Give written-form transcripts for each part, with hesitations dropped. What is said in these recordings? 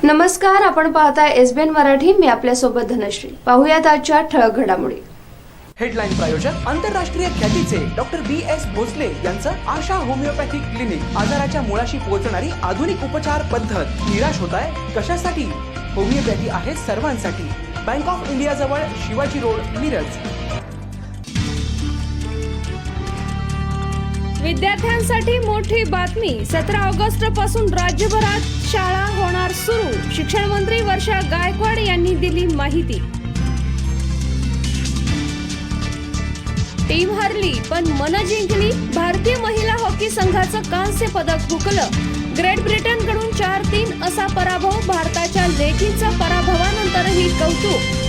नमस्कार, आपण पाहताय एसबीएन मराठी. मी आपल्यासोबत धनश्री. पाहूयात आजच्या ठळक घडामोडी. हेडलाईन प्रायोजक आंतरराष्ट्रीय ख्यातीचे डॉक्टर BS भोसले यांचं आशा होमिओपॅथिक क्लिनिक. आजाराच्या मुळाशी पोहोचणारी आधुनिक उपचार पद्धत. निराश होताय कशासाठी? होमिओपॅथी आहे सर्वांसाठी. बँक ऑफ इंडिया जवळ शिवाजी रोड, मिरज. विद्यार्थ्यांसाठी मोठी बातमी. 17 ऑगस्ट पासून राज्यभरात शाळा होणार सुरू. शिक्षण मंत्री वर्षा गायकवाड यांनी दिली माहिती. टीम हरली पण मन जिंकली. भारतीय महिला हॉकी संघाचं कांस्य पदक हुकलं. ग्रेट ब्रिटनकडून 4-3 असा पराभव. भारताच्या लेखीचा पराभवानंतरही कौतुक.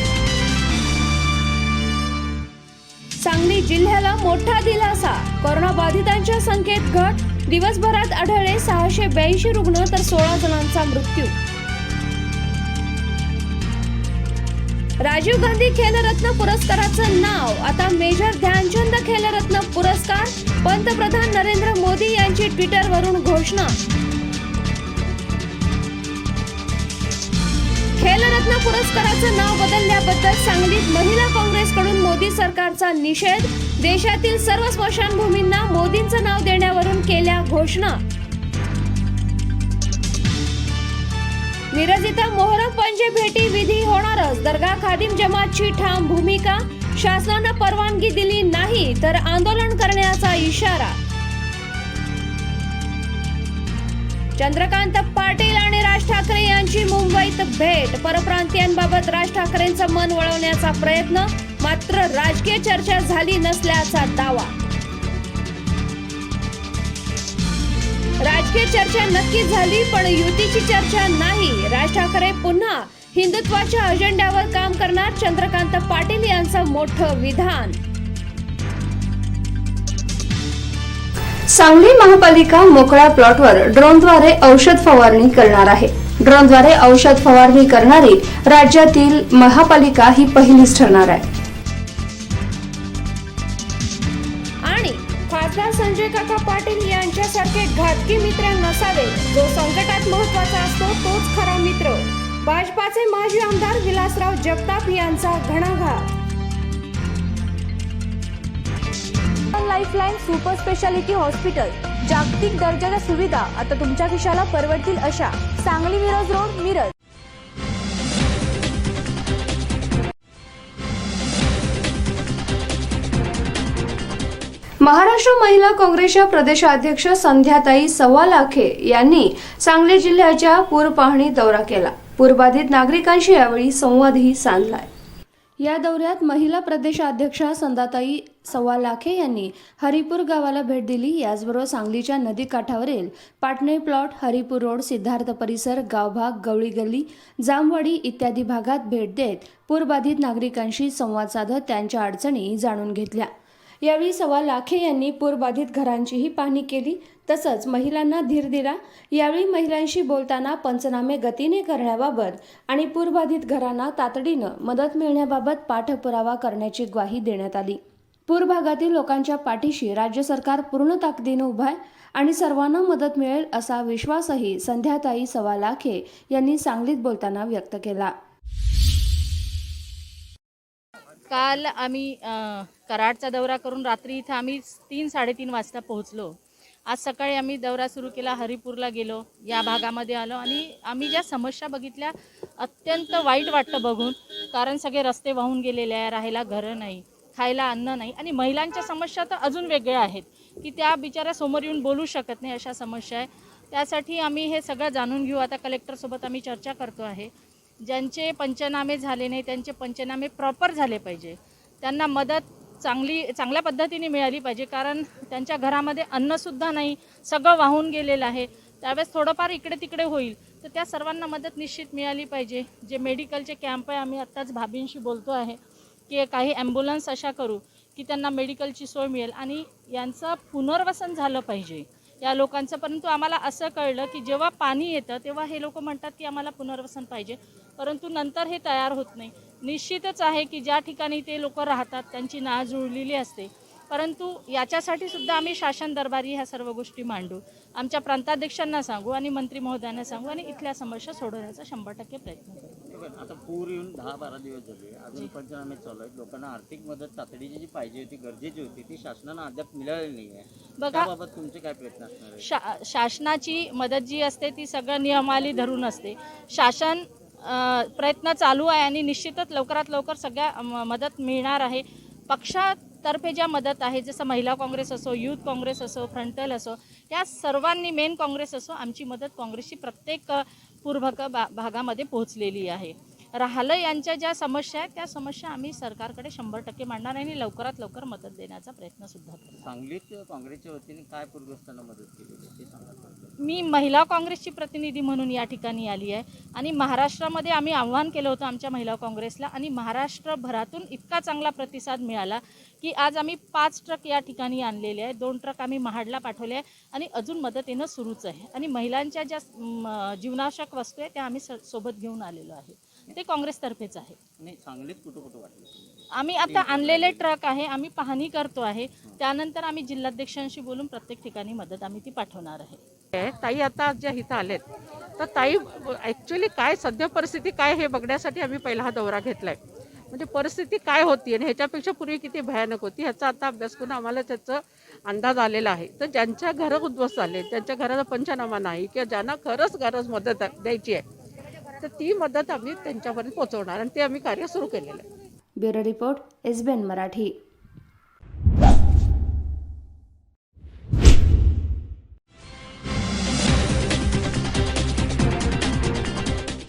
सांगली जिल्ह्याला मोठा दिलासा. कोरोना बाधितांच्या संख्येत घट. दिवसभरात आढळले 682 रुग्ण तर 16 जणांचा मृत्यू. राजीव गांधी खेलरत्न पुरस्काराचं नाव आता मेजर ध्यानचंद खेलरत्न पुरस्कार. पंतप्रधान नरेंद्र मोदी यांची ट्विटरवरून घोषणा. खेलरत्न पुरस्काराचं नाव बदलल्याबद्दल सांगलीत महिला काँग्रेसकडून मोदी सरकारचा निषेध. देशातील सर्व स्मशानभूमींना मोदींचं नाव देण्यावरून केल्या घोषणा. मिरज इथं मोहरम पंजे भेटी विधी होणारच. दर्गा खादिम जमातची ठाम भूमिका. शासनानं परवानगी दिली नाही तर आंदोलन करण्याचा इशारा. चंद्रकांत पाटील आणि राज ठाकरे यांची मुंबईत भेट. परप्रांतीयांबाबत राज ठाकरेंचं मन वळवण्याचा प्रयत्न, मात्र राजकीय चर्चा झाली नसल्याचा दावा. राजकीय चर्चा नक्की झाली पण युतीची चर्चा नाही. राज ठाकरे पुन्हा हिंदुत्वाच्या अजेंड्यावर काम करणार. चंद्रकांत पाटील यांचं मोठं विधान. सांगली महापालिका मोकळ्या प्लॉटवर ड्रोनद्वारे औषध फवारणी करणार आहे. ड्रोनद्वारे औषध फवारणी करणारी राज्यातील महापालिका ही पहिलीच ठरणार आहे. आणि खासदार संजय काका पाटील यांच्यासारखे घातकी मित्र नसावे. जो संकटात महत्वाचा असतो तोच खरा मित्र. भाजपाचे माजी आमदार विलासराव जगताप यांचा घणाघात. Lifeline super speciality hospital. जागतिक दर्जाच्या सुविधा आता तुमच्या खिशाला परवडतील अशा. सांगली मिरज रोड, मिरज. महाराष्ट्र महिला काँग्रेसच्या प्रदेशाध्यक्ष संध्याताई सवालाखे यांनी सांगली जिल्ह्याच्या पूर पाहणी दौरा केला. पूरबाधित नागरिकांशी यावेळी संवादही साधलाय. या दौऱ्यात महिला प्रदेशाध्यक्षा संध्याताई सवालाखे यांनी हरिपूर गावाला भेट दिली. याचबरोबर सांगलीच्या नदीकाठावरील पाटणे प्लॉट, हरिपूर रोड, सिद्धार्थ परिसर, गावभाग, गवळी गल्ली, जामवाडी इत्यादी भागात भेट देत पूरबाधित नागरिकांशी संवाद साधत त्यांच्या अडचणी जाणून घेतल्या. यावेळी सवालाखे यांनी पूरबाधित घरांचीही पाहणी केली, तसंच महिलांना धीर दिला. यावेळी महिलांशी बोलताना पंचनामे गतीने करण्याबाबत आणि पूरबाधित घरांना तातडीनं मदत मिळण्याबाबत पाठपुरावा करण्याची ग्वाही देण्यात आली. पूर भागातील लोकांच्या पाठीशी राज्य सरकार पूर्ण ताकदीनं उभं आहे आणि सर्वांना मदत मिळेल असा विश्वासही संध्याताई सवालाखे यांनी सांगलीत बोलताना व्यक्त केला. काल आम्ही कराडचा दौरा करून रात्री इथं आम्ही 3-3:30 वाजता पोहोचलो. आज सकाळी आम्ही दौरा सुरू केला. हरिपूरला गेलो, या भागामध्ये आलो आणि आम्ही ज्या समस्या बघितल्या अत्यंत वाईट वाटतं बघून. कारण सगळे रस्ते वाहून गेलेले आहे, राहायला घरं नाही, खायला अन्न नाही आणि महिलांच्या समस्या तर अजून वेगळ्या आहेत की त्या बिचाऱ्या समोर येऊन बोलू शकत नाही, अशा समस्या आहे. त्यासाठी आम्ही हे सगळं जाणून घेऊ. आता कलेक्टरसोबत आम्ही चर्चा करतो आहे. ज्यांचे पंचनामे झाले नाही त्यांचे पंचनामे प्रॉपर झाले पाहिजे. त्यांना मदत चांगल्या पद्धतीने मिळाली पाहिजे. कारण त्यांच्या घरामध्ये अन्नसुद्धा नाही, सगळं वाहून गेलेलं आहे. त्यावेळेस थोडंफार इकडे तिकडे होईल तर त्या सर्वांना मदत निश्चित मिळाली पाहिजे. जे मेडिकलचे कॅम्प आहे, आम्ही आत्ताच भाभींशी बोलतो आहे की काही ॲम्ब्युलन्स अशा करू की त्यांना मेडिकलची सोय मिळेल आणि यांचं पुनर्वसन झालं पाहिजे या लोकांचं. परंतु आम्हाला असं कळलं की जेव्हा पाणी येतं तेव्हा हे लोक म्हणतात की आम्हाला पुनर्वसन पाहिजे, परंतु नंतर हे तयार होत नाही. निश्चितच आहे की ज्या ठिकाणी ते लोक राहतात त्यांची नाळ जुळलेली असते परंतु याच्यासाठी सुद्धा आम्ही शासन दरबारी ह्या सर्व गोष्टी मांडू, आमच्या प्रांताध्यक्षांना सांगू आणि मंत्री महोदयांना सांगू आणि इथल्या समस्या सोडवण्याचा 100% प्रयत्न करू. आता पूर येऊन 10-12 दिवस झाले, अजून पंचनामे चालू आहेत. लोकांना आर्थिक मदत तातडीची जी पाहिजे होती, गरजेची होती, ती शासनानं अद्याप मिळालेली नाही आहे. बघा, त्याबाबत तुमचे काय प्रयत्न असणार आहे? शासनाची मदत जी असते ती सगळं नियमावली धरून असते. शासन प्रयत्न चालू आहे आणि निश्चितच लवकरात लवकर सगळ्या मदत मिळणार आहे. पक्षातर्फे ज्या मदत आहे, जसं महिला काँग्रेस असो, यूथ काँग्रेस असो, फ्रंटल असो, या सर्वांनी, मेन काँग्रेस असो, आमची मदत काँग्रेसची प्रत्येक भागामध्ये पोहोचलेली आहे. राहलं यांच्या ज्या समस्या आहेत त्या समस्या आम्ही सरकारकडे 100% मांडणार आणि लवकरात लवकर मदत देण्याचा प्रयत्न सुद्धा करू. सांगलीत काँग्रेसच्या वतीने काय पूरग्रस्तांना मदत केली ते सांगा. मी महिला काँग्रेसची प्रतिनिधी म्हणून या ठिकाणी आली आहे आणि महाराष्ट्रामध्ये आम्ही आव्हान केलं होतं आमच्या महिला काँग्रेसला आणि महाराष्ट्रभरातून इतका चांगला प्रतिसाद मिळाला की आज आम्ही 5 ट्रक या ठिकाणी आणलेले आहेत. 2 ट्रक आम्ही महाडला पाठवले आहे आणि अजून मदत येणं सुरूच आहे. आणि महिलांच्या ज्या जीवनावश्यक वस्तू आहेत त्या आम्ही सोबत घेऊन आलेलो आहे. ते काँग्रेसतर्फेच आहे. नाही, सांगलीत कुठं कुठं वाटलं? आम्ही आता आणलेले ट्रक आहे, आम्ही पाहणी करतो आहे. त्यानंतर आम्ही जिल्हाध्यक्षांशी बोलून प्रत्येक ठिकाणी मदत आम्ही ती पाठवणार आहे. ताई आता ज्या इथं आलेत तर ताई ॲक्च्युली काय सध्या परिस्थिती काय हे बघण्यासाठी आम्ही पहिला हा दौरा घेतलाय. म्हणजे परिस्थिती काय होती आणि ह्याच्यापेक्षा पूर्वी किती भयानक होती ह्याचा आता अभ्यास करून आम्हाला त्याचा अंदाज आलेला आहे. तर ज्यांच्या घरं उद्ध्वस्त झाले, त्यांच्या घराचा पंचनामा नाही किंवा ज्यांना खरंच गरज मदत द्यायची आहे तर ती मदत आम्ही त्यांच्यापर्यंत पोहोचवणार आणि ते आम्ही कार्य सुरू केलेलं आहे. Bureau report, SBN Marathi.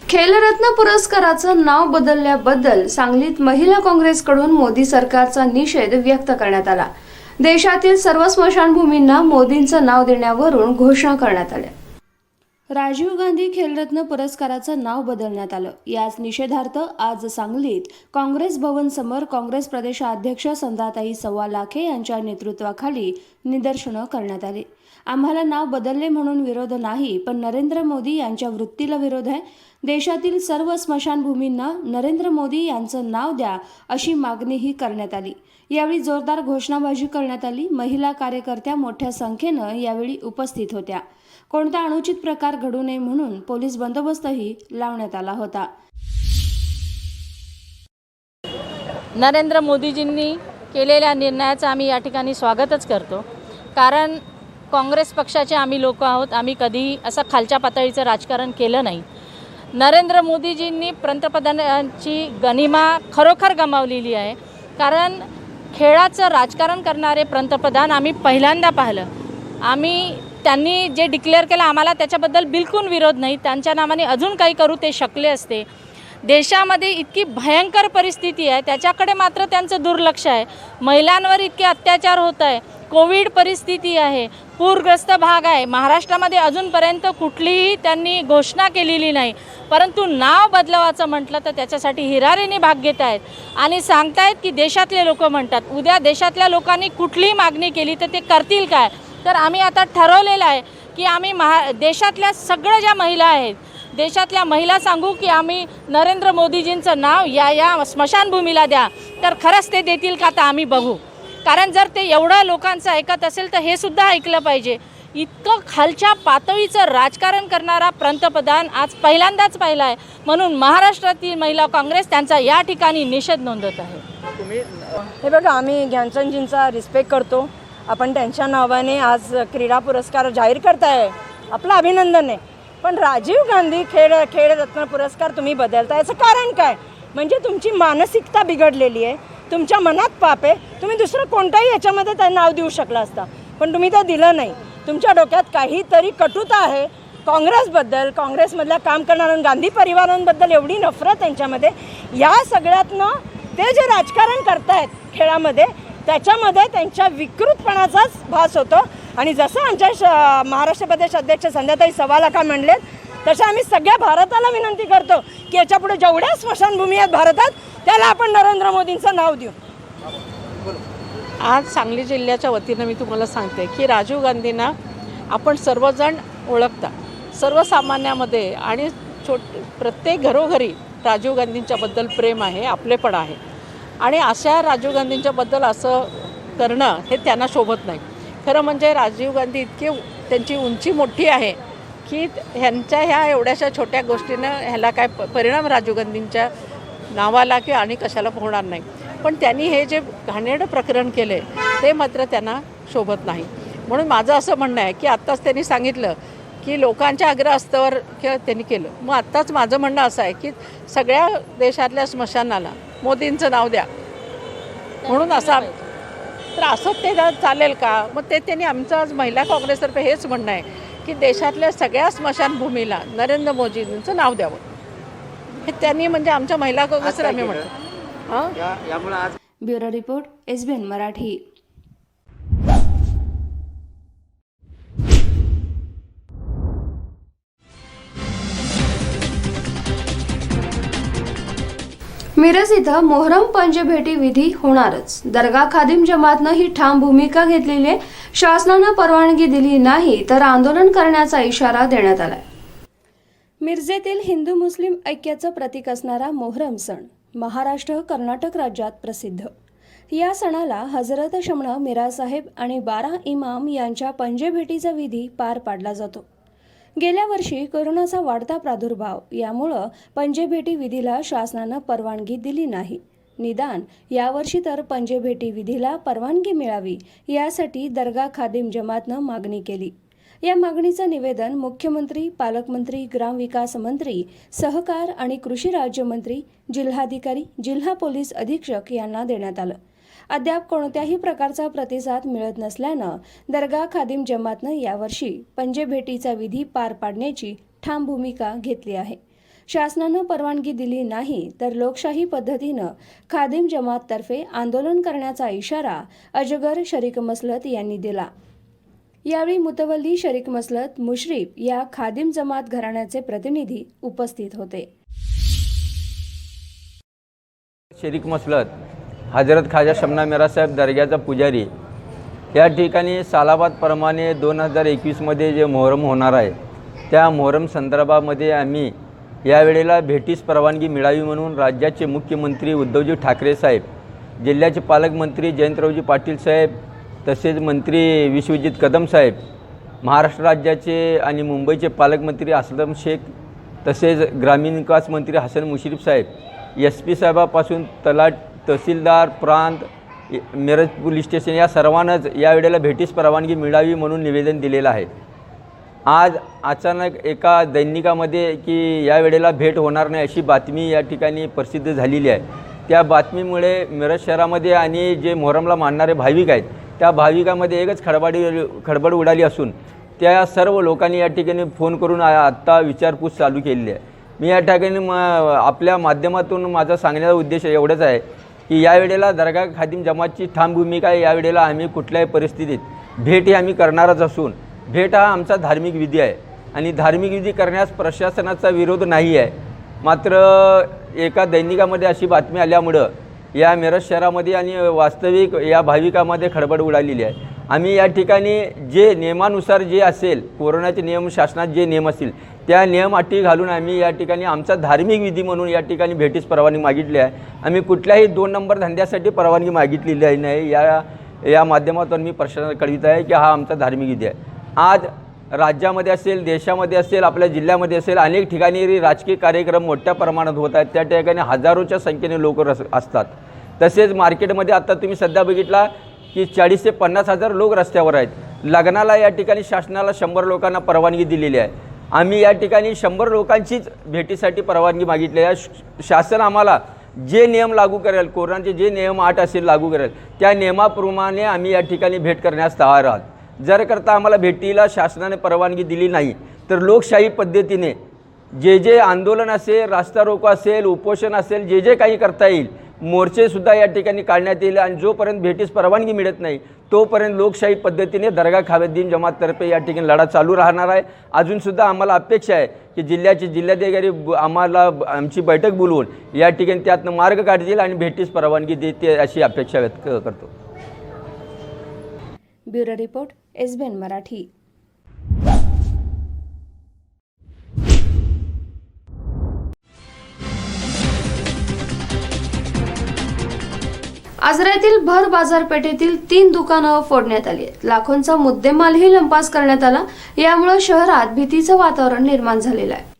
Khel Ratna पुरस्काराचं नाव बदलल्याबद्दल सांगलीत महिला काँग्रेसकडून मोदी सरकारचा निषेध व्यक्त करण्यात आला. देशातील सर्व स्मशानभूमींना मोदींचं नाव देण्यावरून घोषणा करण्यात आल्या. राजीव गांधी खेलरत्न पुरस्काराचं नाव बदलण्यात आलं. याच निषेधार्थ आज सांगलीत काँग्रेस भवन समोर काँग्रेस प्रदेशाध्यक्ष संध्याताई सव्वालाखे यांच्या नेतृत्वाखाली निदर्शनं करण्यात आली. आम्हाला नाव बदलले म्हणून विरोध नाही, पण नरेंद्र मोदी यांच्या वृत्तीला विरोध आहे. देशातील सर्व स्मशानभूमींना नरेंद्र मोदी यांचं नाव द्या अशी मागणीही करण्यात आली. यावेळी जोरदार घोषणाबाजी करण्यात आली. महिला कार्यकर्त्या मोठ्या संख्येनं यावेळी उपस्थित होत्या. कोणता अनुचित प्रकार घडू नये म्हणून पोलीस बंदोबस्तही लावण्यात आला होता. नरेंद्र मोदीजींनी केलेल्या निर्णयाचं आम्ही या ठिकाणी स्वागतच करतो. कारण काँग्रेस पक्षाचे आम्ही लोक आहोत. आम्ही कधी असं खालच्या पातळीचं राजकारण केलं नाही. नरेंद्र मोदीजींनी पंतप्रधानांची गनिमा खरोखर गमावलेली आहे. कारण खेळाचं राजकारण करणारे पंतप्रधान आम्ही पहिल्यांदा पाहिलं. त्यांनी जे डिक्लेअर केलं आम्हाला त्याच्याबद्दल बिलकुल विरोध नाही. त्यांच्या नावाने अजून काही करू ते शकले असते. देशामध्ये इतकी भयंकर परिस्थिती आहे त्याच्याकडे मात्र त्यांचं दुर्लक्ष आहे. महिलांवर इतके अत्याचार होत आहे, कोविड परिस्थिती आहे, पूरग्रस्त भाग आहे. महाराष्ट्रामध्ये अजूनपर्यंत कुठलीही त्यांनी घोषणा केलेली नाही. परंतु नाव बदलवायचं म्हटलं तर त्याच्यासाठी हिरारीने भाग घेत आहेत आणि सांगतायत की देशातले लोक म्हणतात. उद्या देशातल्या लोकांनी कुठलीही मागणी केली तर ते करतील काय? तर आम्ही आता ठरवलेलं आहे की आम्ही देशातल्या सगळ्या ज्या महिला आहेत, देशातल्या महिला सांगू की आम्ही नरेंद्र मोदीजींचं नाव या स्मशानभूमीला द्या. तर खरंच ते देतील का तर आम्ही बघू. कारण जर ते एवढं लोकांचं ऐकत असेल तर हे सुद्धा ऐकलं पाहिजे. इतकं खालच्या पातळीचं राजकारण करणारा पंतप्रधान आज पहिल्यांदाच पाहिला आहे. म्हणून महाराष्ट्रातील महिला काँग्रेस त्यांचा या ठिकाणी निषेध नोंदवत आहे. हे बघा, आम्ही ध्यानचंदजींचा रिस्पेक्ट करतो. आपण त्यांच्या नावाने आज क्रीडा पुरस्कार जाहीर करताय, आपलं अभिनंदन आहे. पण राजीव गांधी खेळरत्न पुरस्कार तुम्ही बदलता, याचं कारण काय? म्हणजे तुमची मानसिकता बिघडलेली आहे, तुमच्या मनात पाप आहे. तुम्ही दुसरं कोणताही याच्यामध्ये त्यांना नाव देऊ शकला असता, पण तुम्ही ते दिलं नाही. तुमच्या डोक्यात काहीतरी कटुता आहे काँग्रेसबद्दल, काँग्रेसमधल्या काम करणाऱ्या गांधी परिवारांबद्दल एवढी नफरत त्यांच्यामध्ये. या सगळ्यातनं ते जे राजकारण करतायत खेळामध्ये, त्याच्यामध्ये त्यांच्या विकृतपणाचाच भास होतो. आणि जसं आमच्या महाराष्ट्र प्रदेश अध्यक्ष संध्याताई सव्वालाखा म्हणलेत, तसं आम्ही सगळ्या भारताला विनंती करतो की याच्यापुढे जेवढ्या स्मशानभूमी आहेत भारतात त्याला आपण नरेंद्र मोदींचं नाव देऊ. आज सांगली जिल्ह्याच्या वतीनं मी तुम्हाला सांगते की राजीव गांधींना आपण सर्वजण ओळखता. सर्वसामान्यामध्ये आणि प्रत्येक घरोघरी राजीव गांधींच्याबद्दल प्रेम आहे, आपलेपण आहे. आणि अशा राजीव गांधींच्याबद्दल असं करणं हे त्यांना शोभत नाही. खरं म्हणजे राजीव गांधी इतके त्यांची उंची मोठी आहे की ह्यांच्या ह्या एवढ्याशा छोट्या गोष्टीनं ह्याला काय परिणाम राजीव गांधींच्या नावाला किंवा आणि कशाला होणार नाही. पण त्यांनी हे जे घाणेरडं प्रकरण केले ते मात्र त्यांना शोभत नाही. म्हणून माझं असं म्हणणं आहे की आत्ताच त्यांनी सांगितलं की लोकांच्या आग्रहास्तवर त्यांनी केलं. मग आत्ताच माझं म्हणणं असं आहे की सगळ्या देशातल्या स्मशानाला मोदींचं नाव द्या म्हणून असं. तर असं ते चालेल का? मग ते त्यांनी आमचं आज महिला काँग्रेसतर्फे हेच म्हणणं आहे की देशातल्या सगळ्या स्मशानभूमीला नरेंद्र मोदींचं नाव द्यावं. हे त्यांनी म्हणजे आमच्या महिला काँग्रेसवर आम्ही म्हणतो. हां, यामुळे आज bureau report SBN Marathi. Miraj इथं मोहरम पंचभेटी विधी होणारच. दर्गा खादिम जमातनं ही ठाम भूमिका घेतलेली आहे. शासनानं परवानगी दिली नाही तर आंदोलन करण्याचा इशारा देण्यात आलाय. मिरजेतील हिंदू मुस्लिम ऐक्याचं प्रतीक असणारा मोहरम सण महाराष्ट्र कर्नाटक राज्यात प्रसिद्ध. या सणाला हजरत शमणा मिरासाहेब आणि 12 इमाम यांच्या पंचभेटीचा विधी पार पाडला जातो. गेल्या वर्षी कोरोनाचा वाढता प्रादुर्भाव यामुळं पंचभेटी विधीला शासनानं परवानगी दिली नाही. निदान यावर्षी तर पंचभेटी विधीला परवानगी मिळावी यासाठी दर्गा खादिम जमातनं मागणी केली. या मागणीचं निवेदन मुख्यमंत्री, पालकमंत्री, ग्रामविकास मंत्री, सहकार आणि कृषी राज्यमंत्री, जिल्हाधिकारी, जिल्हा पोलीस अधीक्षक यांना देण्यात आलं. अद्याप कोणत्याही प्रकारचा प्रतिसाद मिळत नसल्यानं दर्गा खादिम जमातनं यावर्षी पंचभेटीचा विधी पार पाडण्याची ठाम भूमिका घेतली आहे. शासनानं परवानगी दिली नाही तर लोकशाही पद्धतीनं खादिम जमाततर्फे आंदोलन करण्याचा इशारा अजगर शरीक मसलत यांनी दिला. यावेळी मुतवल्ली शरीक मसलत मुश्रीफ या खादिम जमात घराण्याचे प्रतिनिधी उपस्थित होते. शरीक मसलत हजरत ख्वाजा शमना मिरासाहेब दर्ग्याचा पुजारी या ठिकाणी सालाबादप्रमाणे 2021मध्ये जे मोहरम होणार आहे त्या मोहरम संदर्भामध्ये आम्ही यावेळेला भेटीस परवानगी मिळावी म्हणून राज्याचे मुख्यमंत्री उद्धवजी ठाकरे साहेब, जिल्ह्याचे पालकमंत्री जयंतरावजी पाटील साहेब, तसेच मंत्री विश्वजित कदम साहेब, महाराष्ट्र राज्याचे आणि मुंबईचे पालकमंत्री असलम शेख, तसेच ग्रामीण विकास मंत्री हसन मुश्रीफ साहेब, SP साहेबापासून तहसीलदार, प्रांत, मिरज पोलीस स्टेशन या सर्वांनाच यावेळेला भेटीस परवानगी मिळावी म्हणून निवेदन दिलेलं आहे. आज अचानक एका दैनिकामध्ये की यावेळेला भेट होणार नाही अशी बातमी या ठिकाणी प्रसिद्ध झालेली आहे. त्या बातमीमुळे मिरज शहरामध्ये आणि जे मोहरमला मानणारे भाविक आहेत त्या भाविकामध्ये एकच खडबड उडाली असून त्या सर्व लोकांनी या ठिकाणी फोन करून आत्ता विचारपूस चालू केलेली आहे. मी या ठिकाणी आपल्या माध्यमातून माझा सांगण्याचा उद्देश एवढाच आहे की यावेळेला दर्गा खादिम जमातची ठाम भूमिका आहे. यावेळेला आम्ही कुठल्याही परिस्थितीत भेट ही आम्ही करणारच असून भेट हा आमचा धार्मिक विधी आहे आणि धार्मिक विधी करण्यास प्रशासनाचा विरोध नाही आहे. मात्र एका दैनिकामध्ये अशी बातमी आल्यामुळं या मिरज शहरामध्ये आणि वास्तविक या भाविकामध्ये खडबड उडालेली आहे. आम्ही या ठिकाणी जे नियमानुसार जे असेल, कोरोनाचे नियम, शासनात जे नियम असतील त्या नियम अटी घालून आम्ही या ठिकाणी आमचा धार्मिक विधी म्हणून या ठिकाणी भेटीस परवानगी मागितली आहे. आम्ही कुठल्याही 2 नंबर धंद्यासाठी परवानगी मागितलेली नाही. या माध्यमातून मी प्रशासनाला कळवित आहे की हा आमचा धार्मिक विधी आहे. आज राज्यामध्ये असेल, देशामध्ये असेल, आपल्या जिल्ह्यामध्ये असेल, अनेक ठिकाणी राजकीय कार्यक्रम मोठ्या प्रमाणात होत आहेत. त्या ठिकाणी हजारोच्या संख्येने लोक असतात. तसेच मार्केटमध्ये आता तुम्ही सध्या बघितला की 40 ते 50 हजार लोक रस्त्यावर आहेत. लग्नाला या ठिकाणी शासनाला 100 लोकांना परवानगी दिलेली आहे. आम्ही या ठिकाणी 100 लोकांचीच भेटीसाठी परवानगी मागितली आहे. शासन आम्हाला जे नियम लागू करेल, कोरोनाचे जे नियम 8 असेल लागू करेल त्या नियमाप्रमाणे आम्ही या ठिकाणी भेट करण्यास तयार आहोत. जर करता आम्हाला भेटीला शासनाने परवानगी दिली नाही तर लोकशाही पद्धतीने जे आंदोलन असेल, रास्ता रोको असेल, उपोषण असेल, जे काही करता येईल, मोर्चेसुद्धा या ठिकाणी काढण्यात येईल. आणि जोपर्यंत भेटीस परवानगी मिळत नाही तोपर्यंत लोकशाही पद्धतीने दर्गा खादिम जमाततर्फे या ठिकाणी लढा चालू राहणार आहे. अजूनसुद्धा आम्हाला अपेक्षा आहे की जिल्हाधिकारी आम्हाला आमची बैठक बोलवून या ठिकाणी त्यातनं मार्ग काढतील आणि भेटीस परवानगी देते अशी अपेक्षा व्यक्त करतो. Bureau report SBN Marathi. आजऱ्यातील भर बाजारपेठेतील 3 दुकानं फोडण्यात आली आहेत. लाखोंचा मुद्देमालही लंपास करण्यात आला. यामुळे शहरात भीतीचं वातावरण निर्माण झालेलं आहे.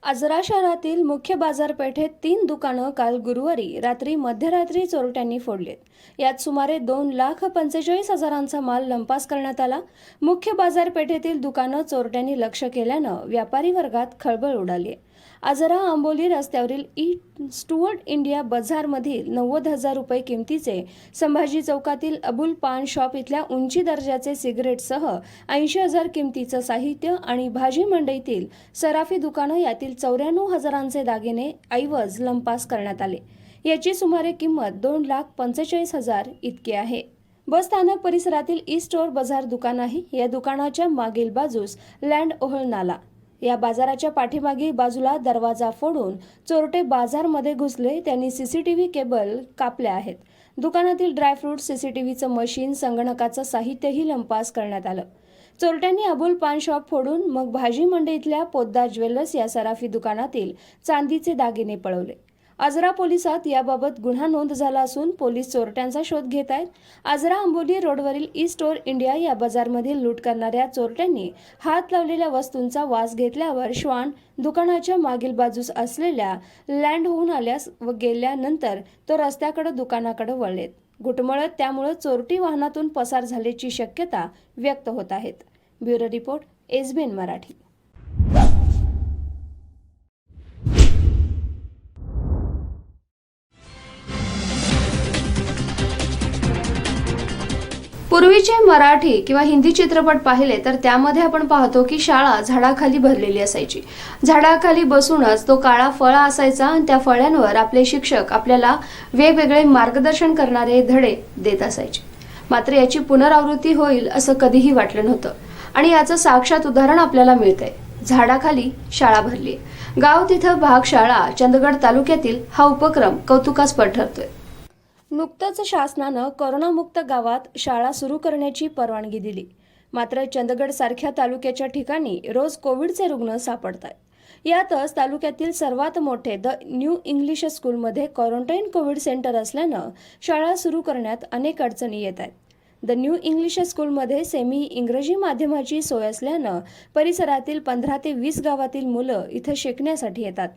आजरा शहरातील मुख्य बाजारपेठेत 3 दुकानं काल गुरुवारी रात्री मध्यरात्री चोरट्यांनी फोडलीत. यात सुमारे 2,45,000चा माल लंपास करण्यात आला. मुख्य बाजारपेठेतील दुकानं चोरट्यांनी लक्ष केल्यानं व्यापारी वर्गात खळबळ उडाली. आजरा आंबोली रस्त्यावरील स्टुअर्ट इंडिया बाजारमधील 90,000 रुपये किमतीचे, संभाजी चौकातील अबुल पान शॉप इथल्या उंची दर्जाचे सिगारेटसह 80,000 किमतीचं साहित्य आणि भाजी मंडईतील सराफी दुकानं यातील 94,000चे दागिने ऐवज लंपास करण्यात आले. याची सुमारे किंमत 2,45,000 इतकी आहे. बस स्थानक परिसरातील ई स्टोअर बाजार दुकान आहे. या दुकानाच्या मागील बाजूस लँड ओहळ नाला. या बाजाराच्या पाठीमागील बाजूला दरवाजा फोडून चोरटे बाजारमध्ये घुसले. त्यांनी सीसीटीव्ही केबल कापल्या आहेत. दुकानातील ड्रायफ्रूट, सीसीटीव्हीचं मशीन, संगणकाचं साहित्यही लंपास करण्यात आलं. चोरट्यांनी अबुल पान शॉप फोडून मग भाजी मंडईतल्या पोद्दार ज्वेलर्स या सराफी दुकानातील चांदीचे दागिने पळवले. आजरा पोलिसात याबाबत गुन्हा नोंद झाला असून पोलीस चोरट्यांचा शोध घेत आहेत. आजरा आंबोली रोडवरील ई स्टोअर इंडिया या बाजारमधील लूट करणाऱ्या चोरट्यांनी हात लावलेल्या वस्तूंचा वास घेतल्यावर श्वान दुकानाच्या मागील बाजूस असलेल्या लँड होऊन आल्यास व गेल्यानंतर तो रस्त्याकडे दुकानाकडे वळलेत. घुटमळत त्यामुळे चोरटी वाहनातून पसार झाल्याची शक्यता व्यक्त होत आहेत. Bureau report, SBN Marathi. पूर्वीचे मराठी किंवा हिंदी चित्रपट पाहिले तर त्यामध्ये आपण पाहतो की शाळा झाडाखाली भरलेली असायची. झाडाखाली बसूनच तो काळा फळा असायचा आणि त्या फळ्यांवर आपले शिक्षक आपल्याला वेगवेगळे मार्गदर्शन करणारे धडे देत असायचे. मात्र याची पुनरावृत्ती होईल असं कधीही वाटलं नव्हतं आणि याचं साक्षात उदाहरण आपल्याला मिळतंय. झाडाखाली शाळा भरली. गाव तिथं भाग शाळा चंदगड तालुक्यातील हा उपक्रम कौतुकास्पद ठरतोय. नुकतंच शासनानं कोरोनामुक्त गावात शाळा सुरू करण्याची परवानगी दिली. मात्र चंदगड सारख्या तालुक्याच्या ठिकाणी रोज कोविडचे रुग्ण सापडतात. यातच तालुक्यातील सर्वात मोठे द न्यू इंग्लिश स्कूलमध्ये क्वारंटाईन कोविड सेंटर असल्यानं शाळा सुरू करण्यात अनेक अडचणी येत आहेत. द न्यू इंग्लिश स्कूलमध्ये सेमी इंग्रजी माध्यमाची सोय असल्यानं परिसरातील 15 ते 20 गावातील मुलं इथं शिकण्यासाठी येतात.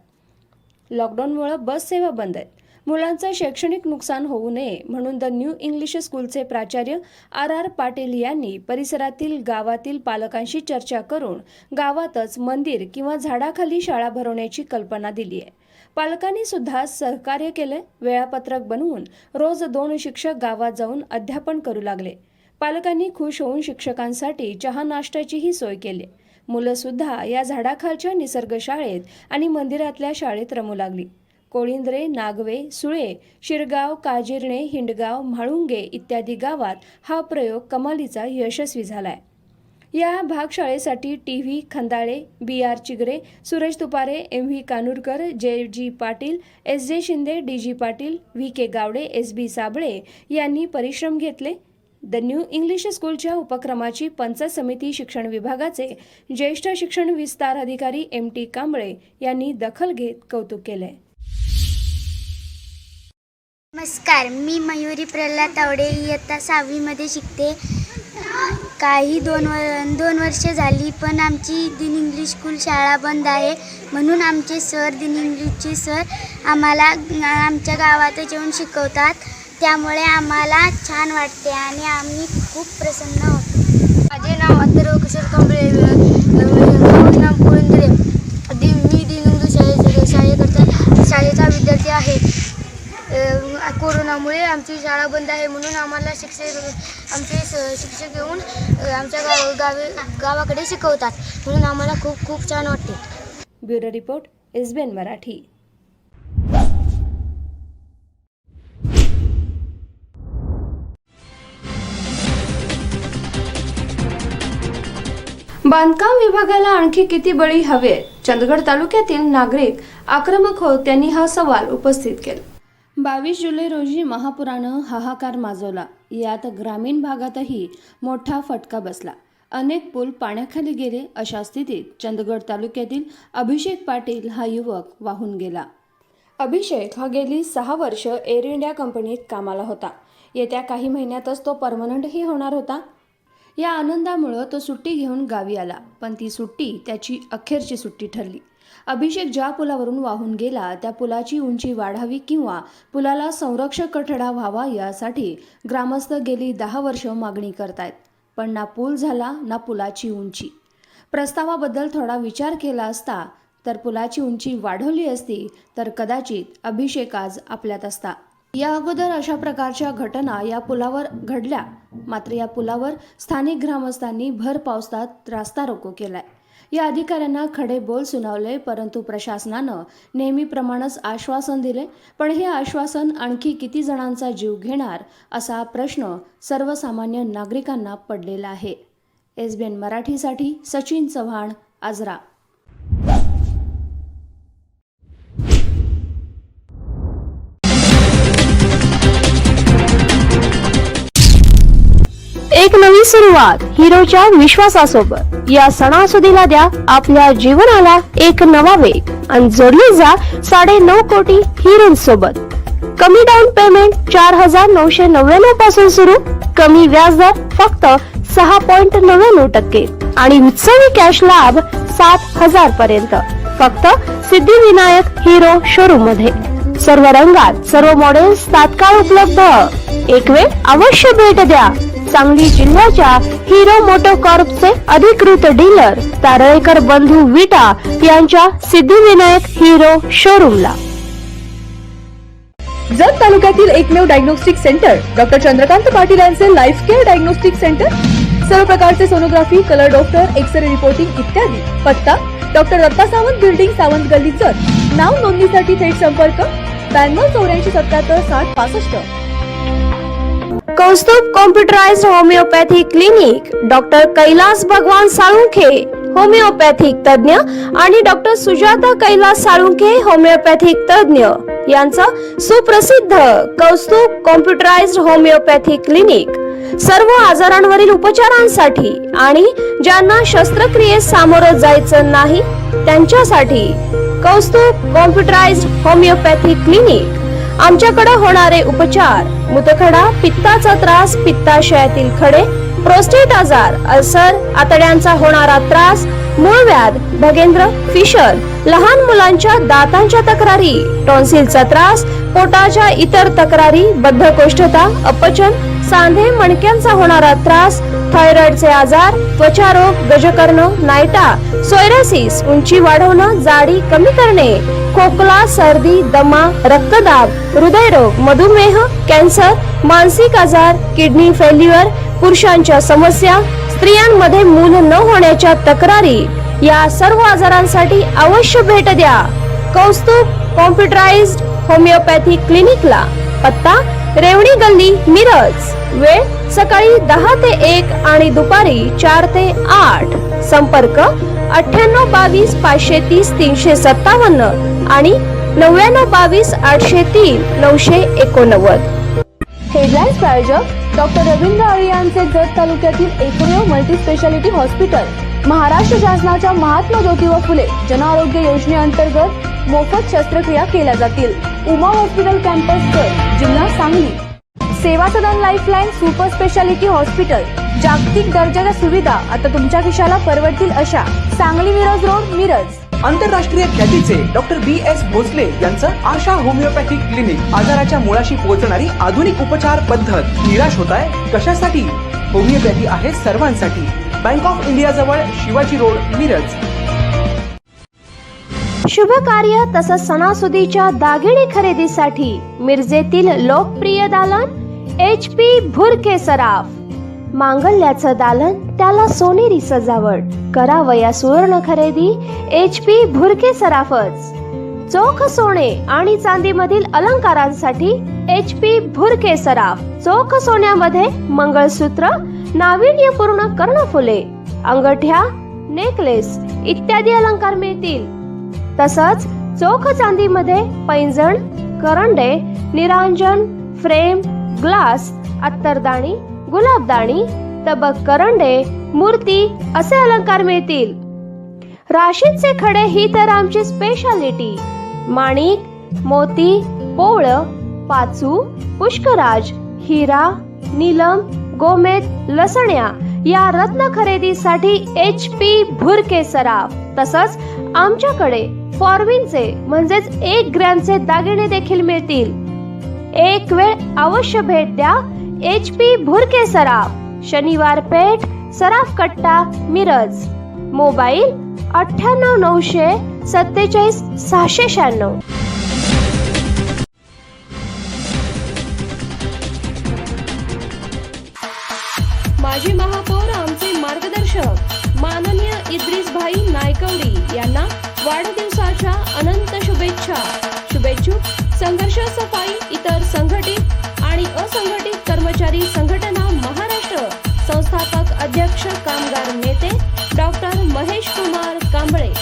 लॉकडाऊनमुळे बस सेवा बंद आहेत. मुलांचं शैक्षणिक नुकसान होऊ नये म्हणून द न्यू इंग्लिश स्कूलचे प्राचार्य RR पाटील यांनी परिसरातील गावातील पालकांशी चर्चा करून गावातच मंदिर किंवा झाडाखाली शाळा भरवण्याची कल्पना दिली आहे. पालकांनी सुद्धा सहकार्य केले. वेळापत्रक बनवून रोज 2 शिक्षक गावात जाऊन अध्यापन करू लागले. पालकांनी खुश होऊन शिक्षकांसाठी चहा नाश्त्याचीही सोय केली. मुलं सुद्धा या झाडाखालच्या निसर्ग शाळेत आणि मंदिरातल्या शाळेत रमू लागली. कोळिंद्रे, नागवे, सुळे, शिरगाव, काजिर्णे, हिंडगाव, म्हाळुंगे इत्यादी गावात हा प्रयोग कमालीचा यशस्वी झालाय. या भागशाळेसाठी TV खंदाळे, BR चिगरे, Suresh Tupare, MV कानूरकर, JG Patil, SJ Shinde, DG Patil, VK Gawade, SB Sable यांनी परिश्रम घेतले. द न्यू इंग्लिश स्कूलच्या उपक्रमाची पंचायत समिती शिक्षण विभागाचे ज्येष्ठ शिक्षण विस्तार अधिकारी MT कांबळे यांनी दखल घेत कौतुक केले. नमस्कार, मी मयुरी प्रल्हाद तावडे, इयत्ता 6वीमध्ये शिकते. काही दोन वर्षे झाली पण आमची दिन इंग्लिश स्कूल शाळा बंद आहे. म्हणून आमचे सर, दिन इंग्लिशचे सर आम्हाला आमच्या गावातच येऊन शिकवतात. त्यामुळे आम्हाला छान वाटते आणि आम्ही खूप प्रसन्न होतो. माझे नाव अथर्व किशोर कांबळे, नाव कोळिंद्रे. मी दिन इंग्लिश शाळेचा विद्यार्थी आहे. कोरोनामुळे आमची शाळा बंद आहे म्हणून आम्हाला आमचे शिक्षक येऊन आमच्या गावाकडे शिकवतात. म्हणून आम्हाला खूप खूप छान वाटते. Bureau report, SBN Marathi. बांधकाम विभागाला आणखी किती बळी हवेत? चंदगड तालुक्यातील नागरिक आक्रमक होत त्यांनी हा सवाल उपस्थित केला. 22 जुलै रोजी महापुरानं हाहाकार माजवला. यात ग्रामीण भागातही मोठा फटका बसला. अनेक पूल पाण्याखाली गेले. अशा स्थितीत चंदगड तालुक्यातील अभिषेक पाटील हा युवक वाहून गेला. अभिषेक हा गेली 6 वर्ष एअर इंडिया कंपनीत कामाला होता. येत्या काही महिन्यातच तो परमनंटही होणार होता. या आनंदामुळं तो सुट्टी घेऊन गावी आला, पण ती सुट्टी त्याची अखेरची सुट्टी ठरली. अभिषेक ज्या पुलावरून वाहून गेला त्या पुलाची उंची वाढावी किंवा पुलाला संरक्षक कठडा व्हावा यासाठी ग्रामस्थ गेली 10 वर्ष मागणी करतायत. पण ना पूल झाला ना पुलाची उंची. प्रस्तावाबद्दल थोडा विचार केला असता तर पुलाची उंची वाढवली असती तर कदाचित अभिषेक आज आपल्यात असता. या अगोदर अशा प्रकारच्या घटना या पुलावर घडल्या, मात्र या पुलावर स्थानिक ग्रामस्थांनी भर पावसात रास्ता रोको केलाय. या अधिकाऱ्यांना खडे बोल सुनावले, परंतु प्रशासनानं नेहमीप्रमाणेच आश्वासन दिले. पण हे आश्वासन आणखी किती जणांचा जीव घेणार असा प्रश्न सर्वसामान्य नागरिकांना पडलेला आहे. SBN मराठीसाठी सचिन चव्हाण, आजरा. एक नवी सुरुवात हिरोच्या विश्वासासोबत. या सणासुदीला द्या आपल्या जीवनाला एक नवा वेग आणि जोडले जा 9.5 कोटी हिरोंसोबत. कमी डाऊन पेमेंट 4,999 पासून सुरू. कमी व्याजदर फक्त 6.99% आणि उत्सवी कॅश लाभ 7,000 पर्यंत फक्त सिद्धिविनायक हिरो शोरूम मध्ये. सर्व रंगात सर्व मॉडेल्स तात्काळ उपलब्ध. एक वेळ अवश्य भेट द्या. सांगली जिल्ह्याच्या हिरो मोटोकॉर्पचे अधिकृत डीलर तारळेकर बंधू विटा यांच्या सिद्धिविनायक हिरो शोरूमला. जत तालुक्यातील एकमेव diagnostic centre doctor Chandrakant Patil यांचे लाईफ केअर डायग्नोस्टिक सेंटर. सर्व प्रकारचे sonography, colour doctor, x ray reporting इत्यादी. पत्ता डॉक्टर दत्ता सावंत बिल्डिंग, सावंत गल्ली, जत. नाव नोंदणीसाठी थेट संपर्क 92 84 77 60 65. Kaustubh computerised homeopathy clinic. Doctor Kailas Bhagwan Salunkhe homeopathic तज्ञ आणि डॉक्टर सुजाता कैलास साळुंखे होमिओपॅथिक तज्ञ यांचं सुप्रसिद्ध कौस्तुभ कॉम्प्युटराइज्ड होमिओपॅथी क्लिनिक. सर्व आजारांवरील उपचारांसाठी आणि ज्यांना शस्त्रक्रियेस सामोरं जायचं नाही त्यांच्यासाठी कौस्तुभ कॉम्प्युटराइज्ड होमिओपॅथी क्लिनिक. आमच्याकडे होणारे उपचार: मूतखडा, पित्ताचा त्रास, पित्ताशयातील खडे, प्रोस्टेट आजार, अल्सर, आतड्यांचा होणारा त्रास, मूळव्याध, भगेंद्र, फिशर, लहान मुलांच्या दातांच्या तक्रारी, टॉन्सिलचा त्रास, पोटाच्या इतर तक्रारी, बद्धकोष्ठता, अपचन, सांधे मणक्यांचा होणारा त्रास, थायरॉइडचे आजार, त्वचारोग, गजकर्ण, नायटा, सोयरासिस, उंची वाढवणं, जाडी कमी करणे, खोकला, सर्दी, दमा, रक्तदाब, हृदयरोग, मधुमेह, कॅन्सर, मानसिक आजार, किडनी फेल्युअर, पुरुषांच्या समस्या, स्त्रियांमध्ये मूल न होण्याच्या तक्रारी, या सर्व आजारांसाठी अवश्य भेट द्या कौस्तुभ कॉम्प्युटराइज्ड होमिओपॅथी क्लिनिकला. पत्ता रेवणी गल्ली, मिरज. वेळ सकाळी 10 ते 1 आणि दुपारी 4 ते 8. संपर्क 98 22 530 357 आणि 99 22 803 989. हेडलाईन्स प्रायोजक डॉक्टर रवींद्र आळे यांचे जत तालुक्यातील एकमेव मल्टी स्पेशालिटी हॉस्पिटल. महाराष्ट्र शासनाच्या महात्मा ज्योतिबा फुले जन आरोग्य योजनेअंतर्गत मोफत शस्त्रक्रिया केल्या जातील. उमा हॉस्पिटल कॅम्पस जत, जिल्हा सांगली. सेवा सदन लाईफलाईन सुपर स्पेशालिटी हॉस्पिटल. जागतिक दर्जाच्या सुविधा आता तुमच्या खिशाला परवडतील अशा. सांगली मिरज रोड, मिरज. आंतरराष्ट्रीय ख्यातीचे डॉक्टर BS भोसले यांचं आशा होमिओपॅथिक क्लिनिक. आजाराच्या मुळाशी पोहोचणारी आधुनिक उपचार पद्धत. निराश होताय कशासाठी? होमिओपॅथी आहे सर्वांसाठी. बँक ऑफ इंडिया जवळ, शिवाजी रोड, मिरज. शुभ कार्य तसंच सणासुदीच्या दागिने खरेदीसाठी मिरजेतील लोकप्रिय दालन HP भुरके सराफ. मांगल्याचं दालन, त्याला सोनेरी सजावट. करावया सुवर्ण खरेदी HP भुरके सराफच. चोख सोने आणि चांदीमधील अलंकारांसाठी HP भुरके सराफ. चोख सोन्यामध्ये मंगळसूत्र, नाविन्यपूर्ण कर्णफुले, अंगठ्या, नेकलेस इत्यादी अलंकार मिळतील. तसंच चोख चांदीमध्ये पैंजण, करंडे, निरांजन, फ्रेम, ग्लास, अत्तरदाणी, गुलाबदाणी, तबक करंडे, मूर्ती असे अलंकार मिळतील. राशींचे खडे ही तर आमची स्पेशालिटी. माणिक, मोती, पोळ, पाचू, पुष्कराज, हिरा, नीलम, गोमेद, लसण्या या रत्न खरेदीसाठी HP भुरके सराफ. तसंच आमच्याकडे फॉर्मिनचे म्हणजेच 1 ग्रॅमचे दागिने देखील मिळतील. एक वेळ अवश्य भेट द्या HP भुरके सराफ, शनिवार पेठ, सराफ कट्टा, मिरज. मोबाईल 98 900 47 696. माजी महापौर आमचे मार्गदर्शक माननीय इद्रिसभाई नायकवडी यांना वाढदिवसाच्या अनंत शुभेच्छा. शुभेच्छुक संघर्ष सफाई इतर संघटित आणि असंघटित कर्मचारी संघटना महाराष्ट्र संस्थापक अध्यक्ष कामगार नेते डॉक्टर महेश कुमार कांबळे.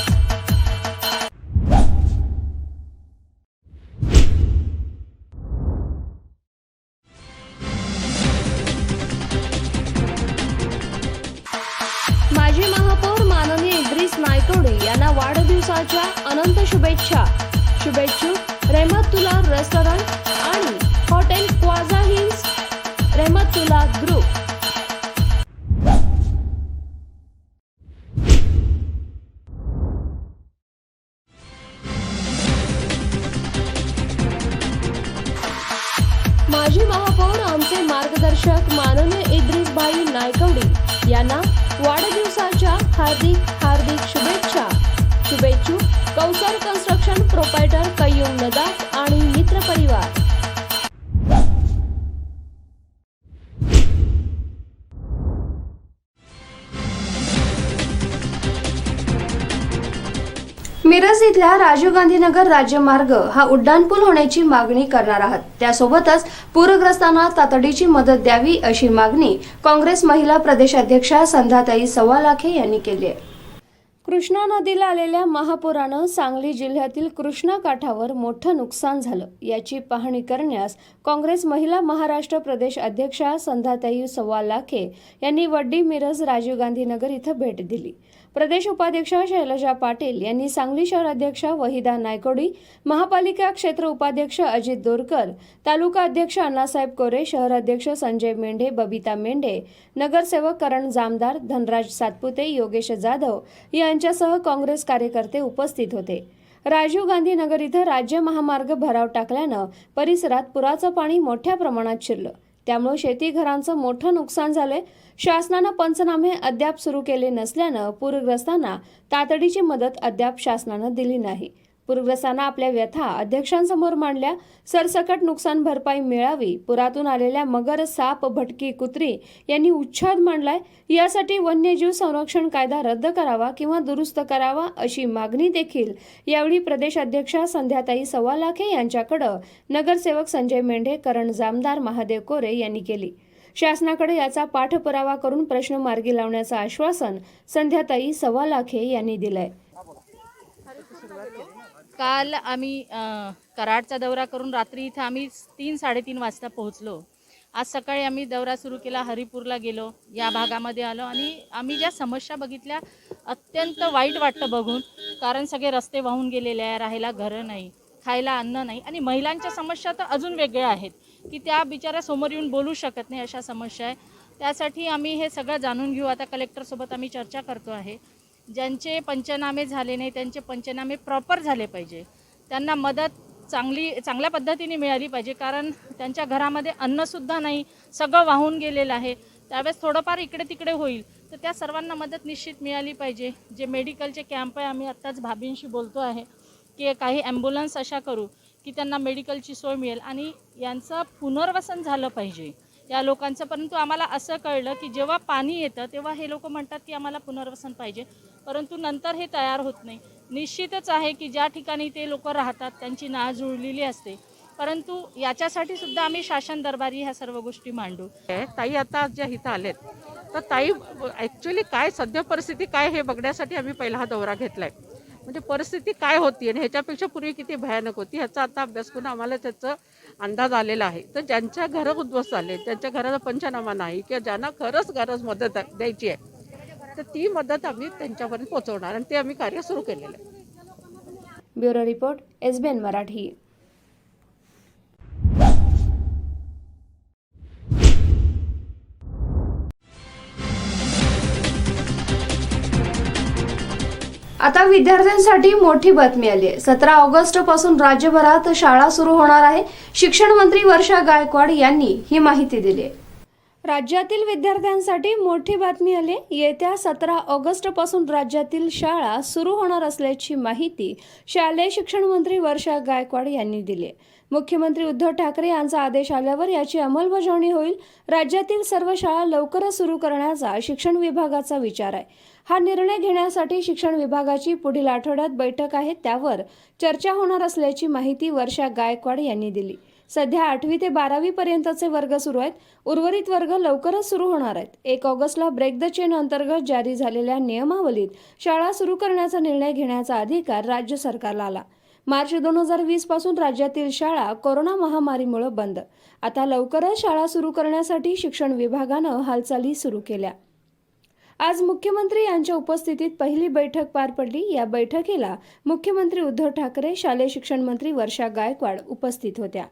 माजी महापौर माननीय इद्रिस नायकवडी यांना वाढदिवसाच्या अनंत शुभेच्छा. शुभेच्छुक रहमतुल्ला रेस्टॉरंट आणि हॉटेल क्वाझा हिल्स, रहमतुल्ला ग्रुप. माजी महापौर आमचे मार्गदर्शक माननीय इद्रिसभाई नायकवडी यांना वाढदिवसाच्या हार्दिक शुभेच्छा. शुभेच्छुक कौसर कन्स्ट्रक्शन प्रोपायटर कय्यूम नदाफ आणि मित्र परिवार. मिरज इथल्या राजीव गांधी नगर राज्यमार्ग हा उड्डाणपूल होण्याची मागणी करणार आहात. त्यासोबतच पूरग्रस्तांना तातडीची मदत द्यावी अशी मागणी काँग्रेस महिला प्रदेशाध्यक्षा संध्याताई सवालाखे यांनी केली आहे. कृष्णा नदीला आलेल्या महापुरानं सांगली जिल्ह्यातील कृष्णा काठावर मोठं नुकसान झालं. याची पाहणी करण्यास काँग्रेस महिला महाराष्ट्र प्रदेश अध्यक्षा संध्याताई सवालाखे यांनी वड्डी मिरज राजीव गांधी नगर इथं भेट दिली. प्रदेश उपाध्यक्षा शैलजा पाटील यांनी सांगली शहर अध्यक्ष वहिदा नायकोडी, महापालिका क्षेत्र उपाध्यक्ष अजित दोरकर, तालुका अध्यक्ष अण्णासाहेब कोरे, शहर अध्यक्ष संजय मेंढे, बबिता मेंढे, नगरसेवक करण जामदार, धनराज सातपुते, योगेश जाधव यांच्यासह काँग्रेस कार्यकर्ते उपस्थित होते. राजीव गांधी नगर इथं राज्य महामार्ग भराव टाकल्यानं परिसरात पुराचं पाणी मोठ्या प्रमाणात शिरलं. त्यामुळे शेती घरांचं मोठं नुकसान झालंय. शासनानं पंचनामे अद्याप सुरू केले नसल्यानं पूरग्रस्तांना तातडीची मदत अद्याप शासनानं दिली नाही. पूरग्रस्तांना आपल्या व्यथा अध्यक्षांसमोर मांडल्या. सरसकट नुकसान भरपाई मिळावी. पुरातून आलेल्या मगर, साप, भटकी कुत्री यांनी उच्छाद मांडलाय. यासाठी वन्यजीव संरक्षण कायदा रद्द करावा किंवा दुरुस्त करावा अशी मागणी देखील यावेळी प्रदेश अध्यक्षा संध्याताई सवालाखे यांच्याकडे नगरसेवक संजय मेंढे, करण जामदार, महादेव कोरे यांनी केली. शासनाकडे याचा पाठपुरावा करून प्रश्न मार्गी लावण्याचं आश्वासन संध्याताई सवालाखे यांनी दिलंय. काल आम्ही कराडचा दौरा करून रात्री इथं आम्ही 3-3:30 वाजता पोहोचलो. आज सकाळी आम्ही दौरा सुरू केला, हरिपूरला गेलो, या भागामध्ये आलो आणि आम्ही ज्या समस्या बघितल्या अत्यंत वाईट वाटतं बघून. कारण सगळे रस्ते वाहून गेलेले आहे, राहायला घरं नाही, खायला अन्न नाही आणि महिलांच्या समस्या तर अजून वेगळ्या आहेत की त्या बिचाऱ्या समोर येऊन बोलू शकत नाही, अशा समस्या आहे. त्यासाठी आम्ही हे सगळं जाणून घेऊ. आता कलेक्टरसोबत आम्ही चर्चा करतो आहे. ज्यांचे पंचनामे झाले नाही त्यांचे पंचनामे प्रॉपर झाले पाहिजे. त्यांना मदत चांगल्या पद्धतीने मिळाली पाहिजे. कारण त्यांच्या घरामध्ये अन्नसुद्धा नाही, सगळं वाहून गेलेलं आहे. त्यावेळेस थोडंफार इकडे तिकडे होईल तर त्या सर्वांना मदत निश्चित मिळाली पाहिजे. जे मेडिकलचे कॅम्प आहे, आम्ही आत्ताच भाभींशी बोलतो आहे की काही ॲम्ब्युलन्स अशा करू की त्यांना मेडिकलची सोय मिळेल आणि यांचं पुनर्वसन झालं पाहिजे या लोकांचं. परंतु आम्हाला असं कळलं की जेव्हा पाणी येतं तेव्हा हे लोक म्हणतात की आम्हाला पुनर्वसन पाहिजे, परंतु नंतर हे तयार होत नाही. निश्चितच आहे की ज्या ठिकाणी ते लोक राहतात त्यांची नाळ जुळलेली असते, परंतु याच्यासाठी सुद्धा आम्ही शासन दरबारी ह्या सर्व गोष्टी मांडू. ताई आता ज्या इथं आलेत तर ताई ॲक्च्युली काय सध्या परिस्थिती काय हे बघण्यासाठी आम्ही पहिला हा दौरा घेतलाय. म्हणजे परिस्थिती काय होती आणि ह्याच्यापेक्षा पूर्वी किती भयानक होती ह्याचा आता अभ्यास करून आम्हाला त्याचा अंदाज आलेला आहे. तर ज्यांच्या घरं उद्ध्वस्त झाले, त्यांच्या घराचा पंचनामा नाही किंवा ज्यांना खरंच गरज मदत द्यायची आहे तर ती मदत आम्ही त्यांच्यापर्यंत पोहोचवणार आणि ते आम्ही कार्य सुरू केलेलं आहे. Bureau report, SBN Marathi. आता विद्यार्थ्यांसाठी मोठी बातमी आली आहे. 17 ऑगस्ट पासून राज्यभरात शाळा सुरू होणार आहे. शिक्षण मंत्री वर्षा गायकवाड यांनी ही माहिती दिली आहे. राज्यातील विद्यार्थ्यांसाठी मोठी बातमी आली. येत्या 17 ऑगस्ट पासून राज्यातील शाळा सुरू होणार असल्याची माहिती शालेय शिक्षण मंत्री वर्षा गायकवाड यांनी दिली आहे. मुख्यमंत्री उद्धव ठाकरे यांचा आदेश आल्यावर याची अंमलबजावणी होईल. राज्यातील सर्व शाळा लवकरच सुरू करण्याचा शिक्षण विभागाचा विचार आहे. हा निर्णय घेण्यासाठी शिक्षण विभागाची पुढील आठवड्यात बैठक आहे, त्यावर चर्चा होणार असल्याची माहिती वर्षा गायकवाड यांनी दिली. सध्या 8वी ते 12वी पर्यंतचे वर्ग सुरू आहेत. उर्वरित वर्ग लवकरच सुरू होणार आहेत. 1 ऑगस्टला ब्रेक द चेन अंतर्गत जारी झालेल्या नियमावलीत शाळा सुरू करण्याचा निर्णय घेण्याचा अधिकार राज्य सरकारला आला. मार्च 2020 पासून राज्यातील शाळा कोरोना महामारीमुळे बंद. आता लवकरच शाळा सुरू करण्यासाठी शिक्षण विभागानं हालचाली सुरू केल्या. आज मुख्यमंत्री यांच्या उपस्थितीत पहिली बैठक पार पडली. या बैठकीला मुख्यमंत्री उद्धव ठाकरे, शालेय शिक्षण मंत्री वर्षा गायकवाड उपस्थित होत्या.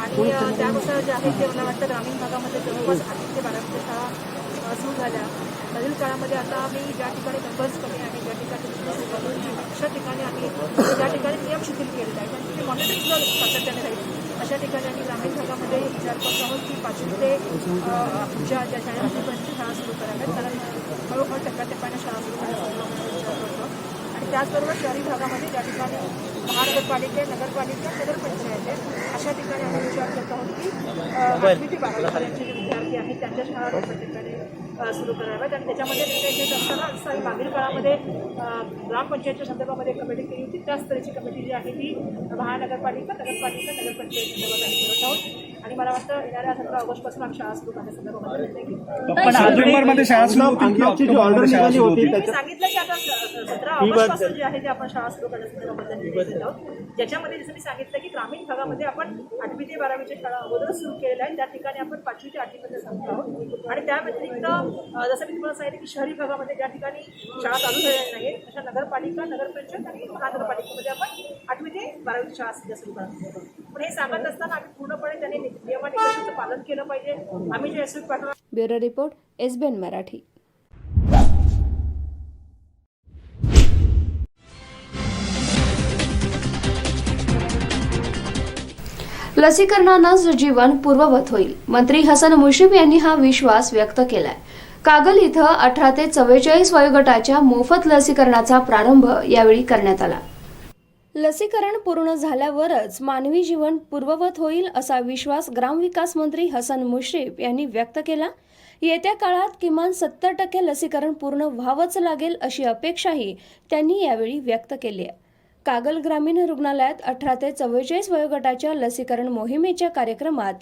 आणि त्यानुसार जे आहे ते मला वाटतं ग्रामीण भागामध्ये जवळपास 8 ते 12 शाळा सुरू झाल्या. नवीन काळामध्ये आता आम्ही ज्या ठिकाणी नंबर्स कमी आहे, ज्या ठिकाणी अशा ठिकाणी आम्ही ज्या ठिकाणी नियम शिथिल केलेले आहे त्यांची जे मॉनिटरिंग जर सातत्याने राहील अशा ठिकाणी आम्ही ग्रामीण भागामध्ये विचार करत आहोत की 5वी ते ज्या शाळांपर्यंत शाळा सुरू कराव्यात, कारण हळूहळू टप्प्याटप्प्याने शाळा सुरू करण्याचा विचार करतो. आणि त्याचबरोबर शहरी भागामध्ये ज्या ठिकाणी महानगरपालिका, नगरपालिका, नगरपंचायत आहे अशा ठिकाणी आम्ही विचार करत आहोत की 8वी ते 12वीपर्यंतचे जे विद्यार्थी आहेत त्यांच्या शाळा टप्प्याटप्प्याने सुरू कराव्यात. आणि त्याच्यामध्ये निर्णय घेत असताना जसं आम्ही मागील काळामध्ये ग्रामपंचायतच्या संदर्भामध्ये कमिटी केली होती, त्याच तऱ्हेची कमिटी जी आहे ती महानगरपालिका, नगरपालिका, नगरपंचायत संदर्भात आम्ही करत आहोत. आणि मला वाटतं येणाऱ्या 17 ऑगस्टपासून आम्ही शाळा सुरू करण्यासंदर्भामध्ये निर्णय घेऊ. सांगितलं की आता 17 ऑगस्टपासून जे आहे ते आपण शाळा सुरू करण्यासंदर्भामध्ये निर्णय घेत आहोत. ज्याच्यामध्ये जसं मी सांगितलं की ग्रामीण भागामध्ये आपण 8वी ते 12वीच्या शाळा अगोदरच सुरू केलेल्या आहेत, त्या ठिकाणी आपण 5वी ते 8वीमध्ये सांगत आहोत. आणि त्या व्यतिरिक्त जसं मी तुम्हाला सांगितलं की शहरी भागामध्ये ज्या ठिकाणी शाळा चालू झालेल्या नाहीत अशा नगरपालिका, नगरपंचायत आणि महानगरपालिकेमध्ये आपण 8वी ते 12वीची शाळा सध्या सुरू करणार आहोत. पण हे सांगत असताना आम्ही पूर्णपणे त्यांनी नियमानिकषांचं पालन केलं पाहिजे. आम्ही जे एसओपी पाठवणार. Bureau report, SBN Marathi. लसीकरणानं जीवन पूर्ववत होईल. मंत्री हसन मुश्रीफ यांनी हा विश्वास व्यक्त केलाय. कागल इथं 18 ते 44 वयोगटाच्या मोफत लसीकरणाचा प्रारंभ यावेळी करण्यात आला. लसीकरण पूर्ण झाल्यावरच मानवी जीवन पूर्ववत होईल असा विश्वास ग्रामविकास मंत्री हसन मुश्रीफ यांनी व्यक्त केला. येत्या काळात किमान 70% लसीकरण पूर्ण व्हावंच लागेल अशी अपेक्षाही त्यांनी यावेळी व्यक्त केली आहे. कागल ग्रामीण रुग्णालयात 18 ते 44 वयोगटाच्या लसीकरण मोहिमेच्या कार्यक्रमात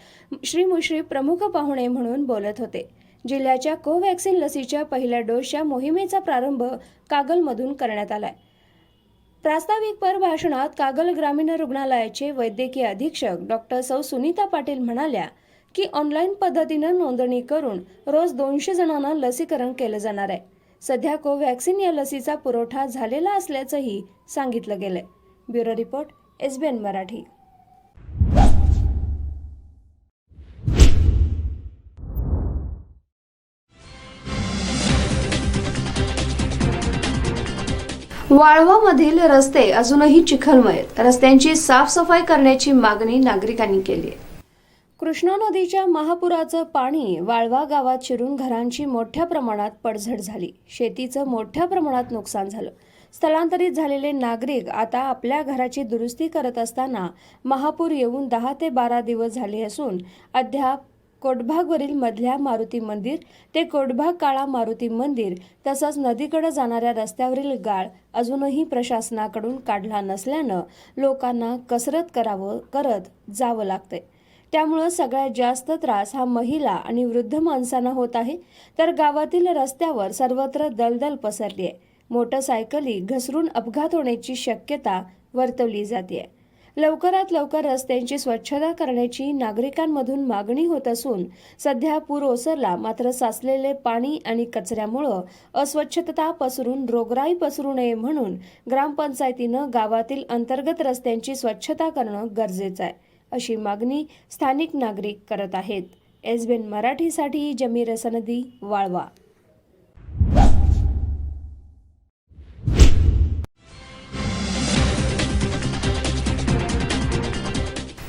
श्री मुश्रीफ प्रमुख पाहुणे म्हणून बोलत होते. जिल्ह्याच्या कोव्हॅक्सिन लसीच्या पहिल्या डोसच्या मोहिमेचा प्रारंभ कागलमधून करण्यात आलाय. प्रास्ताविकपर भाषणात कागल ग्रामीण रुग्णालयाचे वैद्यकीय अधीक्षक डॉक्टर सौ सुनीता पाटील म्हणाल्या की ऑनलाईन पद्धतीनं नोंदणी करून रोज 200 जणांना लसीकरण केलं जाणार आहे. सध्या कोव्हॅक्सिन या लसीचा पुरवठा झालेला असल्याचंही सांगितलं गेलंय. Bureau report, SBN Marathi. वाळवामधील रस्ते अजूनही चिखलमय आहेत. रस्त्यांची साफसफाई करण्याची मागणी नागरिकांनी केली आहे. कृष्णा नदीच्या महापुराचं पाणी वाळवा गावात शिरून घरांची मोठ्या प्रमाणात पडझड झाली. शेतीचं मोठ्या प्रमाणात नुकसान झालं. स्थलांतरित झालेले नागरिक आता आपल्या घराची दुरुस्ती करत असताना महापूर येऊन 10 ते 12 दिवस झाले असून अद्याप कोटभागवरील मधल्या मारुती मंदिर ते कोटभाग काळा मारुती मंदिर तसंच नदीकडे जाणाऱ्या रस्त्यावरील गाळ अजूनही प्रशासनाकडून काढला नसल्यानं लोकांना कसरत करत जावं लागतंय. त्यामुळं सगळ्यात जास्त त्रास हा महिला आणि वृद्ध माणसांना होत आहे. तर गावातील रस्त्यावर सर्वत्र दलदल पसरली आहे. मोटरसायकली घसरून अपघात होण्याची शक्यता वर्तवली जाते. लवकरात लवकर रस्त्यांची स्वच्छता करण्याची नागरिकांमधून मागणी होत असून सध्या पूर ओसरला, मात्र साचलेले पाणी आणि कचऱ्यामुळं अस्वच्छता पसरून रोगराई पसरू नये म्हणून ग्रामपंचायतीनं गावातील अंतर्गत रस्त्यांची स्वच्छता करणं गरजेचं आहे, अशी मागणी स्थानिक नागरिक करत आहेत. SBN मराठीसाठी जमीर सनदी, वाळवा.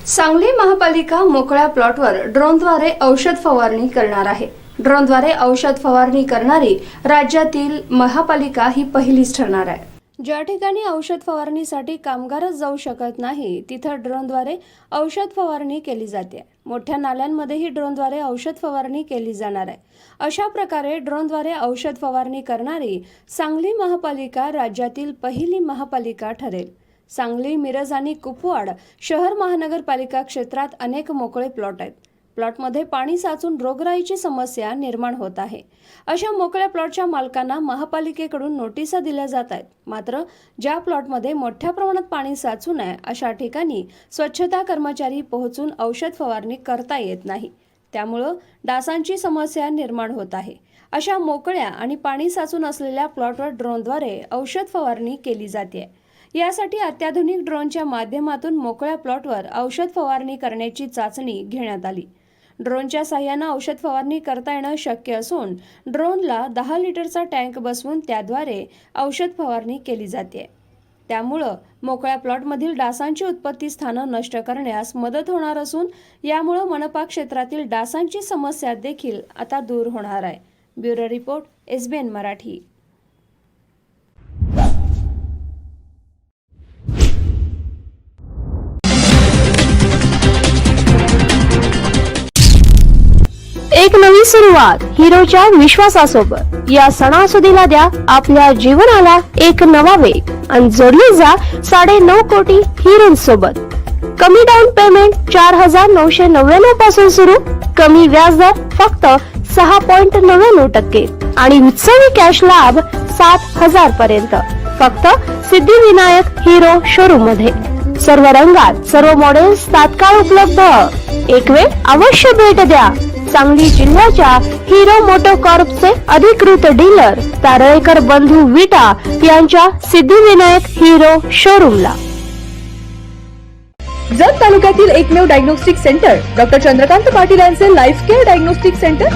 सांगली महापालिका मोकळ्या प्लॉटवर ड्रोनद्वारे औषध फवारणी करणार आहे. ड्रोनद्वारे औषध फवारणी करणारी राज्यातील महापालिका ही पहिलीच ठरणार आहे. ज्या ठिकाणी औषध फवारणीसाठी कामगारच जाऊ शकत नाही, तिथं ड्रोनद्वारे औषध फवारणी केली जाते. मोठ्या नाल्यांमध्येही ड्रोनद्वारे औषध फवारणी केली जाणार आहे. अशा प्रकारे ड्रोनद्वारे औषध फवारणी करणारी सांगली महापालिका राज्यातील पहिली महापालिका ठरेल. सांगली, मिरज आणि कुपवाड शहर महानगरपालिका क्षेत्रात अनेक मोकळे प्लॉट आहेत. प्लॉटमध्ये पाणी साचून रोगराईची समस्या निर्माण होत आहे. अशा मोकळ्या प्लॉटच्या मालकांना महापालिकेकडून नोटिसा दिल्या जात आहेत. मात्र ज्या प्लॉटमध्ये मोठ्या प्रमाणात पाणी साचू नये अशा ठिकाणी स्वच्छता कर्मचारी पोहोचून औषध फवारणी करता येत नाही. त्यामुळं डासांची समस्या निर्माण होत आहे. अशा मोकळ्या आणि पाणी साचून असलेल्या प्लॉटवर ड्रोनद्वारे औषध फवारणी केली जाते. यासाठी अत्याधुनिक ड्रोनच्या माध्यमातून मोकळ्या प्लॉटवर औषध फवारणी करण्याची चाचणी घेण्यात आली. ड्रोनच्या साह्यानं औषध फवारणी करता येणं शक्य असून ड्रोनला 10 लिटरचा टँक बसवून त्याद्वारे औषध फवारणी केली जाते. त्यामुळं मोकळ्या प्लॉटमधील डासांची उत्पत्ती स्थानं नष्ट करण्यास मदत होणार असून यामुळं मनपा क्षेत्रातील डासांची समस्या देखील आता दूर होणार आहे. Bureau report, SBN Marathi. एक नवी सुरुवात हिरोच्या विश्वासासोबत. या सणासुदीला द्या आपल्या जीवनाला एक नवा वेग आणि जोडले जा 9.5 कोटी हिरोंसोबत. कमी डाऊन पेमेंट 4,999 पासून सुरू. कमी व्याजदर फक्त 6.99% आणि उत्सवी कॅश लाभ 7,000 पर्यंत. फक्त सिद्धिविनायक हिरो शोरूम मध्ये. सर्व रंगात सर्व मॉडेल्स तात्काळ उपलब्ध. एक वेळ अवश्य भेट द्या. सांगली जिल्ह्याच्या हिरो मोटोकॉर्पचे अधिकृत डीलर तारळेकर बंधू विटा यांच्या सिद्धिविनायक हिरो शोरूमला. जत तालुक्यातील एकमेव diagnostic centre doctor Chandrakant Patil यांचे लाईफ केअर डायग्नोस्टिक सेंटर.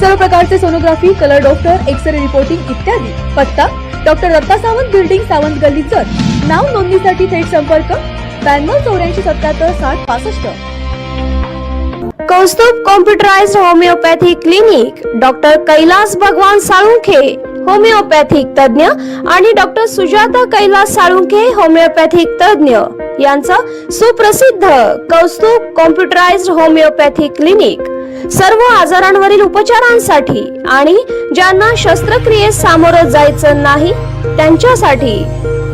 सर्व प्रकारचे sonography, colour doctor, x ray reporting इत्यादी. पत्ता डॉक्टर दत्ता सावंत बिल्डिंग, सावंत गल्ली, जत. नाव नोंदणीसाठी थेट संपर्क 92 84 77 60 65. Kaustubh computerised homeopathy clinic doctor Kailas Bhagwan Salunkhe homeopathic तज्ञ आणि डॉक्टर सुजाता कैलास साळुंखे होमिओपॅथिक तज्ञ यांचं सुप्रसिद्ध कौस्तुभ कॉम्प्युटराइज्ड होमिओपॅथी क्लिनिक. सर्व आजारांवरील उपचारांसाठी आणि ज्यांना शस्त्रक्रियेस सामोरं जायचं नाही त्यांच्यासाठी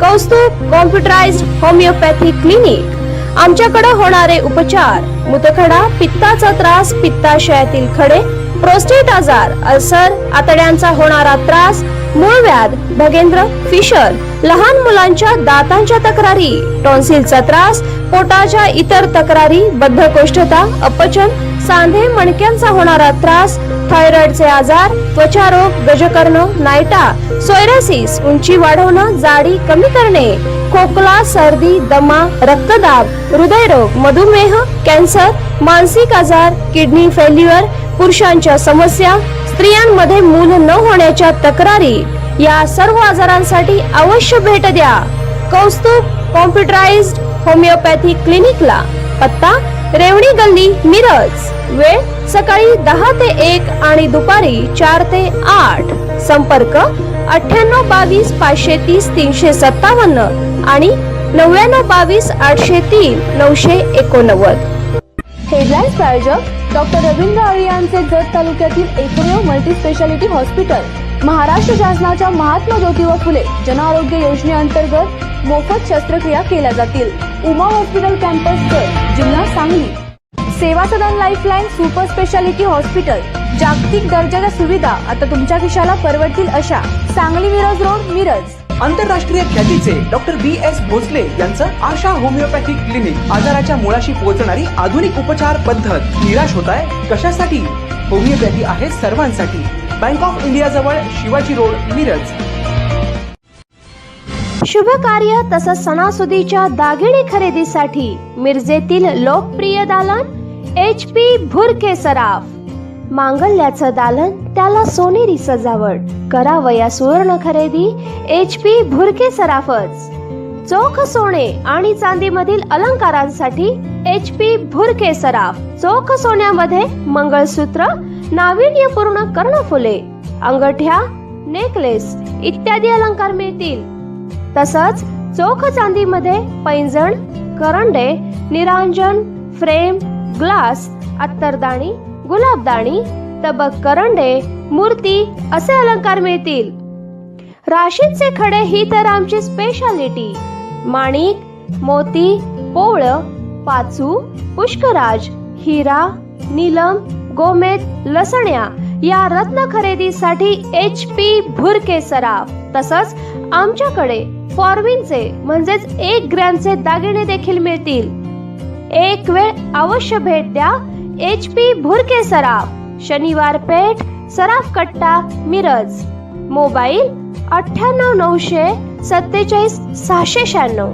कौस्तुभ कॉम्प्युटराइज्ड होमिओपॅथी क्लिनिक. आमच्याकडे होणारे उपचार: मूतखडा, पित्ताचा त्रास, पित्ताशयातील खडे, प्रोस्टेट आजार, अल्सर, आतड्यांचा होणारा त्रास, मूळव्याध, भगेंद्र, फिशर, लहान मुलांच्या दातांच्या तक्रारी, टॉन्सिलचा त्रास, पोटाच्या इतर तक्रारी, बद्धकोष्ठता, अपचन, सांधे मणक्यांचा होणारा त्रास, थायरॉइडचे आजार, त्वचारोग, गजकर्ण, नायटा, सोयरासिस, उंची वाढवणं, जाडी कमी करणे, खोकला, सर्दी, दमा, रक्तदाब, हृदयरोग, मधुमेह, कॅन्सर, मानसिक आजार, किडनी फेल्युअर, पुरुषांच्या समस्या, स्त्रियांमध्ये मूल न होण्याच्या तक्रारी, या सर्व आजारांसाठी अवश्य भेट द्या कौस्तुभ कॉम्प्युटराइज्ड होमिओपॅथी क्लिनिकला. पत्ता रेवणी गल्ली, मिरज. वेळ सकाळी 10 ते 1 आणि दुपारी 4 ते 8. संपर्क 98 22 530 357 आणि 99 22 803 989. हेडलाईन्स प्रायोजक डॉक्टर रवींद्र आळे यांचे जत तालुक्यातील एकमेव मल्टी स्पेशालिटी हॉस्पिटल. महाराष्ट्र शासनाच्या महात्मा ज्योतिबा फुले जन आरोग्य योजनेअंतर्गत मोफत शस्त्रक्रिया केल्या जातील. उमा हॉस्पिटल कॅम्पस जत, जिल्हा सांगली. सेवा सदन लाईफलाईन सुपर स्पेशालिटी हॉस्पिटल. जागतिक दर्जाच्या सुविधा आता तुमच्या खिशाला परवडतील अशा. सांगली मिरज रोड, मिरज. आंतरराष्ट्रीय ख्यातीचे डॉक्टर BS भोसले यांचं आशा होमिओपॅथिक क्लिनिक. आजाराच्या मुळाशी पोहोचणारी आधुनिक उपचार पद्धत. निराश होताय कशासाठी? होमिओपॅथी आहे सर्वांसाठी. बँक ऑफ इंडिया जवळ शिवाजी रोड, मिरज. शुभ कार्य तसंच सणासुदीच्या दागिने खरेदीसाठी मिरजेतील लोकप्रिय दालन HP भुरके सराफ. मांगल्याचं दालन त्याला सोनेरी सजावट. करावया सुवर्ण खरेदी HP भुरके सराफच. चोख सोने आणि चांदीमधील अलंकारांसाठी HP भुरके सराफ. चोख सोन्यामध्ये मंगळसूत्र, नाविन्यपूर्ण कर्णफुले, अंगठ्या, नेकलेस इत्यादी अलंकार मिळतील. तसंच चोख चांदीमध्ये पैंजण, करंडे, निरांजन, फ्रेम, ग्लास, अत्तरदाणी, गुलाबदाणी, तबक करंडे, मूर्ती असे अलंकार मिळतील. राशींचे खडे ही तर आमची स्पेशालिटी. माणिक, मोती, पोळ, पाचू, पुष्कराज, हिरा, नीलम, गोमेद, लसण्या या रत्न खरेदीसाठी HP भुरके सराफ. तसंच आमच्याकडे फॉर्मिनचे म्हणजेच 1 ग्रॅमचे दागिने देखील मिळतील. एक वेळ अवश्य भेट द्या HP भुरके सराफ. शनिवार पेठ, सराफ कट्टा, मिरज. मोबाईल 98 900 47 696.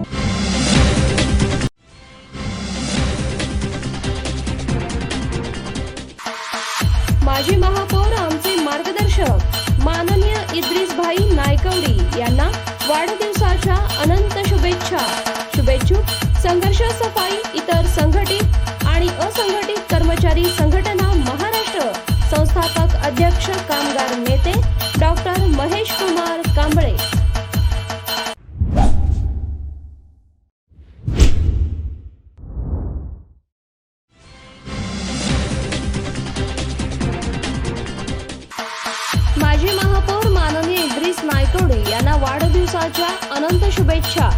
माजी महापौर आमचे मार्गदर्शक माननीय इद्रिसभाई नायकवडी यांना वाढदिवसाच्या अनंत शुभेच्छा. शुभेच्छुक संघर्ष सफाई इतर संघटित आणि असंघटित कर्मचारी संघटना महाराष्ट्र. संस्थापक अध्यक्ष कामगार नेते डॉक्टर महेश कुमार कांबळे. माजी महापौर माननीय इद्रिस नायकवडी यांना वाढदिवसाच्या अनंत शुभेच्छा.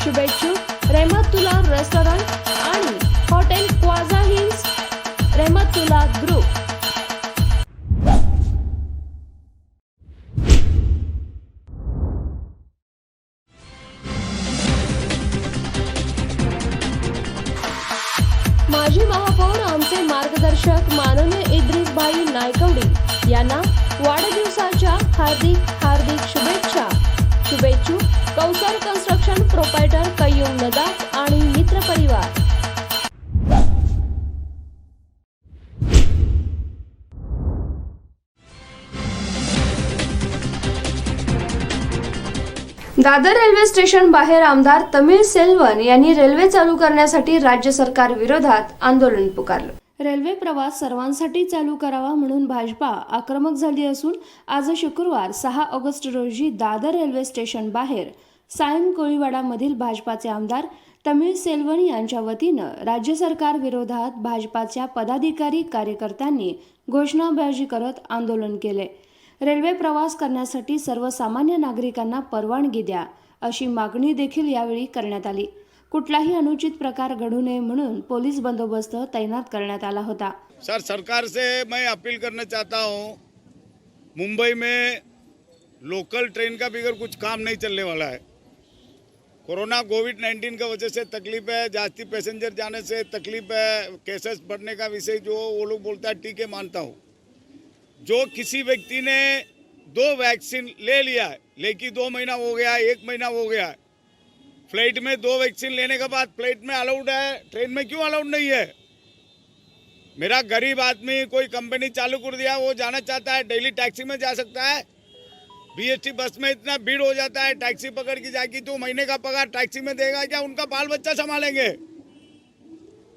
शुभेच्छुक रहमतुल्ला रेस्टॉरंट आणि हॉटेल क्वाझा हिल्स, रहमतुल्ला ग्रुप. माजी महापौर आमचे मार्गदर्शक माननीय इद्रिसभाई नायकवडी यांना वाढदिवसाच्या हार्दिक शुभेच्छा. शुभेच्छुक कौसर कन्स्ट्रक्शन प्रोपायटर कय्यूम नदाफ आणि मित्र परिवार. दादर रेल्वे स्टेशन बाहेर आमदार तमिळ सेल्वन यांनी रेल्वे चालू करण्यासाठी राज्य सरकार विरोधात आंदोलन पुकारलं. रेल्वे प्रवास सर्वांसाठी चालू करावा म्हणून भाजपा आक्रमक झाली असून आज शुक्रवार 6 ऑगस्ट रोजी दादर रेल्वे स्टेशन बाहेर सायन कोळीवाडामधील भाजपाचे आमदार तमिळ सेल्वन यांच्या वतीनं राज्य सरकार विरोधात भाजपाच्या पदाधिकारी कार्यकर्त्यांनी घोषणाबाजी करत आंदोलन केले. रेल्वे प्रवास करण्यासाठी सर्वसामान्य नागरिकांना परवानगी द्या अशी मागणी देखील यावेळी करण्यात आली. कुठलाही अनुचित प्रकार घडू नये म्हणून पोलीस बंदोबस्त तैनात करण्यात आला होता. सर, सरकार से मैं अपील करना चाहता हूँ, मुंबई में लोकल ट्रेन का भी कुछ काम नहीं चलने वाला है. कोरोना कोविड-19 का वजह से तकलीफ है, जास्ती पैसेंजर जाने से तकलीफ है, केसेस बढ़ने का विषय जो वो लोग बोलता है ठीक है, मानता हूँ. जो किसी व्यक्ति ने 2 वैक्सीन ले लिया है, लेकिन 2 महीना हो गया है, 1 महीना हो गया है, फ्लाइट में 2 वैक्सीन लेने के बाद फ्लाइट में अलाउड है, ट्रेन में क्यों अलाउड नहीं है? मेरा गरीब आदमी कोई कंपनी चालू कर दिया, वो जाना चाहता है, डेली टैक्सी में जा सकता है. BST बस में इतना भीड़ हो जाता है, टैक्सी पकड़ के जाएगी तो महीने का पगार टैक्सी में देगा क्या? उनका बाल बच्चा संभालेंगे?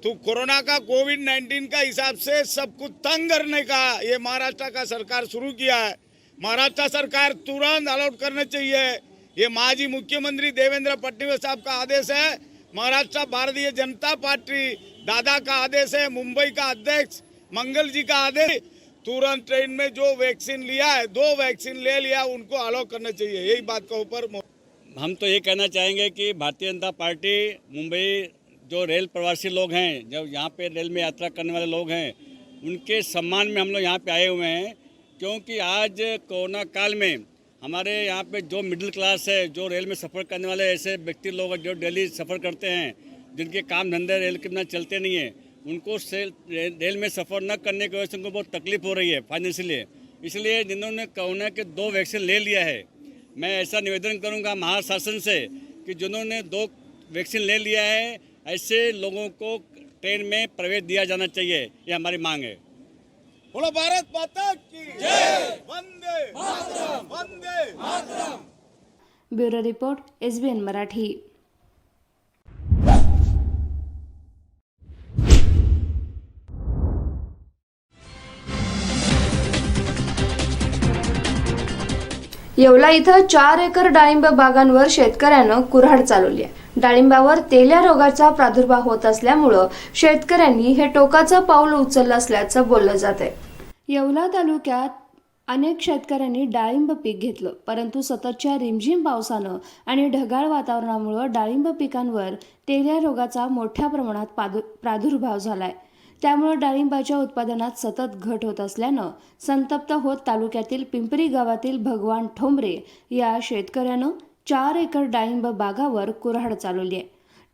तो कोरोना का कोविड-19 का हिसाब से सब कुछ तंग करने का ये महाराष्ट्र का सरकार शुरू किया है. महाराष्ट्र सरकार तुरंत अलाउट करना चाहिए. ये माजी मुख्यमंत्री देवेंद्र फडणवीस साहब का आदेश है, महाराष्ट्र भारतीय जनता पार्टी दादा का आदेश है, मुंबई का अध्यक्ष मंगल जी का आदेश. तुरंत ट्रेन में जो वैक्सीन लिया है, 2 वैक्सीन ले लिया, उनको अलाउ करना चाहिए. यही बात के ऊपर हम तो ये कहना चाहेंगे कि भारतीय जनता पार्टी मुंबई जो रेल प्रवासी लोग हैं, जो यहाँ पे रेल में यात्रा करने वाले लोग हैं, उनके सम्मान में हम लोग यहाँ पे आए हुए हैं. क्योंकि आज कोरोना काल में हमारे यहाँ पे जो मिडिल क्लास है, जो रेल में सफ़र करने वाले ऐसे व्यक्ति लोग जो डेली सफ़र करते हैं, जिनके काम धंधे रेल के बिना चलते नहीं है, उनको रेल में सफ़र न करने की वजह से उनको बहुत तकलीफ हो रही है फाइनेंशियली। इसलिए जिन्होंने कोरोना के 2 वैक्सीन ले लिया है, मैं ऐसा निवेदन करूँगा महाशासन से कि जिन्होंने 2 वैक्सीन ले लिया है, ऐसे लोगों को ट्रेन में प्रवेश दिया जाना चाहिए, ये हमारी मांग है। बोलो भारत माता की जय, Vande Mataram, Vande Mataram. Bureau report SBN Marathi. Yeola इथं 4 एकर डाळिंब बागांवर शेतकऱ्यानं कुऱ्हाड चालवली आहे। डाळिंबावर तेल्या रोगाचा प्रादुर्भाव होत असल्यामुळं शेतकऱ्यांनी हे टोकाचं पाऊल उचललं असल्याचं बोललं जातंय। येवला तालुक्यात अनेक शेतकऱ्यांनी डाळिंब पीक घेतलं, परंतु सततच्या रिमझिम पावसानं आणि ढगाळ वातावरणामुळे डाळिंब पिकांवर तेल्या रोगाचा मोठ्या प्रमाणात प्रादुर्भाव झालाय। त्यामुळे डाळिंबाच्या उत्पादनात सतत घट होत असल्यानं संतप्त होत तालुक्यातील पिंपरी गावातील भगवान ठोंबरे या शेतकऱ्यानं 4 एकर डाळिंब बागावर कुऱ्हाड चालवली आहे।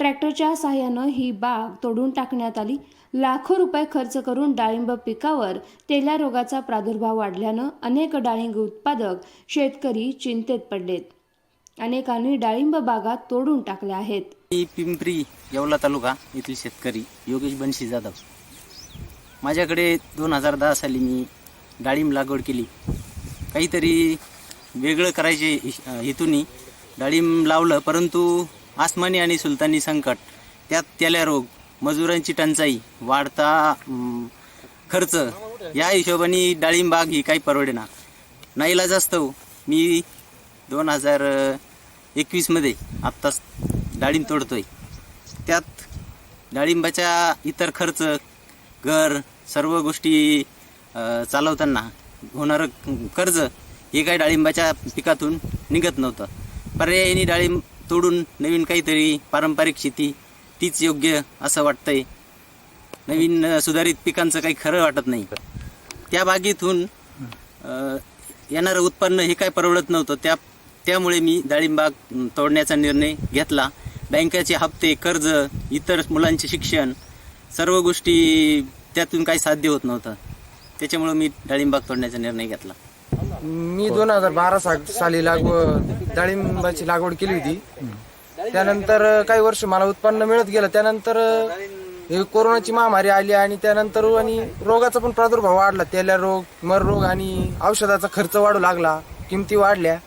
ट्रॅक्टरच्या सहाय्यानं ही बाग तोडून टाकण्यात आली। लाखो रुपये खर्च करून डाळिंब पिकावर तेल्या रोगाचा प्रादुर्भाव वाढल्यानं अनेक डाळिंब उत्पादक शेतकरी चिंतेत पडलेत। अनेकांनी डाळिंब बागा तोडून टाकल्या आहेत। मी पिंपरी येवला तालुका येथील शेतकरी योगेश बनशी जाधव। माझ्याकडे 2010 साली मी डाळिंब लागवड केली। काहीतरी वेगळं करायचे हेतूनी डाळिंब लावलं, परंतु आसमानी आणि सुलतानी संकट, त्यात तेल्या रोग, मजुरांची टंचाई, वाढता खर्च, या हिशोबाने डाळिंब बाग ही काही परवडेना। नाईलाजास्तव मी 2021 मध्ये आत्ताच डाळिंब तोडतोय। त्यात डाळिंबाच्या इतर खर्च, घर, सर्व गोष्टी चालवताना होणारं कर्ज हे काही डाळिंबाच्या पिकातून निघत नव्हतं। पर्यायाने डाळिंब तोडून नवीन काहीतरी पारंपरिक शेती तीच योग्य असं वाटतंय। नवीन सुधारित पिकांचं काही खरं वाटत नाही। त्या बागेतून येणारं उत्पन्न हे काही परवडत नव्हतं। त्यामुळे मी डाळिंब बाग तोडण्याचा निर्णय घेतला। बँकेचे हप्ते, कर्ज, इतर मुलांचे शिक्षण, सर्व गोष्टी त्यातून काही साध्य होत नव्हतं। त्याच्यामुळे मी डाळिंब बाग तोडण्याचा निर्णय घेतला। मी 2012 साली डाळिंबाची लागवड केली होती। त्यानंतर काही वर्ष मला उत्पन्न मिळत गेलं। त्यानंतर हे कोरोनाची महामारी आली आणि त्यानंतर रोगाचा पण प्रादुर्भाव वाढला। तेल्या रोग, मर रोग आणि औषधाचा खर्च वाढू लागला, किमती वाढल्या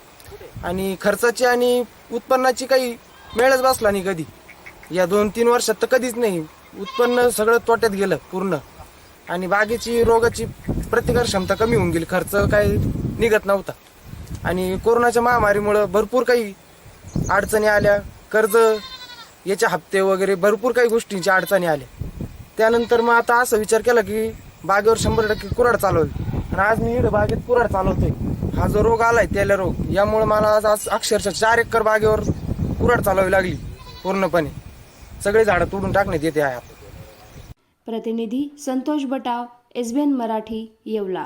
आणि खर्चाची आणि उत्पन्नाची काही मेळच बसला नाही कधी। या 2-3 वर्षात तर कधीच नाही। उत्पन्न सगळं तोट्यात गेलं पूर्ण आणि बागेची रोगाची प्रतिकार क्षमता कमी होऊन गेली। खर्च काही निघत नव्हता आणि कोरोनाच्या महामारीमुळे भरपूर काही अडचणी आल्या। कर्ज, याचे हप्ते वगैरे भरपूर काही गोष्टींची अडचणी आल्या। त्यानंतर मग आता असा विचार केला की बागेवर 100% कुऱ्हाड चालवली आणि आज मी इकडे बागेत कुऱ्हाड चालवतोय। हा जो रोग आलाय तेल्या रोग, यामुळे मला आज अक्षरशः 4 एकर बागेवर कुऱ्हाड चालवावी लागली पूर्णपणे। सगळे झाडं तोडून टाकण्यात येते आहे। प्रतिनिधी संतोष बटाव, SBN मराठी, येवला।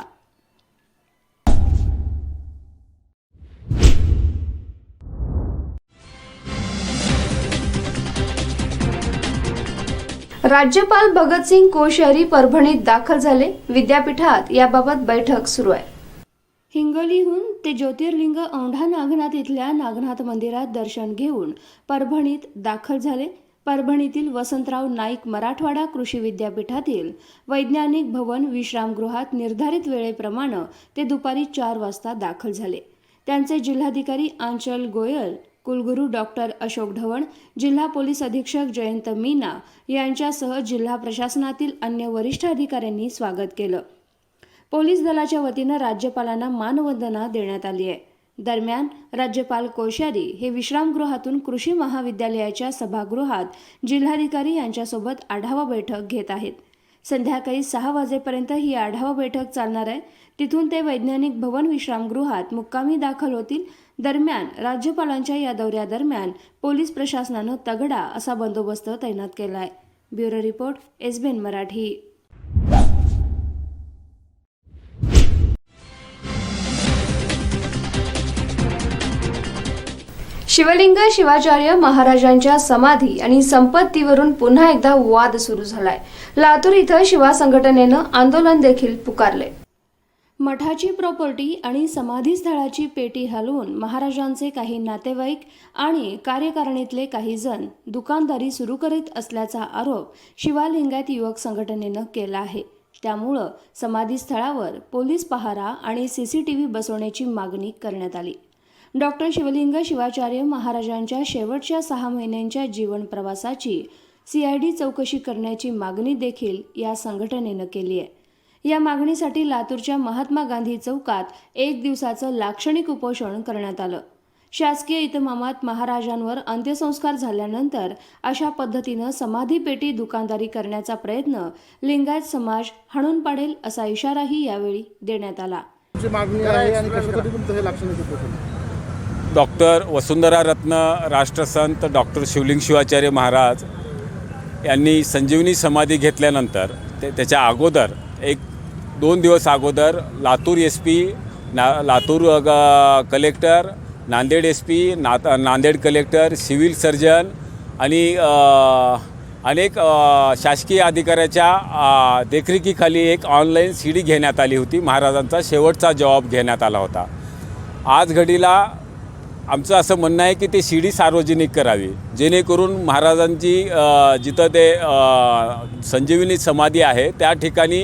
राज्यपाल भगतसिंग कोश्यारी परभणीत दाखल झाले। विद्यापीठात याबाबत बैठक सुरू आहे। हिंगोलीहून ते ज्योतिर्लिंग औंढा नागनाथ इथल्या नागनाथ मंदिरात दर्शन घेऊन परभणीत दाखल झाले। परभणीतील वसंतराव नाईक मराठवाडा कृषी विद्यापीठातील वैज्ञानिक भवन विश्रामगृहात निर्धारित वेळेप्रमाणे ते दुपारी 4 वाजता दाखल झाले। त्यांचे जिल्हाधिकारी आंचल गोयल, कुलगुरू डॉक्टर अशोक ढवण, जिल्हा पोलीस अधीक्षक जयंत मीना यांच्यासह जिल्हा प्रशासनातील अन्य वरिष्ठ अधिकाऱ्यांनी स्वागत केलं। पोलीस दलाच्या वतीनं राज्यपालांना मानवंदना देण्यात आली आहे। दरम्यान राज्यपाल कोश्यारी हे विश्रामगृहातून कृषी महाविद्यालयाच्या सभागृहात जिल्हाधिकारी यांच्यासोबत आढावा बैठक घेत आहेत। संध्याकाळी 6 वाजेपर्यंत ही आढावा बैठक चालणार आहे। तिथून ते वैज्ञानिक भवन विश्रामगृहात मुक्कामी दाखल होतील। दरम्यान राज्यपालांच्या या दौऱ्यादरम्यान पोलीस प्रशासनानं तगडा असा बंदोबस्त तैनात केला आहे। Bureau report, SBN Marathi. Shivling Shivacharya महाराजांच्या समाधी आणि संपत्तीवरून पुन्हा एकदा वाद सुरू झालाय. लातूर इथं शिवा संघटनेनं आंदोलन देखील पुकारले. मठाची प्रॉपर्टी आणि समाधी स्थळाची पेटी हलवून महाराजांचे काही नातेवाईक आणि कार्यकारिणीतले काही जण दुकानदारी सुरू करीत असल्याचा आरोप शिवा लिंगायत युवक संघटनेनं केला आहे. त्यामुळं समाधी स्थळावर पोलीस पहारा आणि CCTV बसवण्याची मागणी करण्यात आली. डॉक्टर शिवलिंग शिवाचार्य महाराजांच्या शेवटच्या 6 महिन्यांच्या जीवन प्रवासाची CID चौकशी करण्याची मागणी देखील या संघटनेनं केली आहे. या मागणीसाठी लातूरच्या महात्मा गांधी चौकात 1 दिवसाचं लाक्षणिक उपोषण करण्यात आलं. शासकीय इतमामात महाराजांवर अंत्यसंस्कार झाल्यानंतर अशा पद्धतीनं समाधी पेटी दुकानदारी करण्याचा प्रयत्न लिंगायत समाज हाणून पाडेल असा इशाराही यावेळी देण्यात आला. डॉक्टर वसुंधरा रत्न राष्ट्रसंत डॉक्टर शिवलिंग शिवाचार्य महाराज यांनी संजीवनी समाधी घेतल्यानंतर त्याच्या अगोदर 1-2 दिवस अगोदर Latur SP, Latur collector, Nanded SP, Nanded collector, civil surgeon आणि अनेक शासकीय अधिकाऱ्याच्या देखरेखीखाली एक ऑनलाईन CD घेण्यात आली होती. महाराजांचा शेवटचा जबाब घेण्यात आला होता. आज घडीला आमचं असं म्हणणं आहे की ते CD सार्वजनिक करावी, जेणेकरून महाराजांची जिथं ते संजीवनी समाधी आहे त्या ठिकाणी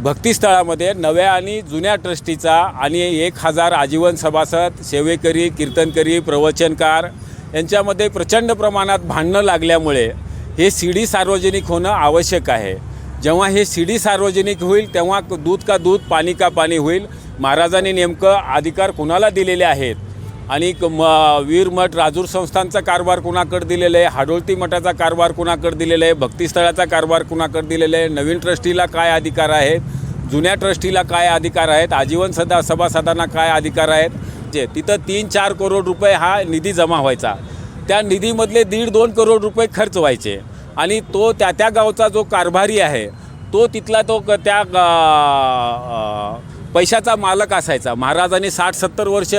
भक्तिस्थळामध्ये नव्या आणि जुन्या ट्रस्टीचा आणि 1000 आजीवन सभासद, सेवेकरी, कीर्तनकरी, प्रवचनकार यांच्यामध्ये प्रचंड प्रमाणात भांडणं लागल्यामुळे हे CD सार्वजनिक होणं आवश्यक आहे. जेव्हा हे CD सार्वजनिक होईल तेव्हा दूध का दूध, पाणी का पाणी होईल. महाराजांनी नेमकं अधिकार कुणाला दिलेले आहेत आणि वीर मठ राजूर संस्थांचा कारभार कुणाकडे दिलेला आहे, हाडोळती मठाचा कारभार कुणाकडे दिलेला आहे, भक्तिस्थळाचा कारभार कुणाकडे दिलेला आहे, नवीन ट्रस्टीला काय अधिकार आहेत, जुन्या ट्रस्टीला काय अधिकार आहेत, आजीवन सभासदांना काय अधिकार आहेत. जे तिथं 3-4 करोड रुपये हा निधी जमा व्हायचा. त्या निधीमधले 1.5-2 करोड रुपये खर्च व्हायचे आणि तो त्या गावचा जो कारभारी आहे तो तिथला त्या पैशाचा मालक असायचा. महाराजांनी 60-70 वर्ष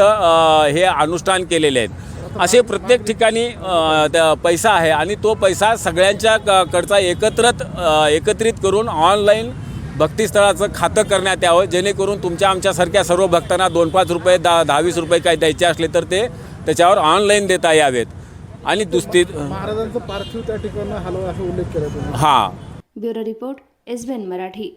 हे अनुष्ठान केलेले आहेत. असे प्रत्येक ठिकाणी पैसा आहे आणि तो पैसा सगळ्यांच्या कडचा एकत्रित करून ऑनलाईन भक्तिस्थळाचं खातं करण्यात यावं, जेणेकरून तुमच्या आमच्यासारख्या सर्व भक्तांना 2-5 रुपये 10-20 रुपये काही द्यायचे असले तर ते त्याच्यावर ऑनलाईन देता यावेत. आणि महाराजांचं पार्थिव त्या ठिकाणी हलवा असा उल्लेख केला तुम्ही. हां. Bureau report SBN Marathi.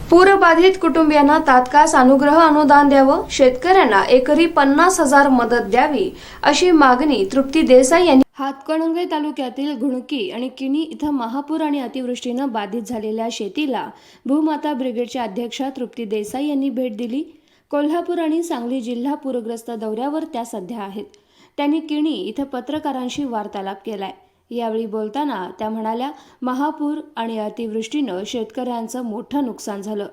पूरबाधित कुटुंबियांना तात्काळ सानुग्रह अनुदान द्यावं, शेतकऱ्यांना एकरी 50,000 मदत द्यावी अशी मागणी तृप्ती देसाई यांनी हातकणंगले तालुक्यातील घुणकी आणि किणी इथं महापूर आणि अतिवृष्टीनं बाधित झालेल्या शेतीला भूमाता ब्रिगेडच्या अध्यक्षा तृप्ती देसाई यांनी भेट दिली. कोल्हापूर आणि सांगली जिल्हा पूरग्रस्त दौऱ्यावर त्या सध्या आहेत. त्यांनी किणी इथं पत्रकारांशी वार्तालाप केलाय. यावेळी बोलताना त्या म्हणाल्या, महापूर आणि अतिवृष्टीनं शेतकऱ्यांचं मोठं नुकसान झालं.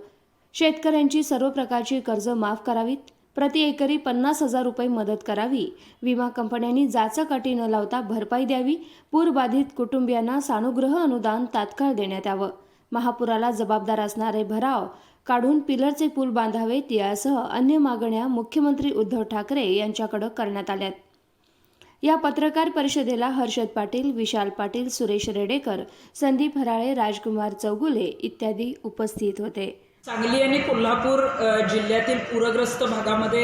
शेतकऱ्यांची सर्व प्रकारची कर्ज माफ करावीत, प्रति एकरी 50,000 रुपये मदत करावी, विमा कंपन्यांनी जाचकाठी न लावता भरपाई द्यावी, पूरबाधित कुटुंबियांना सानुग्रह अनुदान तात्काळ देण्यात यावं, महापुराला जबाबदार असणारे भराव काढून पिलरचे पूल बांधावेत यासह अन्य मागण्या मुख्यमंत्री उद्धव ठाकरे यांच्याकडे करण्यात आल्यात. या पत्रकार परिषदेला हर्षद पाटील, विशाल पाटील, सुरेश रेडेकर, संदीप हराळे, राजकुमार चौगुले इत्यादी उपस्थित होते. सांगली आणि कोल्हापूर जिल्ह्यातील पूरग्रस्त भागामध्ये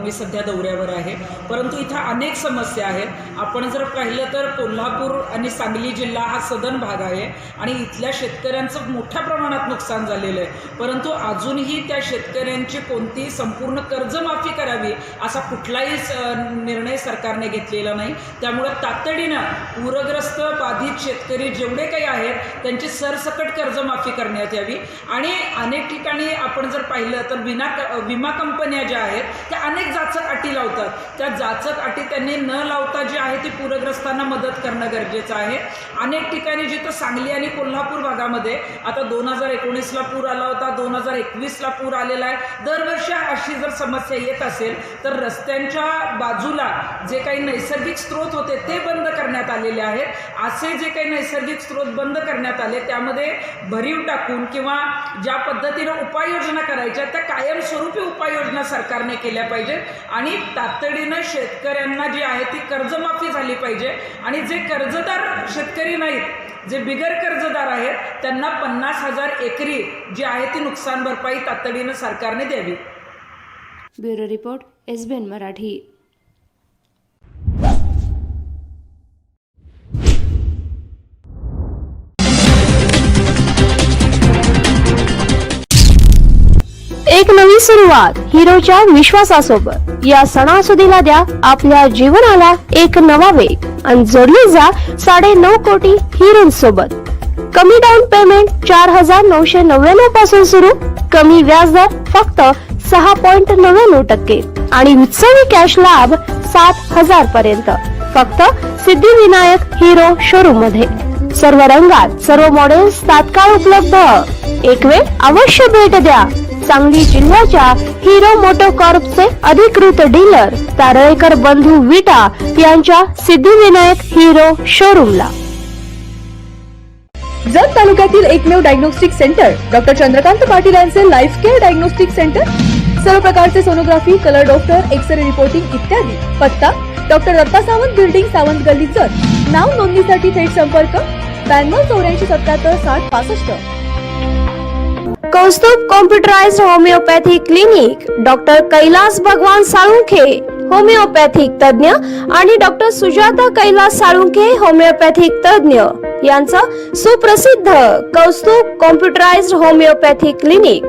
मी सध्या दौऱ्यावर आहे, परंतु इथं अनेक समस्या आहेत. आपण जर पाहिलं तर कोल्हापूर आणि सांगली जिल्हा हा सदन भाग आहे आणि इथल्या शेतकऱ्यांचं मोठ्या प्रमाणात नुकसान झालेलं आहे, परंतु अजूनही त्या शेतकऱ्यांची कोणतीही संपूर्ण कर्जमाफी करावी असा कुठलाही निर्णय सरकारने घेतलेला नाही. त्यामुळं तातडीनं पूरग्रस्त बाधित शेतकरी जेवढे काही आहेत त्यांची सरसकट कर्जमाफी करण्यात यावी आणि अनेक अनेक ठिकाणी आपण जर पाहिलं तर विमा कंपन्या ज्या आहेत त्या अनेक जाचक अटी लावतात. त्या जाचक अटी त्यांनी न लावता जी आहे ती पूरग्रस्तांना मदत करणं गरजेचं आहे. अनेक ठिकाणी जिथं सांगली आणि कोल्हापूर भागामध्ये आता 2019ला पूर आला होता, 2021ला पूर आलेला आहे. दरवर्षी अशी जर समस्या येत असेल तर रस्त्यांच्या बाजूला जे काही नैसर्गिक स्रोत होते ते बंद करण्यात आलेले आहेत. असे जे काही नैसर्गिक स्रोत बंद करण्यात आले त्यामध्ये भरीव टाकून किंवा ज्या पद्धतीनं उपाययोजना करायच्या त्या कायमस्वरूपी उपाययोजना सरकारने केल्या पाहिजेत आणि तातडीनं शेतकऱ्यांना जी आहे ती कर्जमाफी झाली पाहिजे आणि जे कर्जदार शेतकरी नाहीत, जे बिगर कर्जदार आहेत त्यांना 50,000 एकरी जी आहे ती नुकसान भरपाई तातडीनं सरकारने द्यावी. Bureau report SBN Marathi. एक नवी सुरुवात हिरोच्या विश्वासासोबत. या सणासुदीला द्या आपल्या जीवनाला एक नवा वेग आणि जोडली जा 9.5 कोटी हिरोंसोबत. कमी डाऊन पेमेंट 4,999 पासून सुरू. कमी व्याजदर फक्त 6.99% आणि उत्सवी कॅश लाभ 7,000 पर्यंत फक्त सिद्धिविनायक हिरो शोरूम मध्ये. सर्व रंगात सर्व मॉडेल्स तात्काळ उपलब्ध. एक वेळ अवश्य भेट द्या सांगली जिल्ह्याच्या हिरो मोटोकॉर्पचे अधिकृत डीलर तारळेकर बंधू विटा यांच्या सिद्धिविनायक हिरो शोरूमला. जत तालुक्यातील एकमेव diagnostic centre doctor Chandrakant Patil यांचे लाईफ केअर डायग्नोस्टिक सेंटर. सर्व प्रकारचे sonography, colour doctor, x ray reporting इत्यादी. पत्ता डॉक्टर दत्ता सावंत बिल्डिंग, सावंत गल्ली, जत. नाव नोंदणीसाठी थेट संपर्क 92 84 77 60 65. Kaustubh computerised homeopathy clinic doctor Kailas Bhagwan Salunkhe homeopathic तज्ञ आणि डॉक्टर सुजाता कैलास साळुंखे होमिओपॅथिक तज्ञ यांचं सुप्रसिद्ध कौस्तुभ कॉम्प्युटराइज्ड होमिओपॅथी क्लिनिक.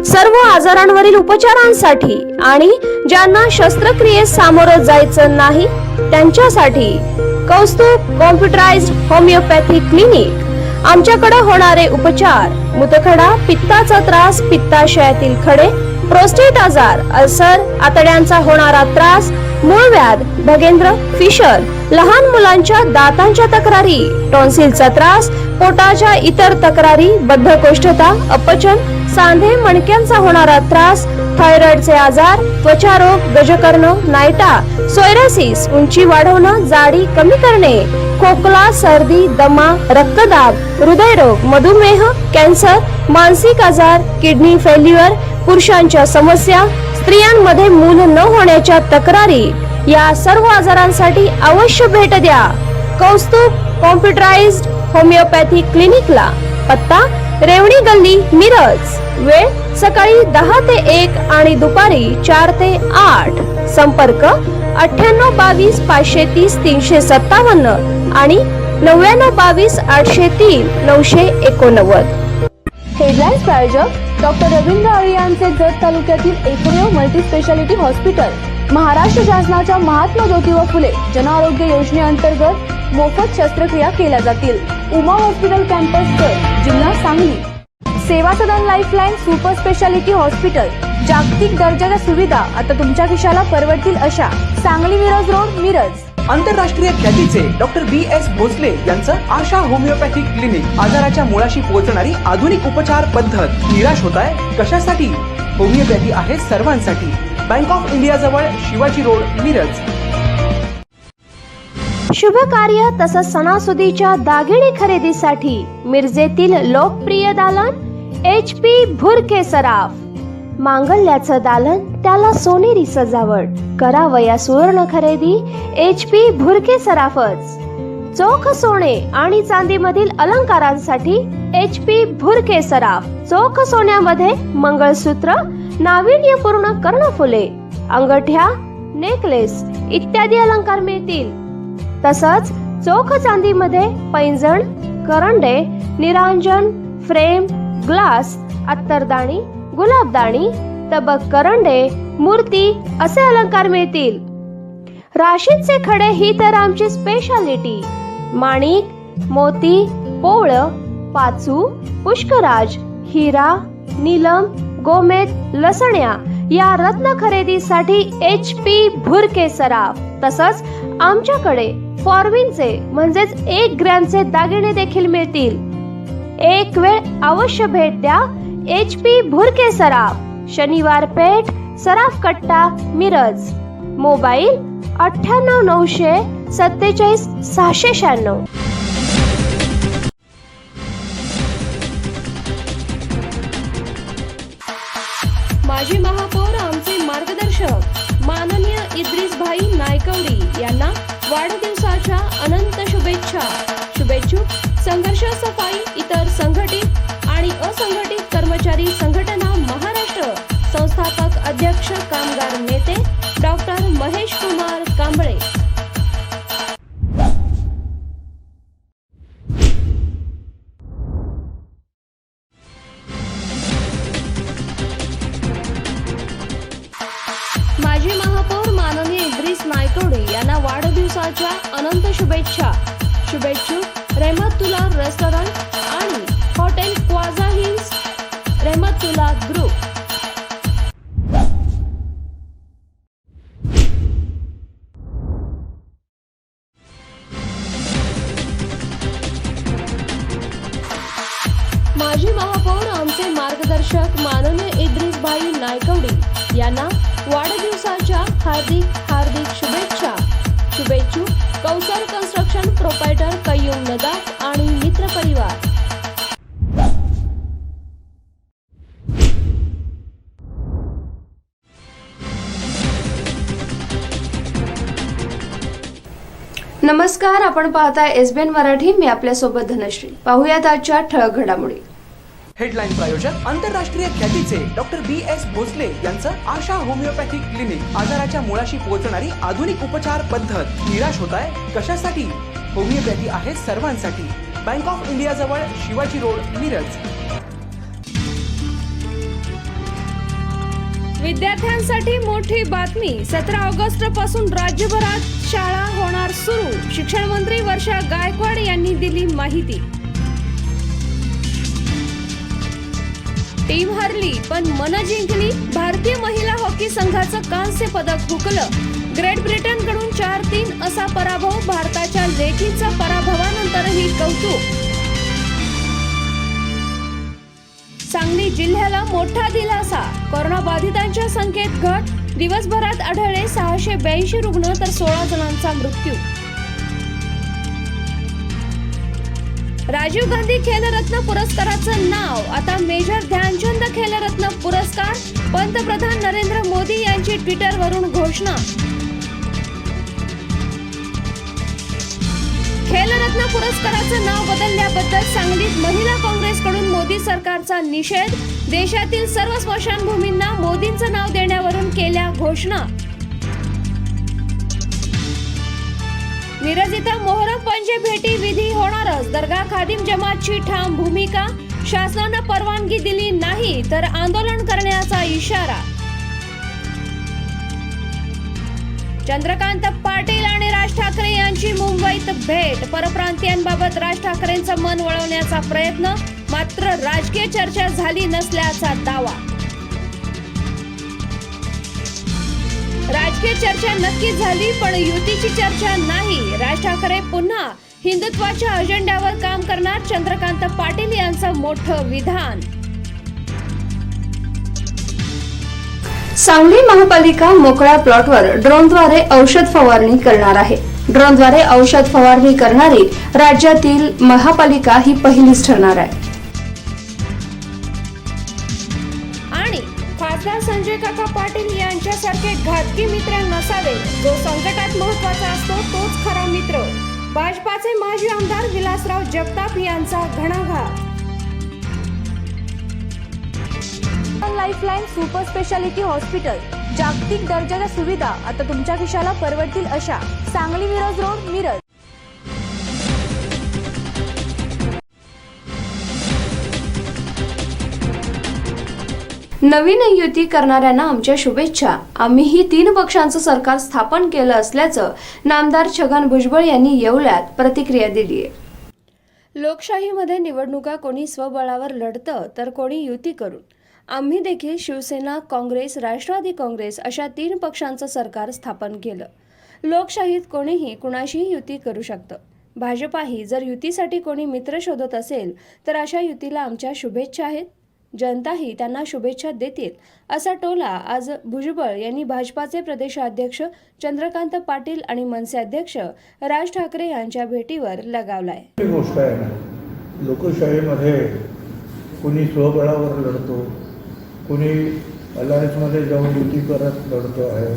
सर्व आजारांवरील उपचारांसाठी आणि ज्यांना शस्त्रक्रियेस सामोरं जायचं नाही त्यांच्यासाठी कौस्तुभ कॉम्प्युटराइज्ड होमिओपॅथी क्लिनिक. आमच्याकडे होणारे उपचार: मूतखडा, पित्ताचा त्रास, पित्ताशयातील खडे, प्रोस्टेट आजार, अल्सर, आतड्यांचा होणारा त्रास, मूळव्याध, भगेंद्र, फिशर, लहान मुलांच्या दातांच्या तक्रारी, टॉन्सिलचा त्रास, पोटाच्या इतर तक्रारी, बद्धकोष्ठता, अपचन, सांधे मणक्यांचा होणारा त्रास, थायरॉइडचे आजार, त्वचारोग, गजकर्ण, नायटा, सोयरासिस, उंची वाढवणं, जाडी कमी करणे, खोकला, सर्दी, दमा, रक्तदाब, हृदयरोग, मधुमेह, कॅन्सर, मानसिक आजार, किडनी फेल्युअर, पुरुषांच्या समस्या, स्त्रियांमध्ये मूल न होण्याच्या तक्रारी, या सर्व आजारांसाठी अवश्य भेट द्या कौस्तुभ कॉम्प्युटराइज्ड होमिओपॅथी क्लिनिकला. पत्ता रेवणी गल्ली, मिरज. वेळ सकाळी 10 ते 1 आणि दुपारी 4 ते 8. संपर्क 98 22 530 357 आणि 99 22 803 989. हेडलाईन्स प्रायोजक डॉक्टर रवींद्र आळे यांचे जत तालुक्यातील एकमेव मल्टी स्पेशालिटी हॉस्पिटल. महाराष्ट्र शासनाच्या महात्मा ज्योतिबा फुले जन आरोग्य योजनेअंतर्गत मोफत शस्त्रक्रिया केल्या जातील. उमा हॉस्पिटल कॅम्पस जत, जिल्हा सांगली. सेवा सदन लाईफलाईन सुपर स्पेशालिटी हॉस्पिटल. जागतिक दर्जाच्या सुविधा आता तुमच्या खिशाला परवडतील अशा. सांगली मिरज रोड, मिरज. आंतरराष्ट्रीय ख्यातीचे डॉक्टर BS भोसले यांचं आशा होमिओपॅथिक क्लिनिक. आजाराच्या मुळाशी पोहोचणारी आधुनिक उपचार पद्धत. निराश होताय कशासाठी? होमिओपॅथी आहे सर्वांसाठी. बँक ऑफ इंडिया जवळ, शिवाजी रोड, मिरज. शुभ कार्य तसंच सणासुदीच्या दागिने खरेदीसाठी मिरजेतील लोकप्रिय दालन HP भुरके सराफ. मांगल्याचं दालन, त्याला सोनेरी सजावट. करावया सुवर्ण खरेदी HP भुरके सराफच. चोख सोने आणि चांदीमधील अलंकारांसाठी HP भुरके सराफ. चोख सोन्यामध्ये मंगळसूत्र, नाविन्यपूर्ण कर्णफुले, अंगठ्या, नेकलेस इत्यादी अलंकार मिळतील. तसंच चोख चांदीमध्ये पैंजण, करंडे, निरांजन, फ्रेम, ग्लास, अत्तरदाणी, गुलाबदाणी, तबक करंडे, मूर्ती असे अलंकार मिळतील. राशींचे खडे ही तर आमची स्पेशालिटी. माणिक, मोती, पोळ, पाचू, पुष्कराज, हिरा, नीलम, गोमेद, लसण्या या रत्न खरेदीसाठी HP भुरके सराफ. तसंच आमच्याकडे फॉर्मिनचे म्हणजेच 1 ग्रॅमचे दागिने देखील मिळतील. एक वेळ अवश्य भेट द्या HP भुरके सराफ, शनिवार पेठ, सराफ कट्टा, मिरज. मोबाईल 98 900 47 696. माजी महापौर आमचे मार्गदर्शक माननीय इद्रिसभाई नायकवडी यांना वाढदिवसाच्या अनंत शुभेच्छा. शुभेच्छुक संघर्ष सफाई इतर संघटित आणि असंघटित कर्मचारी संघटना महाराष्ट्र संस्थापक अध्यक्ष कामगार नेते डॉक्टर महेश कुमार कांबळे. माजी महापौर माननीय इद्रिस नायकवडी यांना वाढदिवसाच्या अनंत शुभेच्छा. शुभेच्छुक रहमतुल्ला रेस्टॉरंट आणि हॉटेल क्वाझा हिल्स, रहमतुल्ला ग्रुप. माजी महापौर आमचे मार्गदर्शक माननीय इद्रिसभाई नायकवडी यांना वाढदिवसाच्या हार्दिक शुभेच्छा. शुभेच्छुक कौसर कन्स्ट्रक्शन प्रोपायटर कय्यूम नदाफ आणि मित्र परिवार. नमस्कार, आपण पाहताय SBN मराठी. मी आपल्यासोबत धनश्री. पाहुयात आजच्या ठळक घडामोडी. हेडलाईन प्रायोजक आंतरराष्ट्रीय ख्यातीचे डॉक्टर BS भोसले यांचं आशा होमिओपॅथिक क्लिनिक. आजाराच्या मुळाशी पोहोचणारी आधुनिक उपचार पद्धत. निराश होताय कशासाठी? होमिओपॅथी आहे सर्वांसाठी. बँक ऑफ इंडिया जवळ शिवाजी रोड, मिरज. विद्यार्थ्यांसाठी मोठी बातमी. 17 ऑगस्ट पासून राज्यभरात शाळा होणार सुरू. शिक्षण मंत्री वर्षा गायकवाड यांनी दिली माहिती. टीम हरली पण मन जिंकली. भारतीय महिला हॉकी संघाचं कांस्य पदक हुकलं. ग्रेट ब्रिटनकडून 4-3 असा पराभव. भारताच्या लेखीचा पराभवानंतरही कौतुक. सांगली जिल्ह्याला मोठा दिलासा. कोरोना बाधितांच्या संख्येत घट. दिवसभरात आढळले 682 रुग्ण तर 16 जणांचा मृत्यू. राजीव गांधी खेलरत्न पुरस्काराचं नाव आता मेजर ध्यानचंद खेलरत्न पुरस्कार. पंतप्रधान नरेंद्र मोदी यांची ट्विटरवरून घोषणा. खेलरत्न पुरस्काराचं नाव बदलल्याबद्दल सांगलीत महिला काँग्रेसकडून मोदी सरकारचा निषेध. देशातील सर्व स्मशानभूमींना मोदींचं नाव देण्यावरून केल्या घोषणा. मिरज इथं मोहरम पंजे भेटी विधी होणारच. दर्गा खादिम जमातची ठाम भूमिका. शासनानं परवानगी दिली नाही तर आंदोलन करण्याचा इशारा. चंद्रकांत पाटील आणि राज ठाकरे यांची मुंबईत भेट. परप्रांतीयांबाबत राज ठाकरेंचं मन वळवण्याचा प्रयत्न, मात्र राजकीय चर्चा झाली नसल्याचा दावा. राजकीय चर्चा नक्की झाली पण युतीची चर्चा नाही. राज ठाकरे पुन्हा हिंदुत्वाच्या अजेंड्यावर काम करणार. चंद्रकांत पाटील यांचं मोठं विधान. सांगली महापालिका मोकळ्या प्लॉटवर ड्रोनद्वारे औषध फवारणी करणार आहे. ड्रोनद्वारे औषध फवारणी करणारी राज्यातील महापालिका ही पहिलीच ठरणार आहे. आणि खासदार संजय काका पाटील यांच्यासारखे घातकी मित्र नसावे. जो संकटात महत्वाचा असतो तोच खरा मित्र. भाजपाचे माजी आमदार विलासराव जगताप यांचा घणाघात. Lifeline super speciality hospital. जागतिक दर्जाच्या सुविधा आता तुमच्या खिशाला परवडतील अशा. सांगली मिरज रोड, मिरज. नवीन युती करणाऱ्यांना आमच्या शुभेच्छा. आम्हीही 3 पक्षांचं सरकार स्थापन केलं असल्याचं नामदार छगन भुजबळ यांनी येवल्यात प्रतिक्रिया दिली आहे. लोकशाहीमध्ये निवडणुका कोणी स्वबळावर लढतं तर कोणी युती करून. आम्ही देखील शिवसेना, काँग्रेस, राष्ट्रवादी काँग्रेस अशा 3 पक्षांचं सरकार स्थापन केलं. लोकशाहीत कोणीही कुणाशीही युती करू शकतं. भाजपाही जर युतीसाठी कोणी मित्र शोधत असेल तर अशा युतीला आमच्या शुभेच्छा आहेत. जनताही त्यांना शुभेच्छा देतील असा टोला आज भुजबळ यांनी भाजपाचे प्रदेशाध्यक्ष चंद्रकांत पाटील आणि मनसे अध्यक्ष राज ठाकरे यांच्या भेटीवर लगावलाय. ही गोष्ट आहे ना, लोकशाहीमध्ये कुणी स्वबळावर लढतो, कुणी अलायन्समध्ये जाऊन युती करत लढतो आहे.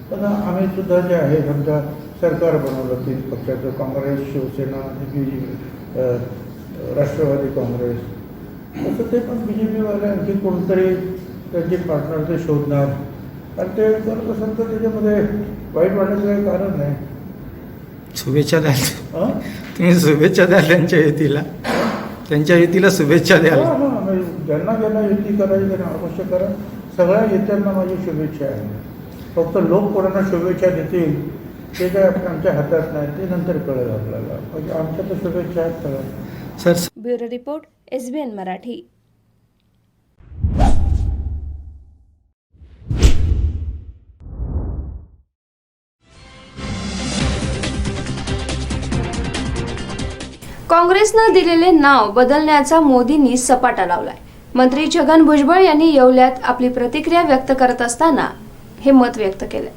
पण आम्ही सुद्धा जे आहे समजा सरकार बनवलं 3 पक्षाचं, काँग्रेस, शिवसेना आणि राष्ट्रवादी काँग्रेस, तसं ते पण BJPवाले आणखी कोणतरी त्यांचे पार्टनर ते शोधणार आणि ते करत असेल तर त्याच्यामध्ये वाईट वाटायचं काही कारण नाही. शुभेच्छा द्याल तुम्ही, शुभेच्छा द्याल त्यांच्या युतीला, त्यांच्या युतीला शुभेच्छा द्याल. ज्यांना युती करायची त्यांना अवश्य करा. सगळ्या युत्यांना माझी शुभेच्छा आहे. फक्त लोक कोणाला शुभेच्छा देतील ते काय आमच्या हातात नाही, ते नंतर कळेल आपल्याला. म्हणजे आमच्या तर शुभेच्छा आहेत सगळ्या. Sir, bureau report, SBN Marathi. काँग्रेसनं दिलेले नाव बदलण्याचा मोदींनी सपाटा लावलाय. मंत्री छगन भुजबळ यांनी येवल्यात आपली प्रतिक्रिया व्यक्त करत असताना हे मत व्यक्त केलंय.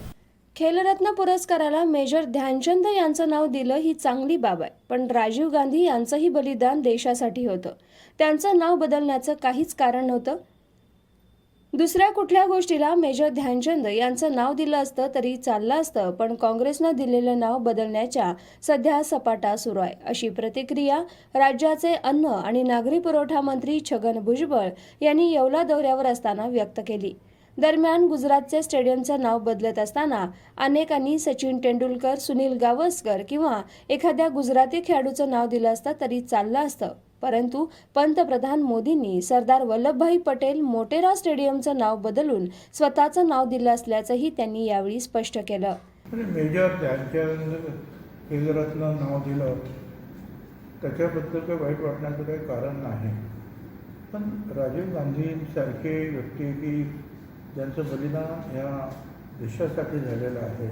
खेलरत्न पुरस्काराला मेजर ध्यानचंद यांचं नाव दिलं ही चांगली बाब आहे, पण राजीव गांधी यांचंही बलिदान देशासाठी होतं. त्यांचं नाव बदलण्याचं काहीच कारण नव्हतं. दुसऱ्या कुठल्या गोष्टीला मेजर ध्यानचंद यांचं नाव दिलं असतं तरी चाललं असतं, पण काँग्रेसनं दिलेलं नाव बदलण्याच्या सध्या सपाटा सुरू आहे, अशी प्रतिक्रिया राज्याचे अन्न आणि नागरी पुरवठा मंत्री छगन भुजबळ यांनी येवला दौऱ्यावर असताना व्यक्त केली. दरम्यान गुजरातचे स्टेडियमचं नाव बदलत असताना अनेकांनी सचिन तेंडुलकर, सुनील गावस्कर किंवा एखाद्या गुजराती खेळाडूचं नाव दिलं असतं तरी चाललं असतं, परंतु पंतप्रधान मोदींनी सरदार वल्लभभाई पटेल मोटेरा स्टेडियमचं नाव बदलून स्वतःचं नाव दिलं असल्याचंही त्यांनी यावेळी स्पष्ट केलं. मेजर ध्यानचंद खेलरत्न नाव दिलं त्याच्याबद्दल काही वाईट वाटण्याचं काही कारण नाही. पण राजीव गांधींसारखे व्यक्ती की ज्यांचं बलिदान या देशासाठी झालेलं आहे,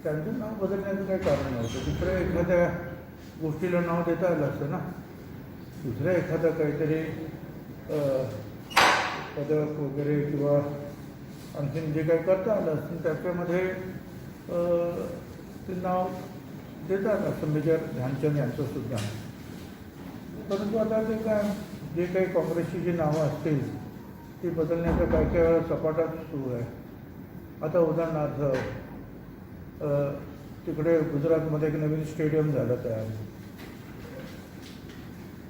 त्यांचं नाव बदलण्याचं काही कारण नव्हतं. दुसऱ्या एखाद्या गोष्टीला नाव देता आलं असतं ना, दुसऱ्या एखादं काहीतरी पदक वगैरे किंवा आणखीन जे काही करता आलं असतं त्याच्यामध्ये ते नाव देता आलं असतं मेजर ध्यानचंद यांचंसुद्धा. परंतु आता ते काय जे काही काँग्रेसची जी नावं असतील ती बदलण्याचा काय काय वेळा सपाटाच सुरू आहे. आता उदाहरणार्थ तिकडे गुजरातमध्ये एक नवीन स्टेडियम झालं तयार,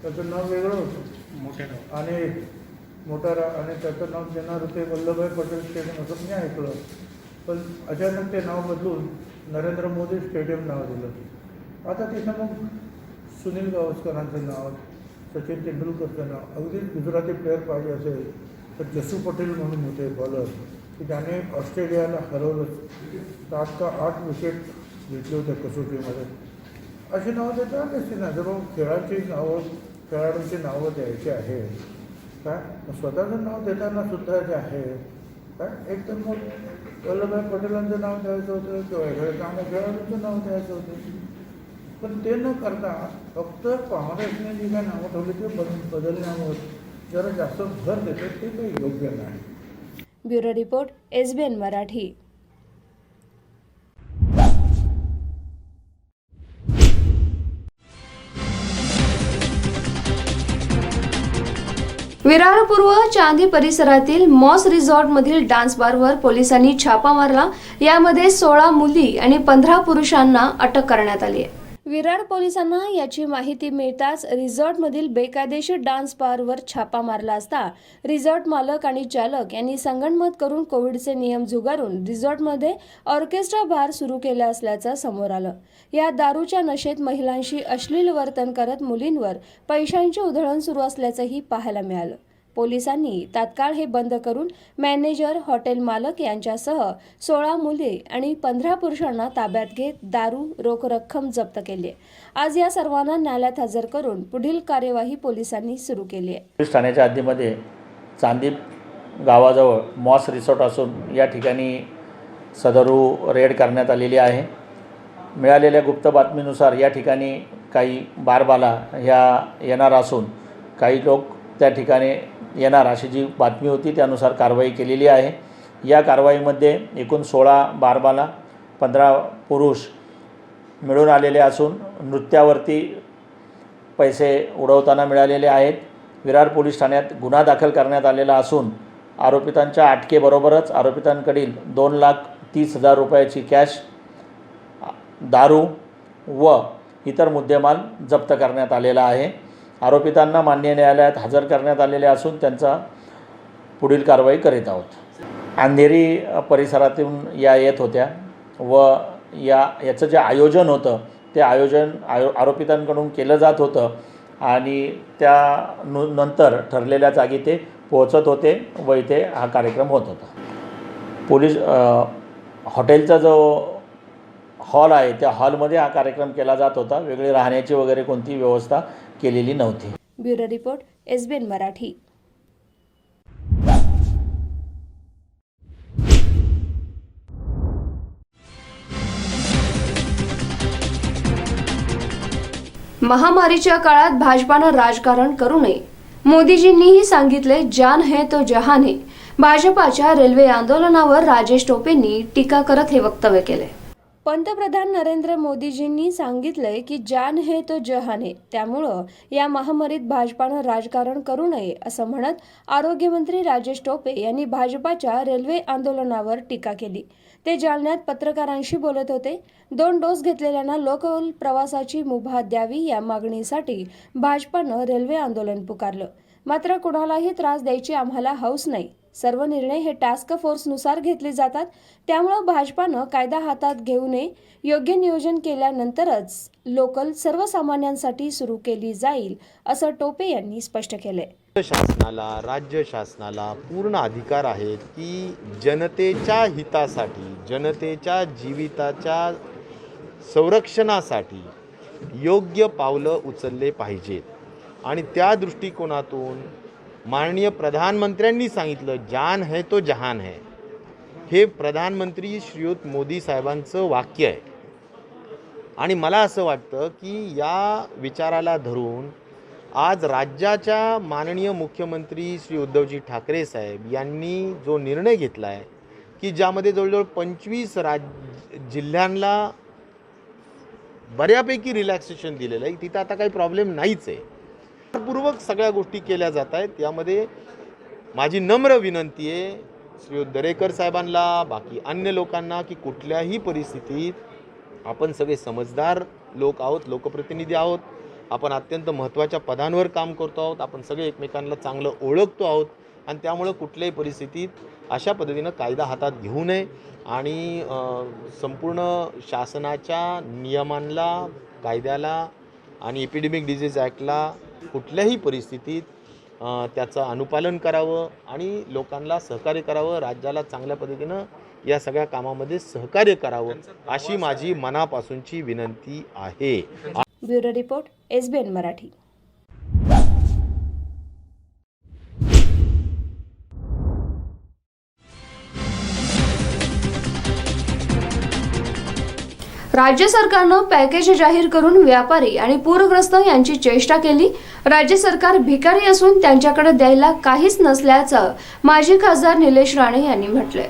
त्याचं नाव वेगळं होतं मोटेरा आणि त्याचं नाव देणार होते वल्लभभाई पटेल स्टेडियम असं मी ऐकलं. पण अचानक ते नाव बदलून नरेंद्र मोदी स्टेडियम नाव दिलं. आता तिथं मग सुनील गावस्करांचं नाव, सचिन तेंडुलकरचं नाव, अगदी गुजराती प्लेअर पाहिजे असेल तर जसू पटेल म्हणून होते बॉलर की त्याने ऑस्ट्रेलियाला हरवलं, 7 का 8 विकेट घेतले होते कसोटीमध्ये. अशी नावं देता आली असती ना. जर खेळाची नावं, खेळाडूंची नावं द्यायची आहे काय, स्वतःचं नाव देताना सुद्धा जे आहे काय, एक तर मग वल्लभभाई पटेलांचं नाव द्यायचं होतं किंवा एखाद्या खेळाडूंचं नाव द्यायचं होतं. पण ते न करता फक्त काँग्रेसने जी काय नावं ठेवली ते बदलण्यावर जरा जास्त भर देते, ते काही योग्य नाही. Bureau report, SBN Marathi. Virar पूर्व चांदी परिसरातील मॉस रिसॉर्टमधील डान्स बारवर पोलिसांनी छापा मारला. यामध्ये 16 मुली आणि 15 पुरुषांना अटक करण्यात आली आहे. विरार पोलिसांना याची माहिती मिळताच रिसॉर्टमधील बेकायदेशीर डान्स बारवर छापा मारला असता रिसॉर्ट मालक आणि चालक यांनी संगनमत करून कोविडचे नियम झुगारून रिसॉर्टमध्ये ऑर्केस्ट्रा बार सुरू केला असल्याचं समोर आलं. या दारूच्या नशेत महिलांशी अश्लील वर्तन करत मुलींवर पैशांची उधळण सुरू असल्याचंही पाहायला मिळालं. पोलिसांनी तात्काळ हे बंद करून मॅनेजर, हॉटेल मालक यांच्यासह 16 मुली आणि 15 पुरुषांना ताब्यात घेत दारू, रोख रक्कम जप्त केली आहे. आज या सर्वांना न्यायालयात हजर करून पुढील कार्यवाही पोलिसांनी सुरू केली आहे. पोलीस ठाण्याच्या हद्दीमध्ये चांदीप गावाजवळ मॉस रिसॉर्ट असून या ठिकाणी सदरू रेड करण्यात आलेली आहे. मिळालेल्या गुप्त बातमीनुसार या ठिकाणी काही बारबाला ह्या येणार असून काही लोक त्या ठिकाणी येणार अशी जी बातमी होती त्यानुसार कारवाई केलेली आहे. या कारवाईमध्ये एकूण 16 बारबाला 15 पुरुष मिळून आलेले असून नृत्यावरती पैसे उडवताना मिळालेले आहेत. विरार पोलीस ठाण्यात गुन्हा दाखल करण्यात आलेला असून आरोपितांच्या अटकेबरोबरच आरोपितांकडील 2,30,000 रुपयाची कॅश, दारू व इतर मुद्देमाल जप्त करण्यात आलेला आहे. आरोपितांना मान्य न्यायालयात हजर करण्यात आलेले असून त्यांचा पुढील कारवाई करीत आहोत. अंधेरी परिसरातून या येत होत्या व याचं जे आयोजन होतं ते आयोजन आरोपितांकडून केलं जात होतं आणि नंतर ठरलेल्या जागी ते पोहोचत होते व इथे हा कार्यक्रम होत होता. पोलीस हॉटेलचा जो हॉल आहे त्या हॉलमध्ये हा कार्यक्रम केला जात होता. वेगळी राहण्याची वगैरे कोणती व्यवस्था केलेली नव्हती. Bureau report SBN Marathi. महामारीच्या काळात भाजपानं राजकारण करू नये. मोदीजींनीही सांगितले जान है तो जहान है. भाजपाच्या रेल्वे आंदोलनावर राजेश टोपेंनी टीका करत हे वक्तव्य केले. पंतप्रधान नरेंद्र मोदीजींनी सांगितलंय की जान है तो जहान है. त्यामुळं या महामारीत भाजपानं राजकारण करू नये असं म्हणत आरोग्यमंत्री राजेश टोपे यांनी भाजपाच्या रेल्वे आंदोलनावर टीका केली. ते जालन्यात पत्रकारांशी बोलत होते. 2 डोस घेतलेल्यांना लोकल प्रवासाची मुभा द्यावी या मागणीसाठी भाजपानं रेल्वे आंदोलन पुकारलं. मात्र कुणालाही त्रास द्यायची आम्हाला हौस नाही. सर्व निर्णय हे टास्क फोर्सनुसार घेतले जातात. त्यामुळं भाजपानं कायदा हातात घेऊ नये. योग्य नियोजन केल्यानंतरच लोकल सर्वसामान्यांसाठी सुरू केली जाईल असं टोपे यांनी स्पष्ट केलंय. शासनाला, राज्य शासनाला पूर्ण अधिकार आहेत की जनतेच्या हितासाठी, जनतेच्या जीविताच्या संरक्षणासाठी योग्य पावलं उचलले पाहिजेत. आणि त्या दृष्टिकोनातून माननीय प्रधानमंत्र्यांनी सांगितलं जान है तो जहान है. हे प्रधानमंत्री श्रीयुत मोदी साहेबांचं वाक्य आहे. आणि मला असं वाटतं की या विचाराला धरून आज राज्याच्या माननीय मुख्यमंत्री श्री उद्धवजी ठाकरे साहेब यांनी जो निर्णय घेतला आहे की ज्यामध्ये जवळजवळ 25 जिल्ह्यांना बऱ्यापैकी रिलॅक्सेशन दिलेलं आहे. तिथं आता काही प्रॉब्लेम नाहीच आहे. पूर्वक सगळ्या गोष्टी केल्या जात आहेत. यामध्ये माझी नम्र विनंती आहे श्री दरेकर साहेबांना, बाकी अन्य लोकांना की कुठल्याही परिस्थितीत आपण सगळे समजदार लोक आहोत, लोकप्रतिनिधी आहोत. आपण अत्यंत महत्त्वाच्या पदांवर काम करतो आहोत. आपण सगळे एकमेकांना चांगलं ओळखतो आहोत आणि त्यामुळं कुठल्याही परिस्थितीत अशा पद्धतीनं कायदा हातात घेऊ नये आणि संपूर्ण शासनाच्या नियमांना, कायद्याला आणि एपिडेमिक डिजीज ॲक्टला कुठल्याही परिस्थितीत त्याचं अनुपालन करावं आणि लोकांना सहकार्य करावं. राज्याला चांगल्या पद्धतीनं या सगळ्या कामामध्ये सहकार्य करावं अशी माझी मनापासूनची विनंती आहे. Bureau report SBN Marathi. राज्य सरकारनं पॅकेज जाहीर करून व्यापारी आणि पूरग्रस्त यांची चेष्टा केली. राज्य सरकार भिकारी असून त्यांच्याकडे द्यायला काहीच नसल्याचं माजी खासदार निलेश राणे यांनी म्हटलंय.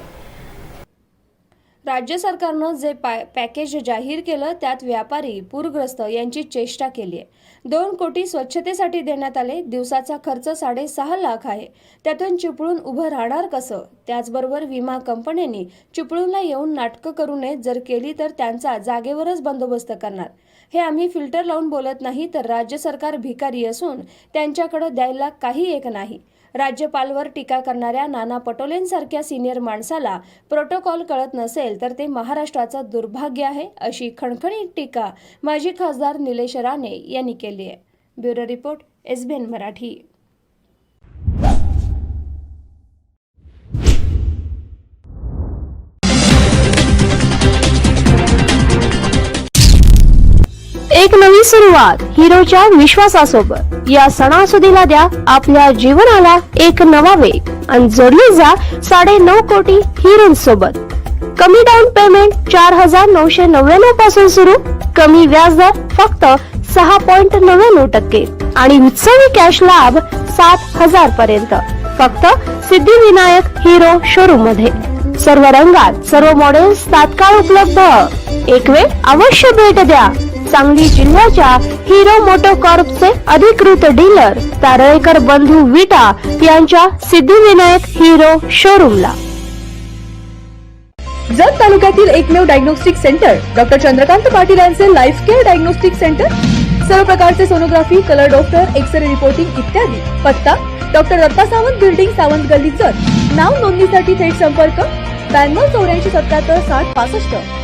राज्य सरकारनं जे पॅकेज जाहीर केलं त्यात व्यापारी, पूरग्रस्त यांची चेष्टा केली आहे. 2 कोटी स्वच्छतेसाठी देण्यात आले. दिवसाचा खर्च 6.5 लाख आहे. त्यातून चिपळूण उभं राहणार कसं? त्याचबरोबर विमा कंपन्यांनी चिपळूणला येऊन नाटकं करू नयेत. जर केली तर त्यांचा जागेवरच बंदोबस्त करणार. हे आम्ही फिल्टर लावून बोलत नाही, तर राज्य सरकार भिकारी असून त्यांच्याकडे द्यायला काही एक नाही. राज्यपालवर टीका करणाऱ्या नाना पटोलेंसारख्या सिनियर माणसाला प्रोटोकॉल कळत नसेल तर ते महाराष्ट्राचं दुर्भाग्य आहे, अशी खणखणीत टीका माजी खासदार निलेश राणे यांनी केली आहे. Bureau report SBN Marathi. एक नवी सुरुवात हिरोच्या विश्वासासोबत. या सणासुदीला द्या आपल्या जीवनाला एक नवा वेग आणि जोडली जा 9.5 कोटी हिरोंसोबत. कमी डाऊन पेमेंट 4,999 पासून सुरू, कमी व्याजदर फक्त 6.99% आणि उत्सवी कॅश लाभ 7,000 पर्यंत फक्त सिद्धिविनायक हिरो शोरूम मध्ये. सर्व रंगात सर्व मॉडेल्स तात्काळ उपलब्ध. एक वेळ अवश्य भेट द्या सांगली जिल्ह्याच्या हिरो मोटोकॉर्पचे अधिकृत डीलर तारळेकर बंधू विटा यांच्या सिद्धिविनायक हिरो शोरूमला. जत तालुक्यातील एकमेव diagnostic centre doctor Chandrakant Patil यांचे लाईफ केअर डायग्नोस्टिक सेंटर. सर्व प्रकारचे sonography, colour doctor, x ray reporting इत्यादी. पत्ता डॉक्टर दत्ता सावंत बिल्डिंग, सावंत गल्ली, जत. नाव नोंदणीसाठी थेट संपर्क 92 84 77 60 65.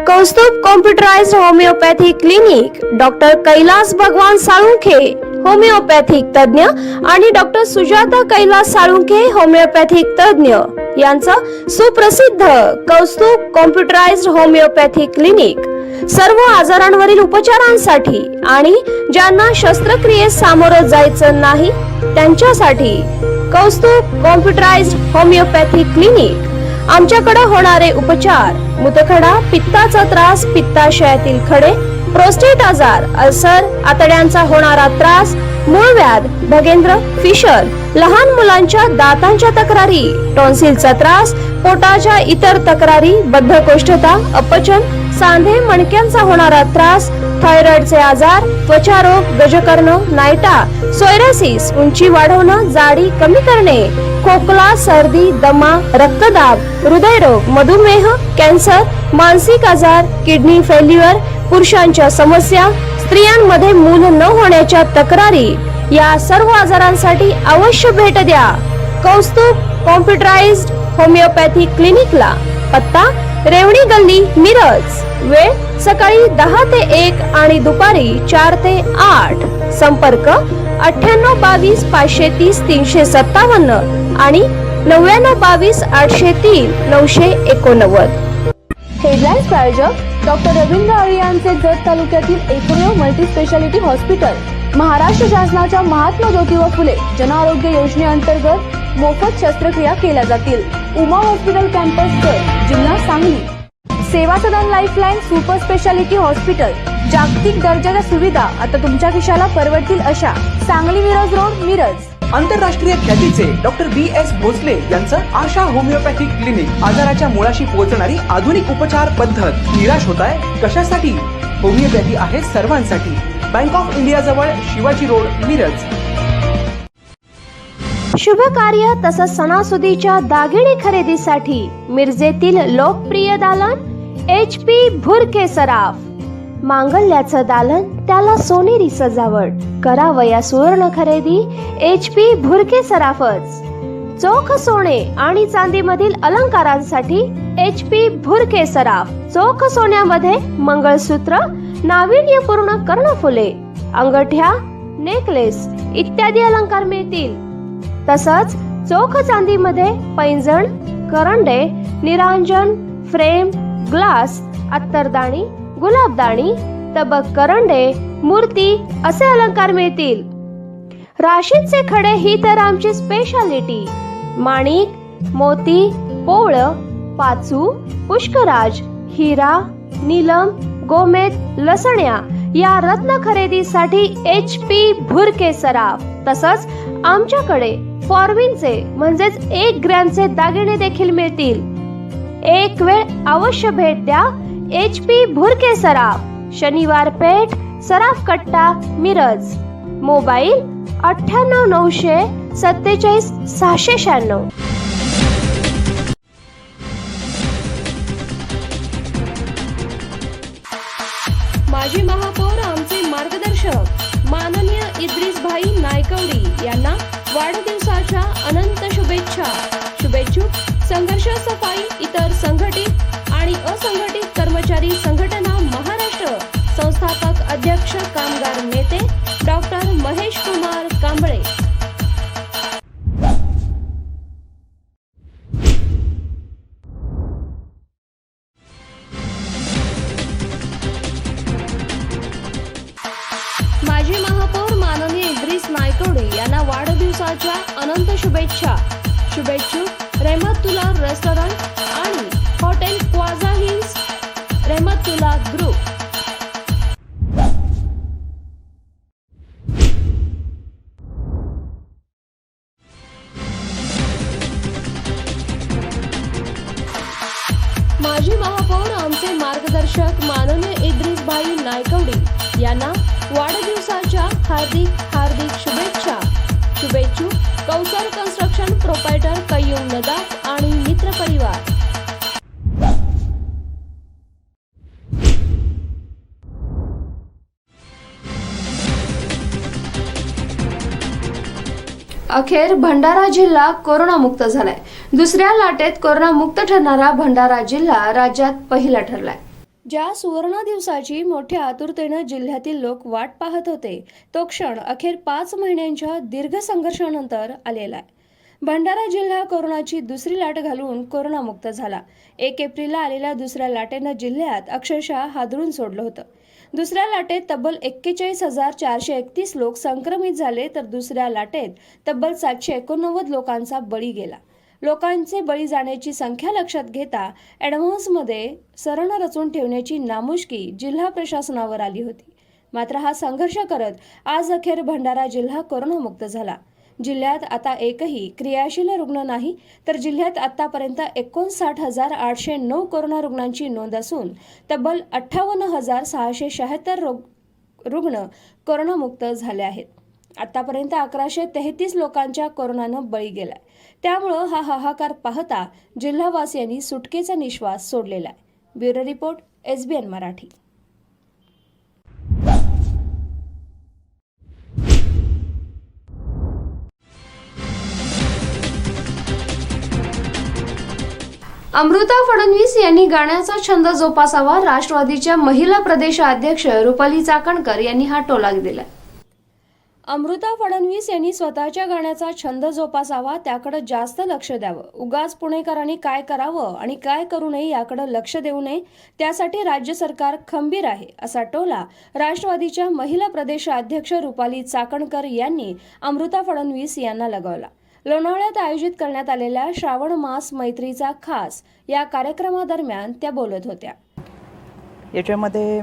Kaustubh computerised homeopathy clinic doctor Kailas Bhagwan Salunkhe homeopathic तज्ञ आणि डॉक्टर सुजाता कैलास साळुंखे होमिओपॅथिक तज्ञ यांचं सुप्रसिद्ध कौस्तुभ कॉम्प्युटराइज्ड होमिओपॅथी क्लिनिक. सर्व आजारांवरील उपचारांसाठी आणि ज्यांना शस्त्रक्रियेस सामोरं जायचं नाही त्यांच्यासाठी कौस्तुभ कॉम्प्युटराइज्ड होमिओपॅथी क्लिनिक. आमच्याकडे होणारे उपचार: मूतखडा, पित्ताचा त्रास, पित्ताशयातील खडे, प्रोस्टेट आजार, अल्सर, आतड्यांचा होणारा त्रास, मूळव्याध, भगेंद्र, फिशर, लहान मुलांच्या दातांच्या तक्रारी, टॉन्सिलचा त्रास, पोटाच्या इतर तक्रारी, बद्धकोष्ठता, अपचन, सांधे मणक्यांचा होणारा त्रास, थायरॉइडचे आजार, त्वचारोग, गजकर्ण, नायटा, सोयरासिस, उंची वाढवणं, जाडी कमी करणे, खोकला, सर्दी, दमा, रक्तदाब, हृदयरोग, मधुमेह, कॅन्सर, मानसिक आजार, किडनी फेल्युअर, पुरुषांच्या समस्या, स्त्रियांमध्ये मूल न होण्याच्या तक्रारी, या सर्व आजारांसाठी अवश्य भेट द्या कौस्तुभ कॉम्प्युटराइज्ड होमिओपॅथी क्लिनिकला. पत्ता रेवणी गल्ली, मिरज. वेळ सकाळी 10 ते 1 आणि दुपारी 4 ते 8. संपर्क 98 22 530 357 आणि 99 22 803 989. हेडलाईन्स प्रायोजक डॉक्टर रवींद्र आळे यांचे जत तालुक्यातील एकमेव मल्टी स्पेशालिटी हॉस्पिटल. महाराष्ट्र शासनाच्या महात्मा ज्योतिबा फुले जन आरोग्य योजनेअंतर्गत मोफत शस्त्रक्रिया केल्या जातील. उमा हॉस्पिटल कॅम्पस जत, जिल्हा सांगली. सेवा सदन लाईफलाईन सुपर स्पेशालिटी हॉस्पिटल. जागतिक दर्जाच्या सुविधा आता तुमच्या खिशाला परवडतील अशा. सांगली मिरज रोड, मिरज. आंतरराष्ट्रीय ख्यातीचे डॉक्टर BS भोसले यांचं आशा होमिओपॅथिक क्लिनिक. आजाराच्या मुळाशी पोहोचणारी आधुनिक उपचार पद्धत. निराश होताय कशासाठी? होमिओपॅथी आहे सर्वांसाठी. बँक ऑफ इंडिया जवळ, शिवाजी रोड, मिरज. शुभ कार्य तसंच सणासुदीच्या दागिने खरेदीसाठी मिरजेतील लोकप्रिय दालन HP भुरके सराफ. मांगल्याचं दालन, त्याला सोनेरी सजावट. करावया सुवर्ण खरेदी HP भुरके सराफच. चोख सोने आणि चांदीमधील अलंकारांसाठी HP भुरके सराफ. चोख सोन्यामध्ये मंगळसूत्र, नाविन्यपूर्ण कर्णफुले, अंगठ्या, नेकलेस इत्यादी अलंकार मिळतील. तसंच चोख चांदीमध्ये पैंजण, करंडे, निरांजन, फ्रेम, ग्लास, अत्तरदाणी, गुलाबदाणी, तबक करंडे, मूर्ती असे अलंकार मिळतील. राशींचे खडे ही तर आमची स्पेशालिटी. माणिक, मोती, पोळ, पाचू, पुष्कराज, हिरा, नीलम, गोमेद, लसण्या या रत्न खरेदीसाठी HP भुरके सराफ. तसंच आमच्याकडे फॉर्मिंगचे म्हणजेच 1 ग्रॅमचे दागिने देखील मिळतील. एक वेळ अवश्य भेट द्या HP भुरके सराफ. शनिवार पेठ, सराफ कट्टा, मिरज. मोबाईल 98 900 47 696. माजी महापौर आमचे मार्गदर्शक माननीय इद्रिस भाई नायकवडी यांना वाढदिवसाच्या अनंत शुभेच्छा. शुभेच्छुक संघर्ष सफाई इतर संघटित आणि असंघटित कर्मचारी संघटना महाराष्ट्र. संस्थापक अध्यक्ष कामगार नेते डॉक्टर महेश कुमार कांबळे. वाढदिवसाच्या अनंत शुभेच्छा. शुभेच्छुक रहमतुल्ला रेस्टॉरंट आणि हॉटेल क्वाझा हिल्स, रहमतुल्ला ग्रुप. माजी महापौर आमचे मार्गदर्शक माननीय इद्रिस भाई नायकवडी यांना वाढदिवसाच्या हार्दिक शुभेच्छा. शुभेच्छुक कौसर कन्स्ट्रक्शन प्रोपायटर कय्यूम नदाफ आणि मित्र परिवार. अखेर भंडारा जिल्हा कोरोनामुक्त झालाय. दुसऱ्या लाटेत कोरोनामुक्त ठरणारा भंडारा जिल्हा राज्यात पहिला ठरलाय. ज्या सुवर्ण दिवसाची मोठ्या आतुरतेनं जिल्ह्यातील लोक वाट पाहत होते, तो क्षण अखेर 5 महिन्यांच्या दीर्घ संघर्षानंतर आलेला आहे. भंडारा जिल्हा कोरोनाची दुसरी लाट घालून कोरोनामुक्त झाला. 1 एप्रिलला आलेल्या दुसऱ्या लाटेनं जिल्ह्यात अक्षरशः हादरून सोडलं होतं. दुसऱ्या लाटेत तब्बल 41,431 लोक संक्रमित झाले, तर दुसऱ्या लाटेत तब्बल 789 लोकांचा बळी गेला. लोकांचे बळी जाण्याची संख्या लक्षात घेता ॲडव्हान्समध्ये सरण रचून ठेवण्याची नामुष्की जिल्हा प्रशासनावर आली होती. मात्र हा संघर्ष करत आज अखेर भंडारा जिल्हा कोरोनामुक्त झाला. जिल्ह्यात आता एकही क्रियाशील रुग्ण नाही, तर जिल्ह्यात आतापर्यंत 59,809 कोरोना रुग्णांची नोंद असून तब्बल 58,676 रुग्ण कोरोनामुक्त झाले आहेत. आतापर्यंत 1133 लोकांच्या कोरोनानं बळी गेलाय. त्यामुळं हा हाहाकार पाहता जिल्हावासियांनी सुटकेचा निश्वास सोडलेला आहे. Bureau report, SBN Marathi. Amruta Fadnavis यांनी गाण्याचा छंद जोपासावा. राष्ट्रवादीच्या महिला प्रदेशाध्यक्ष रुपाली चाकणकर यांनी हा टोला दिला. अमृता फडणवीस यांनी स्वतःच्या गाण्याचा छंद जोपासावा, त्याकडे जास्त लक्ष द्यावं. उगाच पुणेकरांनी काय करावं आणि काय करू नये याकडे लक्ष देऊ नये. त्यासाठी राज्य सरकार खंबीर आहे, असा टोला राष्ट्रवादीच्या महिला प्रदेशाध्यक्ष रुपाली चाकणकर यांनी अमृता फडणवीस यांना लगावला. लोणावळ्यात आयोजित करण्यात आलेल्या श्रावण मास मैत्रीचा खास या कार्यक्रमादरम्यान त्या बोलत होत्या. याच्यामध्ये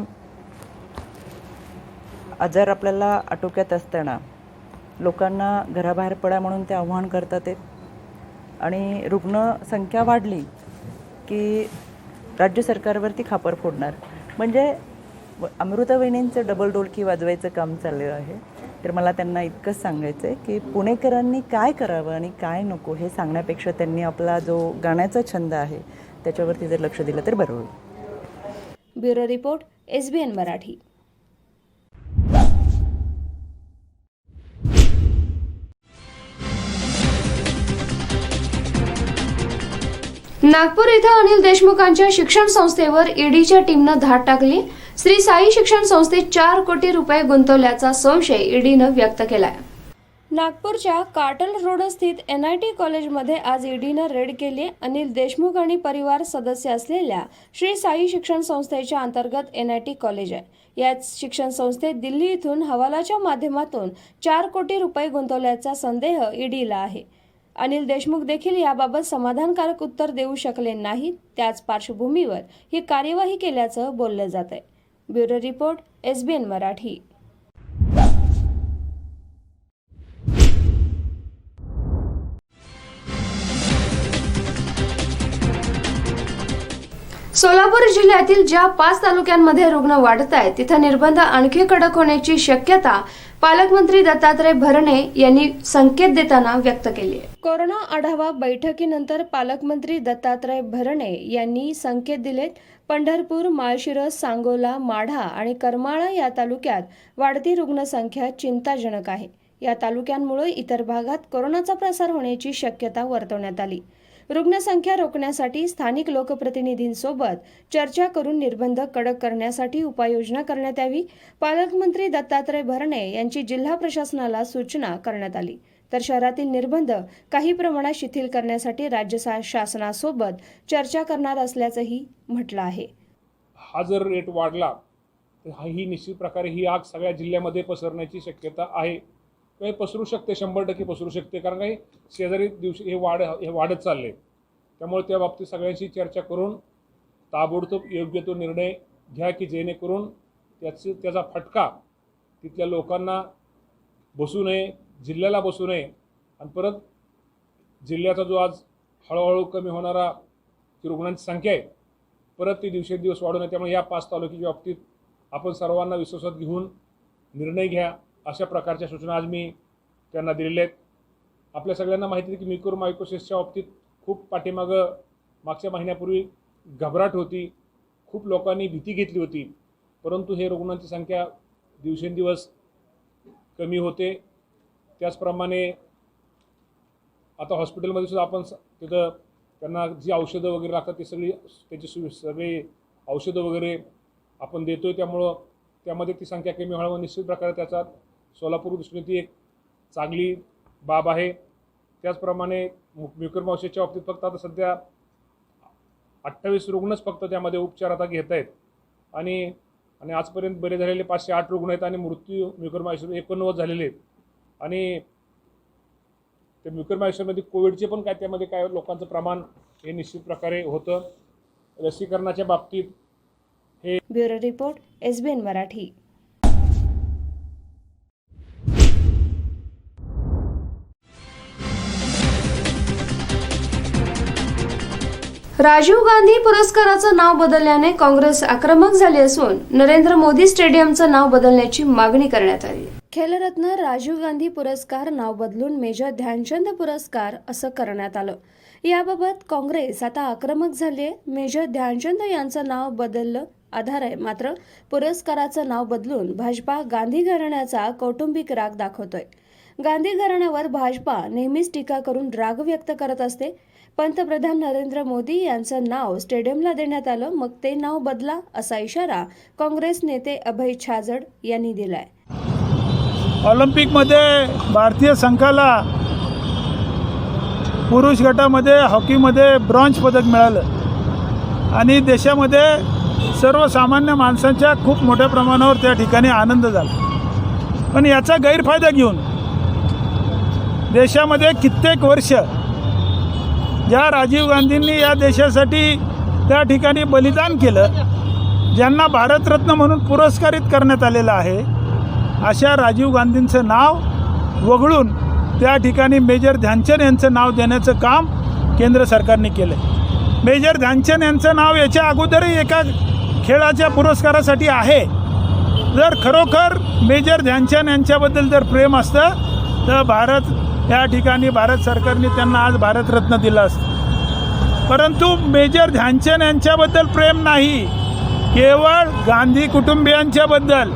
आजार आपल्याला आटोक्यात असताना लोकांना घराबाहेर पडा म्हणून ते आव्हान करतात ते, आणि रुग्णसंख्या वाढली की राज्य सरकारवरती खापर फोडणार. म्हणजे अमृतावहिनींचं डबल डोलकी वाजवायचं काम चाललं आहे. तर मला त्यांना इतकंच सांगायचं आहे की पुणेकरांनी काय करावं आणि काय नको हे सांगण्यापेक्षा त्यांनी आपला जो गाण्याचा छंद आहे त्याच्यावरती जर लक्ष दिलं तर बरं होईल. Bureau report, SBN Marathi. Nagpur इथं अनिल देशमुखांच्या शिक्षण संस्थेवर ईडीच्या टीमनं धाड टाकली. श्री साई शिक्षण संस्थेत 4 कोटी रुपये गुंतवल्याचा संशय ईडीनं व्यक्त केलाय. नागपूरच्या काटल रोड स्थित NIT कॉलेजमध्ये आज ईडीनं रेड केली. अनिल देशमुख आणि परिवार सदस्य असलेल्या श्री साई शिक्षण संस्थेच्या अंतर्गत NIT कॉलेज आहे. याच शिक्षण संस्थेत दिल्ली इथून हवालाच्या माध्यमातून 4 कोटी रुपये गुंतवल्याचा संदेह ईडीला आहे. अनिल देशमुख देखील याबाबत समाधानकारक उत्तर देऊ शकले नाहीत. त्याच पार्श्वभूमीवर ही कार्यवाही केल्याचं बोललं जात आहे. Bureau report, SBN Marathi. Solapur जिल्ह्यातील ज्या 5 तालुक्यांमध्ये रुग्ण वाढत आहेत तिथं निर्बंध आणखी कडक होण्याची शक्यता पालकमंत्री दत्तात्रय भरणे यांनी संकेत देताना व्यक्त केली आहे. कोरोना आढावा बैठकीनंतर पालकमंत्री दत्तात्रय भरणे यांनी संकेत दिलेत. पंढरपूर, माळशिरस, सांगोला, माढा आणि करमाळा या तालुक्यात वाढती रुग्णसंख्या चिंताजनक आहे. या तालुक्यांमुळे इतर भागात कोरोनाचा प्रसार होण्याची शक्यता वर्तवण्यात आली. रुग्णसंख्या रोखण्यासाठी स्थानिक लोकप्रतिनिधींसोबत चर्चा करून निर्बंध कडक करण्यासाठी उपाययोजना करण्यात यावी. पालकमंत्री दत्तात्रय भरणे यांची जिल्हा प्रशासनाला सूचना करण्यात आली. तर शहरातील निर्बंध काही प्रमाणात शिथिल करण्यासाठी राज्य शासनासोबत चर्चा करणार असल्याचंही म्हटलं आहे. हा जर रेट वाढला तर ही निश्चित प्रकारे ही आग सगळ्या जिल्ह्यामध्ये पसरण्याची शक्यता आहे. काही पसरू शकते, 100% पसरू शकते, कारण काही शेजारी दिवशी हे वाढत चालले. त्यामुळे त्या बाबतीत सगळ्यांशी चर्चा करून ताबडतोब योग्य तो निर्णय घ्या की जेणेकरून त्याचा फटका तिथल्या लोकांना बसू नये, जिल्ह्याला बसू नये आणि परत जिल्ह्याचा जो आज हळूहळू कमी होणारा जी रुग्णांची संख्या आहे परत ती दिवसेंदिवस वाढू नये. त्यामुळे या 5 तालुक्याच्या बाबतीत आपण सर्वांना विश्वासात घेऊन निर्णय घ्या, अशा प्रकारच्या सूचना आज मी त्यांना दिलेल्या आहेत. आपल्या सगळ्यांना माहिती आहे की म्युकोरमायकोसिसच्या बाबतीत खूप मागच्या महिन्यापूर्वी घबराट होती, खूप लोकांनी भीती घेतली होती, परंतु हे रुग्णांची संख्या दिवसेंदिवस कमी होते. त्याचप्रमाणे आता हॉस्पिटलमध्ये सुद्धा आपण तिथं त्यांना जी औषधं वगैरे लागतात ते त्याची सगळे औषधं वगैरे आपण देतो आहे. त्यामुळं त्यामध्ये ती संख्या कमी होण्यामुळे निश्चित प्रकारे त्याचा सोलापूर दृष्टीने ती एक चांगली बाब आहे. त्याचप्रमाणे म्युकोरमायकोसिसच्या बाबतीत फक्त आता सध्या 28 रुग्णच फक्त त्यामध्ये उपचार आता घेत आहेत आणि आजपर्यंत बरे झालेले 508 रुग्ण आहेत आणि मृत्यू म्युकोरमायकोसिस 89 झालेले आहेत. आणि ते म्युकोरमायकोसिसमध्ये कोविडचे पण काय त्यामध्ये काय लोकांचं प्रमाण हे निश्चित प्रकारे होतं. लसीकरणाच्या बाबतीत हे bureau report SBN Marathi. Rajiv Gandhi पुरस्काराचं नाव बदलल्याने काँग्रेस आक्रमक झाली असून नरेंद्र मोदी स्टेडियमचं नाव बदलण्याची मागणी करण्यात आली. खेलरत्न राजीव गांधी पुरस्कार नाव बदलून मेजर ध्यानचंद पुरस्कार असं करण्यात आलं. याबाबत काँग्रेस आता आक्रमक झाली आहे. मेजर ध्यानचंद यांचं नाव बदललं आधार आहे, मात्र पुरस्काराचं नाव बदलून भाजपा गांधी घराण्याचा कौटुंबिक राग दाखवतोय. गांधी घराण्यावर भाजपा नेहमीच टीका करून राग व्यक्त करत असते. पंतप्रधान नरेंद्र मोदी यांचं नाव स्टेडियमला देण्यात आलं, मग ते नाव बदला असा इशारा काँग्रेस नेते अभय छाजड यांनी दिलाय. ऑलिम्पिकमध्ये भारतीय संघाला पुरुष गटामध्ये हॉकीमध्ये ब्रॉन्झ पदक मिळालं आणि देशामध्ये सर्वसामान्य माणसांच्या खूप मोठ्या प्रमाणावर त्या ठिकाणी आनंद झाला. पण याचा गैरफायदा घेऊन देशामध्ये कित्येक वर्ष ज्या राजीव गांधींनी या देशासाठी त्या ठिकाणी बलिदान केलं, ज्यांना भारतरत्न म्हणून पुरस्कारित करण्यात आलेलं आहे, अशा राजीव गांधींचं नाव वगळून त्या ठिकाणी मेजर ध्यानचंद यांचं नाव देण्याचं काम केंद्र सरकारने केलं. मेजर ध्यानचंद यांचं नाव याच्या अगोदरही एका खेळाच्या पुरस्कारासाठी आहे. जर खरोखर मेजर ध्यानचंद यांच्याबद्दल जर प्रेम असतं तर या ठिकाणी भारत सरकारने त्यांना आज भारतरत्न दिलं असतं. परंतु मेजर ध्यानचंद यांच्याबद्दल प्रेम नाही, केवळ गांधी कुटुंबियांच्याबद्दल,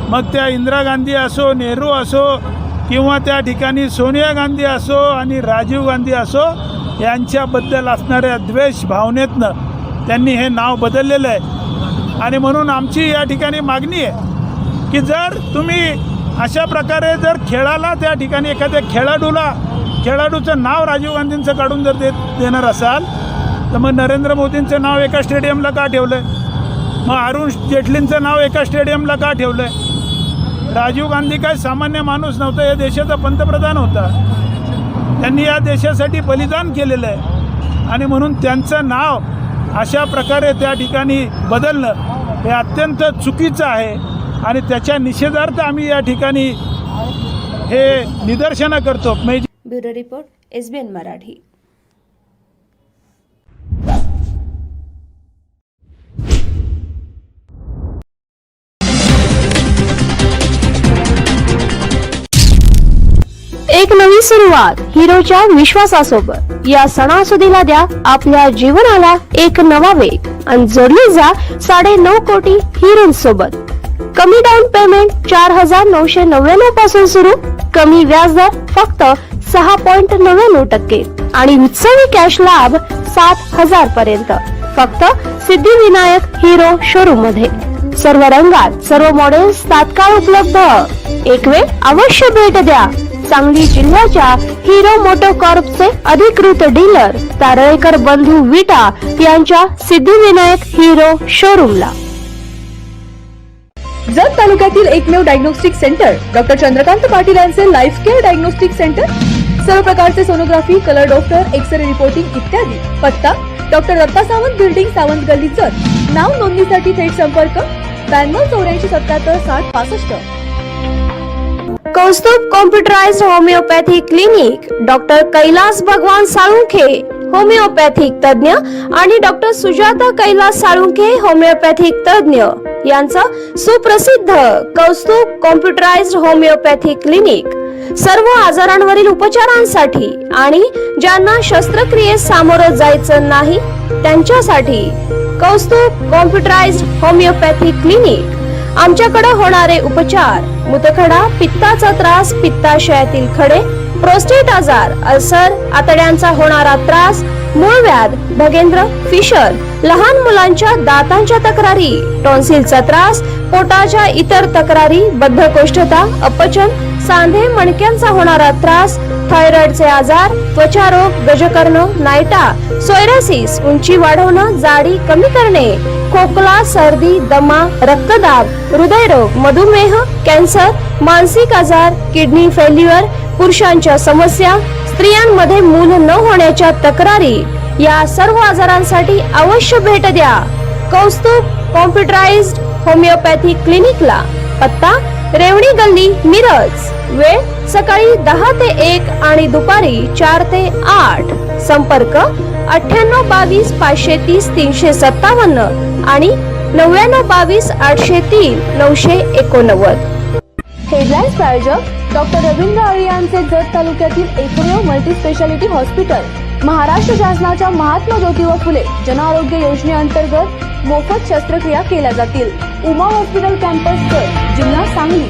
मग त्या इंदिरा गांधी असो, नेहरू असो किंवा त्या ठिकाणी सोनिया गांधी असो आणि राजीव गांधी असो, यांच्याबद्दल असणाऱ्या द्वेष भावनेतनं त्यांनी हे नाव बदललेलं आहे. आणि म्हणून आमची या ठिकाणी मागणी आहे की जर तुम्ही अशा प्रकारे जर खेळाला त्या ठिकाणी एखाद्या खेळाडूचं नाव राजीव गांधींचं काढून जर देणार असाल तर मग नरेंद्र मोदींचं नाव एका स्टेडियमला का ठेवलं आहे? मग अरुण जेटलींचं नाव एका स्टेडियमला का ठेवलं आहे? राजीव गांधी काय सामान्य माणूस नव्हता, या देशाचा पंतप्रधान होता. त्यांनी या देशासाठी बलिदान केलेलं आहे आणि म्हणून त्यांचं नाव अशा प्रकारे त्या ठिकाणी बदलणं हे अत्यंत चुकीचं आहे आणि त्याच्या निषेधार्थ आम्ही या ठिकाणी हे निदर्शनं करतो. Bureau report SBN Marathi. एक नवी सुरुवात हिरोच्या विश्वासासोबत. या सणासुदीला द्या आपल्या जीवनाला एक नवा वेग आणि जोडले जा 9.5 कोटी हिरोंसोबत. कमी डाऊन पेमेंट 4,999 पासून सुरू, कमी व्याजदर फक्त 6.99% आणि उत्सवी कॅश लाभ 7,000 पर्यंत फक्त सिद्धिविनायक हिरो शोरूम मध्ये. सर्व रंगात सर्व मॉडेल्स तात्काळ उपलब्ध. एक वेळ अवश्य भेट द्या सांगली जिल्ह्याच्या हिरो मोटोकॉर्पचे अधिकृत डीलर तारळेकर बंधू विटा यांच्या सिद्धिविनायक हिरो शोरूमला. जत तालुक्यातील एकमेव diagnostic centre doctor Chandrakant Patil यांचे लाईफ केअर डायग्नोस्टिक सेंटर. सर्व प्रकारचे sonography, colour doctor, x ray reporting इत्यादी. पत्ता डॉक्टर दत्ता सावंत बिल्डिंग, सावंत गल्ली, जत. नाव नोंदणीसाठी थेट संपर्क 9284776065. Kaustubh computerised homeopathy clinic doctor Kailas Bhagwan Salunkhe homeopathic तज्ञ आणि डॉक्टर सुजाता कैलास साळुंखे होमिओपॅथिक तज्ञ यांचं सुप्रसिद्ध कौस्तुभ कॉम्प्युटराइज्ड होमिओपॅथी क्लिनिक. सर्व आजारांवरील उपचारांसाठी आणि ज्यांना शस्त्रक्रियेस सामोरं जायचं नाही त्यांच्यासाठी कौस्तुभ कॉम्प्युटराइज्ड होमिओपॅथी क्लिनिक. आमच्याकडे होणारे उपचार: मूतखडा, पित्ताचा त्रास, पित्ताशयातील खडे, प्रोस्टेट आजार, अल्सर, आतड्यांचा होणारा त्रास, मूळव्याध, भगेंद्र, फिशर, लहान मुलांच्या दातांच्या तक्रारी, टॉन्सिलचा त्रास, पोटाच्या इतर तक्रारी, बद्धकोष्ठता, अपचन, सांधे मणक्यांचा होणारा त्रास, थायरॉइडचे आजार, त्वचारोग, गजकर्ण, नायटा, सोयरासिस, उंची वाढवणं, जाडी कमी करणे, खोकला, सर्दी, दमा, रक्तदाब, हृदयरोग, मधुमेह, कॅन्सर, मानसिक आजार, किडनी फेल्युअर, पुरुषांच्या समस्या, स्त्रियांमध्ये मूल न होण्याच्या तक्रारी, या सर्व आजारांसाठी अवश्य भेट द्या कौस्तुभ कॉम्प्युटराइज्ड होमिओपॅथी क्लिनिकला. पत्ता रेवणी गल्ली, मिरज. वेळ सकाळी 10 ते 1 आणि दुपारी 4 ते 8. संपर्क 9822 530 357 आणि 9922 803 989. हेडलाईन्स प्रायोजक डॉक्टर रवींद्र आळे यांचे जत तालुक्यातील एकमेव मल्टी स्पेशालिटी हॉस्पिटल. महाराष्ट्र शासनाच्या महात्मा ज्योतिबा फुले जन आरोग्य योजनेअंतर्गत मोफत शस्त्रक्रिया केल्या जातील. उमा हॉस्पिटल कॅम्पस जत, जिल्हा सांगली.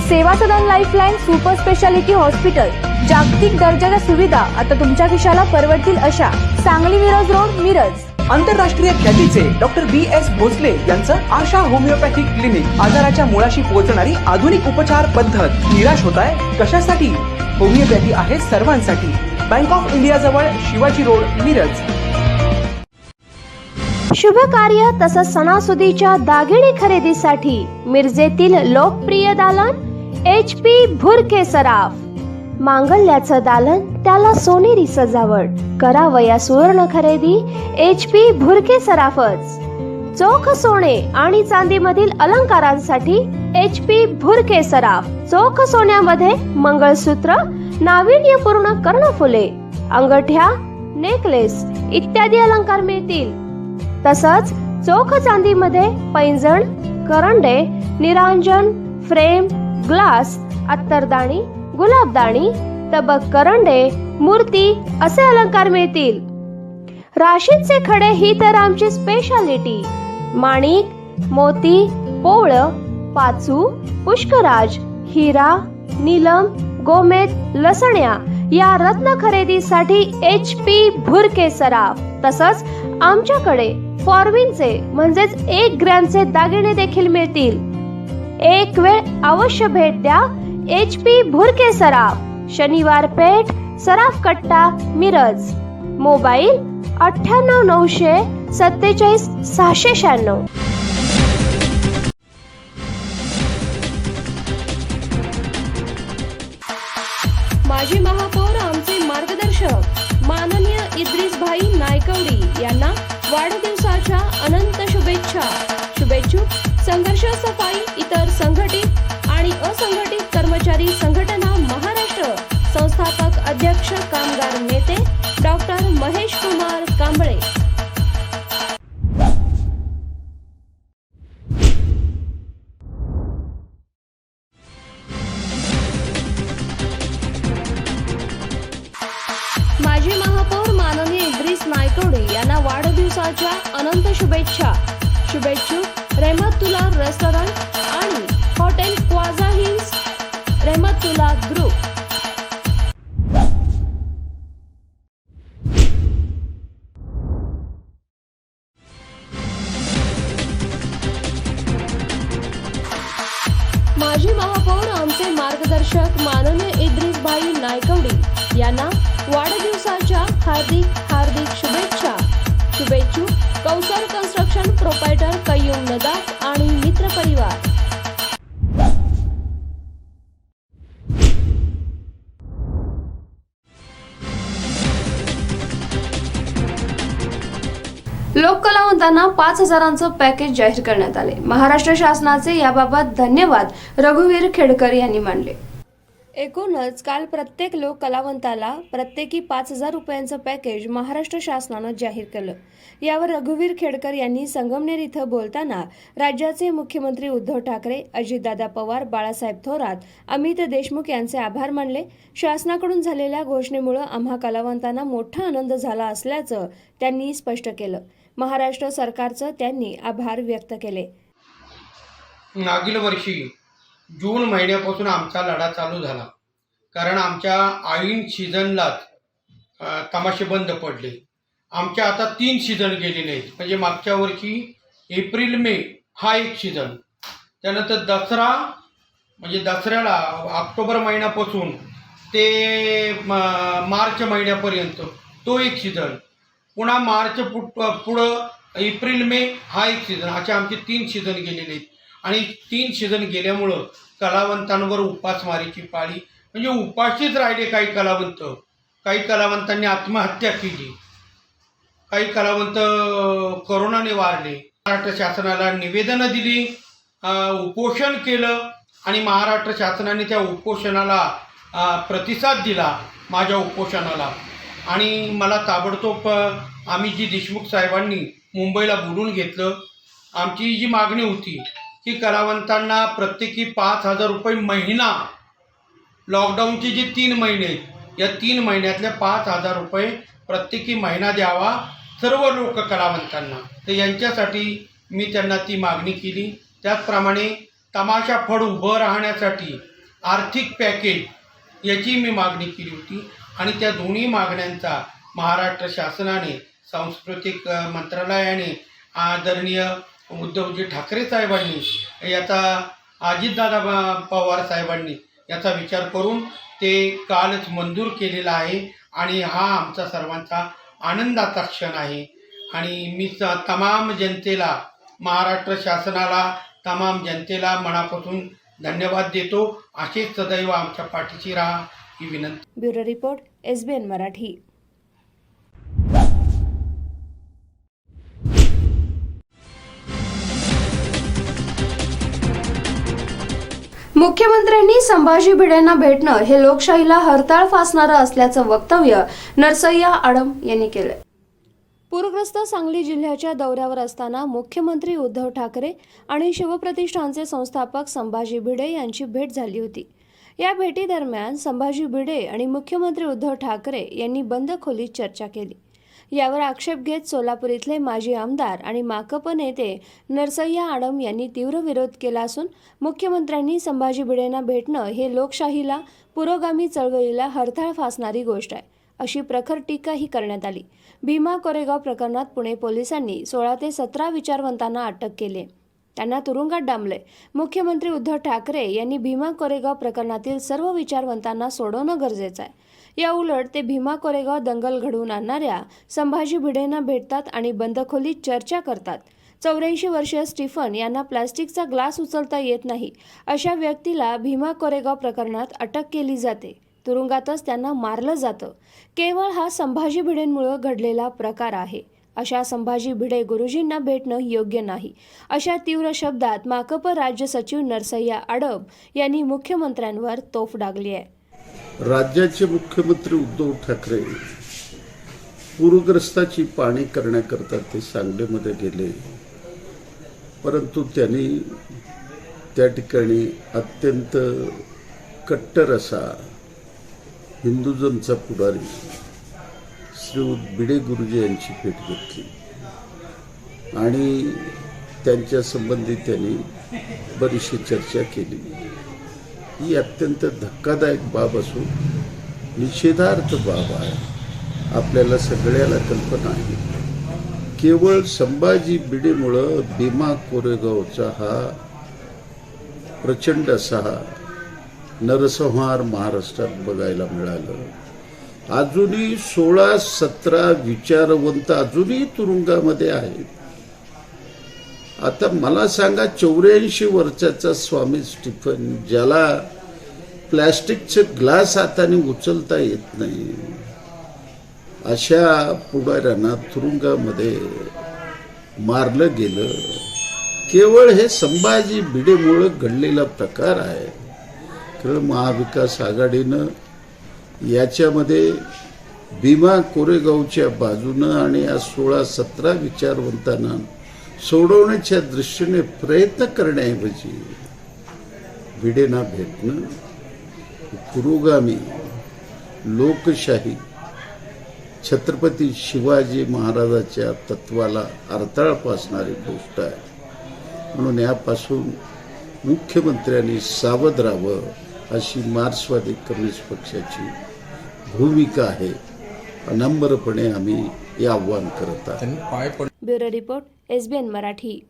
सेवा सदन लाईफलाईन सुपर स्पेशालिटी हॉस्पिटल. जागतिक दर्जाच्या सुविधा आता तुमच्या खिशाला परवडतील अशा. सांगली मिरज रोड, मिरज. आंतरराष्ट्रीय ख्यातीचे डॉक्टर BS भोसले यांचं आशा होमिओपॅथिक क्लिनिक. आजाराच्या मुळाशी पोहोचणारी आधुनिक उपचार पद्धत. निराश होताय कशासाठी? होमिओपॅथी आहे सर्वांसाठी. बँक ऑफ इंडिया जवळ, शिवाजी रोड, मिरज. शुभ कार्य तसंच सणासुदीच्या दागिने खरेदीसाठी मिरजेतील लोकप्रिय दालन HP भुरके सराफ. मांगल्याचं दालन, त्याला सोनेरी सजावट. करावया सुवर्ण खरेदी HP भुरके सराफच. चोख सोने आणि चांदीमधील अलंकारांसाठी HP भुरके सराफ. चोख सोन्यामध्ये मंगळसूत्र, नाविन्यपूर्ण कर्णफुले, अंगठ्या, नेकलेस इत्यादी अलंकार मिळतील. तसंच चोख चांदीमध्ये पैंजण, करंडे, निरांजन, फ्रेम, ग्लास, अत्तरदाणी, गुलाबदाणी, तबक करंडे, मूर्ती असे अलंकार मिळतील. राशींचे खडे ही तर आमची स्पेशालिटी. माणिक, मोती, पोवळ, पाचू, पुष्कराज, हिरा, नीलम, गोमेद, लसण्या या रत्न खरेदीसाठी HP भुरके सराफ. तसंच आमच्याकडे फॉर्मिनचे म्हणजेच 1 ग्रॅमचे दागिने देखील मिळतील. एक वेळ अवश्य भेट द्या HP भुरके सराफ. शनिवार पेठ, सराफ कट्टा, मिरज. मोबाईल 98 900 47 696. माजी महापौर आमचे मार्गदर्शक माननीय इद्रिस भाई नायकवडी यांना वाढदिवसाच्या अनंत शुभेच्छा. शुभेच्छुक संघर्ष सफाई, इतर संघटित आणि असंघटित कर्मचारी संघटना महाराष्ट्र. संस्थापक अध्यक्ष कामगार नेते डॉक्टर महेश कुमार कांबळे. माजी महापौर माननीय इद्रिस नायकवडी यांना वाढदिवसाच्या अनंत शुभेच्छा. शुभेच्छुक रहमतुल्ला रेस्टॉरंट आणि हॉटेल क्वाझा हिल्स, रहमतुल्ला ग्रुप. माजी महापौर आमचे मार्गदर्शक माननीय इद्रिस भाई नायकवडी यांना वाढदिवसाच्या हार्दिक शुभेच्छा. शुभेच्छुक कौसर कन्स्ट्रक्शन प्रोपायटर कय्यूम नदाफ आणि मित्र परिवार. कलावंतांना 5,000चं पॅकेज जाहीर करण्यात आले. महाराष्ट्र शासनाचे याबाबत धन्यवाद रघुवीर खेडकर यांनी मानले. एकूणच काल प्रत्येक लोक कलावंताला प्रत्येकी 5,000 रुपयांचं पॅकेज महाराष्ट्र शासनानं जाहीर केलं. यावर रघुवीर खेडकर यांनी संगमनेर इथं बोलताना राज्याचे मुख्यमंत्री उद्धव ठाकरे, अजितदादा पवार, बाळासाहेब थोरात, अमित देशमुख यांचे आभार मानले. शासनाकडून झालेल्या घोषणेमुळे आम्हा कलावंतांना मोठा आनंद झाला असल्याचं त्यांनी स्पष्ट केलं. महाराष्ट्र सरकारचं त्यांनी आभार व्यक्त केले. मागील वर्षी जून महिन्यापासून आमचा लढा चालू झाला, कारण आमच्या ऐन सीझनलाच तमाशे बंद पडले. आमच्या आता 3 सीझन गेलेले आहेत. म्हणजे मागच्या वर्षी एप्रिल मे हा एक सीझन, त्यानंतर दसरा म्हणजे दसऱ्याला ऑक्टोबर महिन्यापासून ते मार्च महिन्यापर्यंत तो एक सीझन, पुन्हा मार्च पुढं एप्रिल मे हा एक सीझन, असे आमचे 3 सीझन गेलेले आहेत. आणि 3 सीझन गेल्यामुळं कलावंतांवर उपासमारीची पाळी, म्हणजे उपाशीच राहिले काही कलावंत. काही कलावंतांनी आत्महत्या केली, काही कलावंत कोरोनाने वारले. महाराष्ट्र शासनाला निवेदनं दिली, उपोषण केलं आणि महाराष्ट्र शासनाने त्या उपोषणाला प्रतिसाद दिला, माझ्या उपोषणाला. आणि मला ताबडतोब आम्ही जी देशमुख साहेबांनी मुंबईला बोलून घेतलं. आमची जी मागणी होती की कलावंतांना प्रत्येकी 5,000 रुपये महिना, लॉकडाऊनचे जे 3 महिने आहेत या 3 महिन्यातल्या 5,000 रुपये प्रत्येकी महिना द्यावा सर्व लोक कलावंतांना. तर यांच्यासाठी मी त्यांना ती मागणी केली. त्याचप्रमाणे तमाशा फड उभं राहण्यासाठी आर्थिक पॅकेज याची मी मागणी केली होती. आणि त्या दोन्ही मागण्यांचा महाराष्ट्र शासनाने, सांस्कृतिक मंत्रालयाने, आदरणीय उद्धवजी ठाकरे साहेबांनी, याचा अजितदादा पवार साहेबांनी याचा विचार करून ते कालच मंजूर केलेला आहे. आणि हा आमचा सर्वांचा आनंदाचा क्षण आहे. आणि मी तमाम जनतेला, महाराष्ट्र शासनाला, तमाम जनतेला मनापासून धन्यवाद देतो. असेच सदैव आमच्या पाठीशी राहा ही विनंती. Bureau report, SBN Marathi. मुख्यमंत्र्यांनी संभाजी भिडेंना भेटणं हे लोकशाहीला हरताळ फासणारं असल्याचं वक्तव्य नरसय्या आडम यांनी केलं. पूरग्रस्त सांगली जिल्ह्याच्या दौऱ्यावर असताना मुख्यमंत्री उद्धव ठाकरे आणि शिवप्रतिष्ठानचे संस्थापक संभाजी भिडे यांची भेट झाली होती. या भेटीदरम्यान संभाजी भिडे आणि मुख्यमंत्री उद्धव ठाकरे यांनी बंद खोलीत चर्चा केली. यावर आक्षेप घेत सोलापूर इथले माजी आमदार आणि माकप नेते नरसय्या आडम यांनी तीव्र विरोध केला असून मुख्यमंत्र्यांनी संभाजी भिडेंना भेटणं हे लोकशाहीला, पुरोगामी चळवळीला हरताळ फासणारी गोष्ट आहे, अशी प्रखर टीकाही करण्यात आली. भीमा कोरेगाव प्रकरणात पुणे पोलिसांनी 16 ते 17 विचारवंतांना अटक केली, त्यांना तुरुंगात डांबले. मुख्यमंत्री उद्धव ठाकरे यांनी भीमा कोरेगाव प्रकरणातील सर्व विचारवंतांना सोडवणं गरजेचं आहे. या उलट ते भीमा कोरेगाव दंगल घडवून आणणाऱ्या संभाजी भिडेंना भेटतात आणि बंद खोलीत चर्चा करतात. 84 वर्षीय स्टीफन यांना प्लास्टिकचा ग्लास उचलता येत नाही, अशा व्यक्तीला भीमा कोरेगाव प्रकरणात अटक केली जाते, तुरुंगातच त्यांना मारलं जातं. केवळ हा संभाजी भिडेंमुळे घडलेला प्रकार आहे. अशा संभाजी भिडे गुरुजींना भेटणं योग्य नाही, अशा तीव्र शब्दात माकप राज्य सचिव नरसय्या आडम यांनी मुख्यमंत्र्यांवर तोफ डागली आहे. राज्याचे मुख्यमंत्री उद्धव ठाकरे पूरग्रस्ताची पाहणी करण्याकरता ते सांगलीमध्ये गेले, परंतु त्यांनी त्या ठिकाणी अत्यंत कट्टर असा हिंदुझमचा पुढारी श्री भिडे गुरुजी यांची भेट घेतली आणि त्यांच्या संबंधी त्यांनी बरीचशी चर्चा केली. ही अत्यंत धक्कादायक बाब असून निषेधार्थ बाब आहे. आपल्याला सगळ्याला कल्पना आहे, केवळ संभाजी भिडेमुळं भीमा कोरेगावचा हा प्रचंड असा नरसंहार महाराष्ट्रात बघायला मिळालं. अजूनही 16-17 विचारवंत अजूनही तुरुंगामध्ये आहेत. आता मला सांगा, 84 वर्षाचा स्वामी स्टीफन, ज्याला प्लॅस्टिकचे ग्लास हाताने उचलता येत नाही, अशा पुढाऱ्यांना तुरुंगामध्ये मारलं गेलं. केवळ हे संभाजी भिडेमुळे घडलेला प्रकार आहे. कारण महाविकास आघाडीनं याच्यामध्ये भीमा कोरेगावच्या बाजूनं आणि या 16-17 विचारवंतांना सोडवण्याच्या दृष्टीने प्रयत्न करण्याऐवजी भिडेंना भेटणं पुरोगामी लोकशाही छत्रपती शिवाजी महाराजाच्या तत्वाला अडथळा पासणारी गोष्ट आहे. म्हणून यापासून मुख्यमंत्र्यांनी सावध राहावं अशी मार्क्सवादी कम्युनिस्ट पक्षाची भूमिका आहे. अनम्रपणे आम्ही हे आव्हान करत आहोत. Bureau report, SBN Marathi.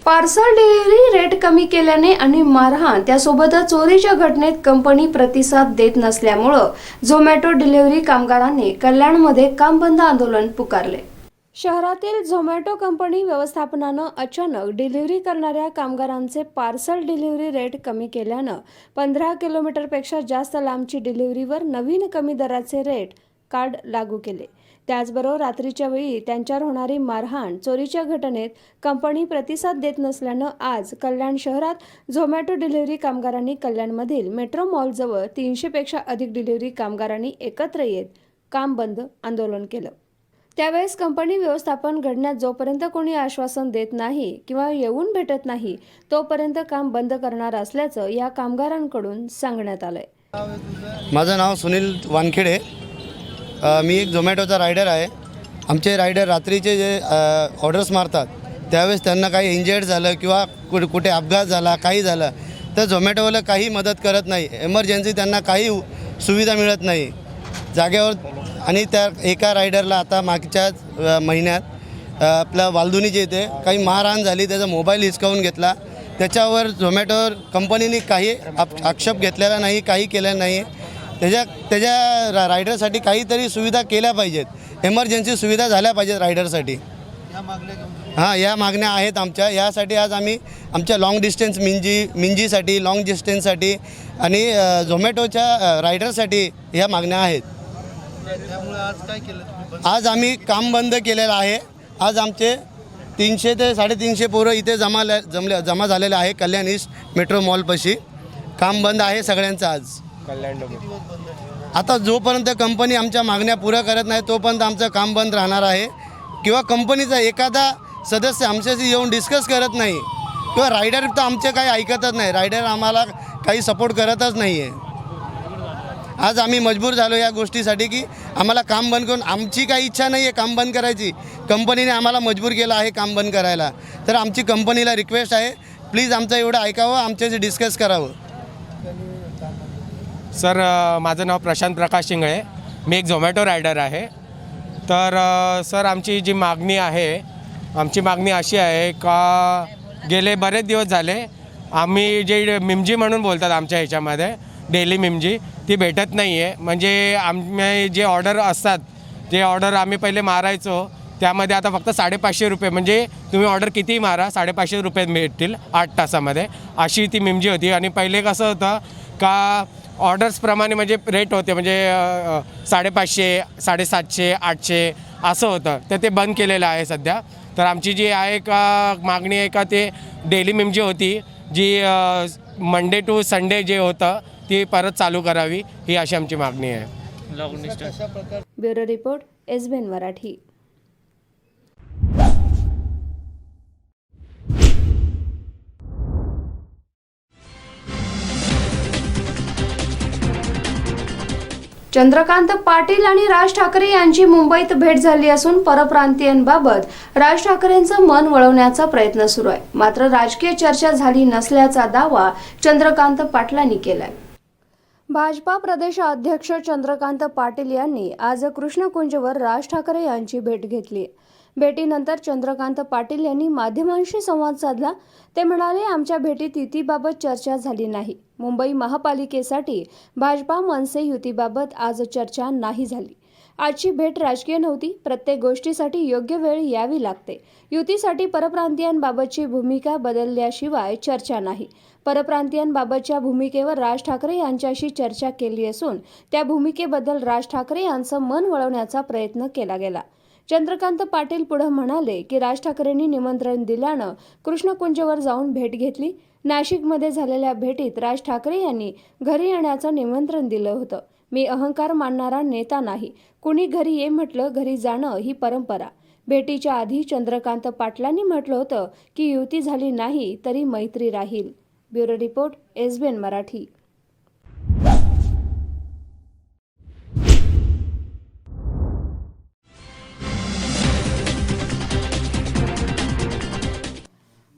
Parcel delivery rate कमी केल्याने आणि मारहाण त्यासोबतच चोरीच्या घटनेत कंपनी प्रतिसाद देत नसल्यामुळं झोमॅटो डिलिव्हरी कामगारांनी कल्याणमध्ये काम बंद आंदोलन पुकारले. शहरातील झोमॅटो कंपनी व्यवस्थापनानं अचानक डिलिव्हरी करणाऱ्या कामगारांचे पार्सल डिलिव्हरी रेट कमी केल्यानं 15 किलोमीटरपेक्षा जास्त लांबची डिलिव्हरीवर नवीन कमी दराचे रेट कार्ड लागू केले. त्याचबरोबर रात्रीच्या वेळी त्यांच्यावर होणारी मारहाण, चोरीच्या घटनेत कंपनी प्रतिसाद देत नसल्यानं आज कल्याण शहरात झोमॅटो डिलिव्हरी कामगारांनी कल्याणमधील मेट्रो मॉलजवळ 300पेक्षा अधिक डिलिव्हरी कामगारांनी एकत्र येत काम बंद आंदोलन केलं. त्यावेळेस कंपनी व्यवस्थापन घडण्यात जोपर्यंत कोणी आश्वासन देत नाही किंवा येऊन भेटत नाही तोपर्यंत काम बंद करणार असल्याचं या कामगारांकडून सांगण्यात आलंय. माझं नाव सुनील वानखेडे. मी एक झोमॅटोचा रायडर आहे. आमचे रायडर रात्रीचे जे ऑर्डर्स मारतात त्यावेळेस त्यांना काही इंजर्ड झालं किंवा कुठे अपघात झाला, काही झालं तर झोमॅटोवाला काही मदत करत नाही. एमर्जन्सी त्यांना काही सुविधा मिळत नाही जागेवर. आणि त्या एका रायडरला आता मागच्याच महिन्यात आपल्या वालदुनीचे इथे काही मारहाण झाली, त्याचा मोबाईल हिसकावून घेतला. त्याच्यावर झोमॅटो कंपनीने काही आक्षेप घेतलेला नाही, काही केलेलं नाही. त्याच्या रायडरसाठी काहीतरी सुविधा केल्या पाहिजेत, एमर्जन्सी सुविधा झाल्या पाहिजेत रायडरसाठी. हां, या मागण्या आहेत आमच्या. यासाठी आज आम्ही आमच्या लाँग डिस्टन्स मिंजीसाठी लाँग डिस्टन्ससाठी आणि झोमॅटोच्या रायडरसाठी ह्या मागण्या आहेत. आज आम्ही काम बंद केलेलं आहे. आज आमचे 300 ते 350 पोरं इथे जमा झालेले आहे कल्याण ईस्ट मेट्रो मॉलपाशी. काम बंद आहे सगळ्यांचं आज कल्याण. आता जोपर्यंत कंपनी आमच्या मागण्या पुऱ्या करत नाही तोपर्यंत आमचं काम बंद राहणार आहे. किंवा कंपनीचा एखादा सदस्य आमच्याशी येऊन डिस्कस करत नाही किंवा रायडर तर आमचे काही ऐकतच नाही. रायडर आम्हाला काही सपोर्ट करतच नाही आहे. आज आम्ही मजबूर झालो या गोष्टीसाठी की आम्हाला काम बंद करून, आमची काही इच्छा नाही आहे काम बंद करायची, कंपनीने आम्हाला मजबूर केलं आहे काम बंद करायला. तर आमची कंपनीला रिक्वेस्ट आहे, प्लीज आमचं एवढं ऐकावं, आमच्याशी डिस्कस करावं. सर, माझं नाव प्रशांत प्रकाश शिंगळे. मी एक झोमॅटो रायडर आहे. तर सर, आमची जी मागणी आहे, आमची मागणी अशी आहे का गेले बरेच दिवस झाले आम्ही जे मिमजी म्हणून बोलतात आमच्या ह्याच्यामध्ये, डेली मिमजी, ती भेटत नाही आहे. म्हणजे आम्ही जे ऑर्डर असतात, जे ऑर्डर आम्ही पहिले मारायचो त्यामध्ये आता फक्त 550 रुपये, म्हणजे तुम्ही ऑर्डर कितीही मारा 550 रुपये मिळतील 8 तासामध्ये, अशी ती मिमजी होती. आणि पहिले कसं होतं का ऑर्डर्सप्रमाणे म्हणजे रेट होते, म्हणजे 550, 750, 800 असं होतं. तर ते बंद केलेलं आहे सध्या. तर आमची जी आहे का मागणी आहे का ते डेली मिमजी होती जी मंडे टू संडे जे होतं ती परत चालू करावी, ही अशी आमची मागणी आहे. Bureau report, SBN Marathi. Chandrakant Patil आणि राज ठाकरे यांची मुंबईत भेट झाली असून परप्रांतीयांबाबत राज ठाकरेंचं मन वळवण्याचा प्रयत्न सुरू आहे. मात्र राजकीय चर्चा झाली नसल्याचा दावा चंद्रकांत पाटलांनी केलाय. भाजपा प्रदेशाध्यक्ष चंद्रकांत पाटील यांनी आज कृष्णकुंजवर राज ठाकरे यांची भेट घेतली. भेटीनंतर चंद्रकांत पाटील यांनी माध्यमांशी संवाद साधला. ते म्हणाले, आमच्या भेटीत युतीबाबत चर्चा झाली नाही. मुंबई महापालिकेसाठी भाजपा मनसे युतीबाबत आज चर्चा नाही झाली. आजची भेट राजकीय नव्हती. प्रत्येक गोष्टीसाठी योग्य वेळ यावी लागते. युतीसाठी परप्रांतीयांबाबतची भूमिका बदलल्याशिवाय चर्चा नाही. परप्रांतीयांबाबतच्या भूमिकेवर राज ठाकरे यांच्याशी चर्चा केली असून त्या भूमिकेबद्दल राज ठाकरे यांचं मन वळवण्याचा प्रयत्न केला गेला. चंद्रकांत पाटील पुढे म्हणाले की राज ठाकरेंनी निमंत्रण दिल्यानं कृष्णकुंजवर जाऊन भेट घेतली. नाशिकमध्ये झालेल्या भेटीत राज ठाकरे यांनी घरी येण्याचं निमंत्रण दिलं होतं. मी अहंकार मानणारा नेता नाही. कुणी घरी ये म्हटलं, घरी जाणं ही परंपरा. भेटीच्या आधी चंद्रकांत पाटलांनी म्हटलं होतं की युती झाली नाही तरी मैत्री राहील. Bureau report, SBN Marathi.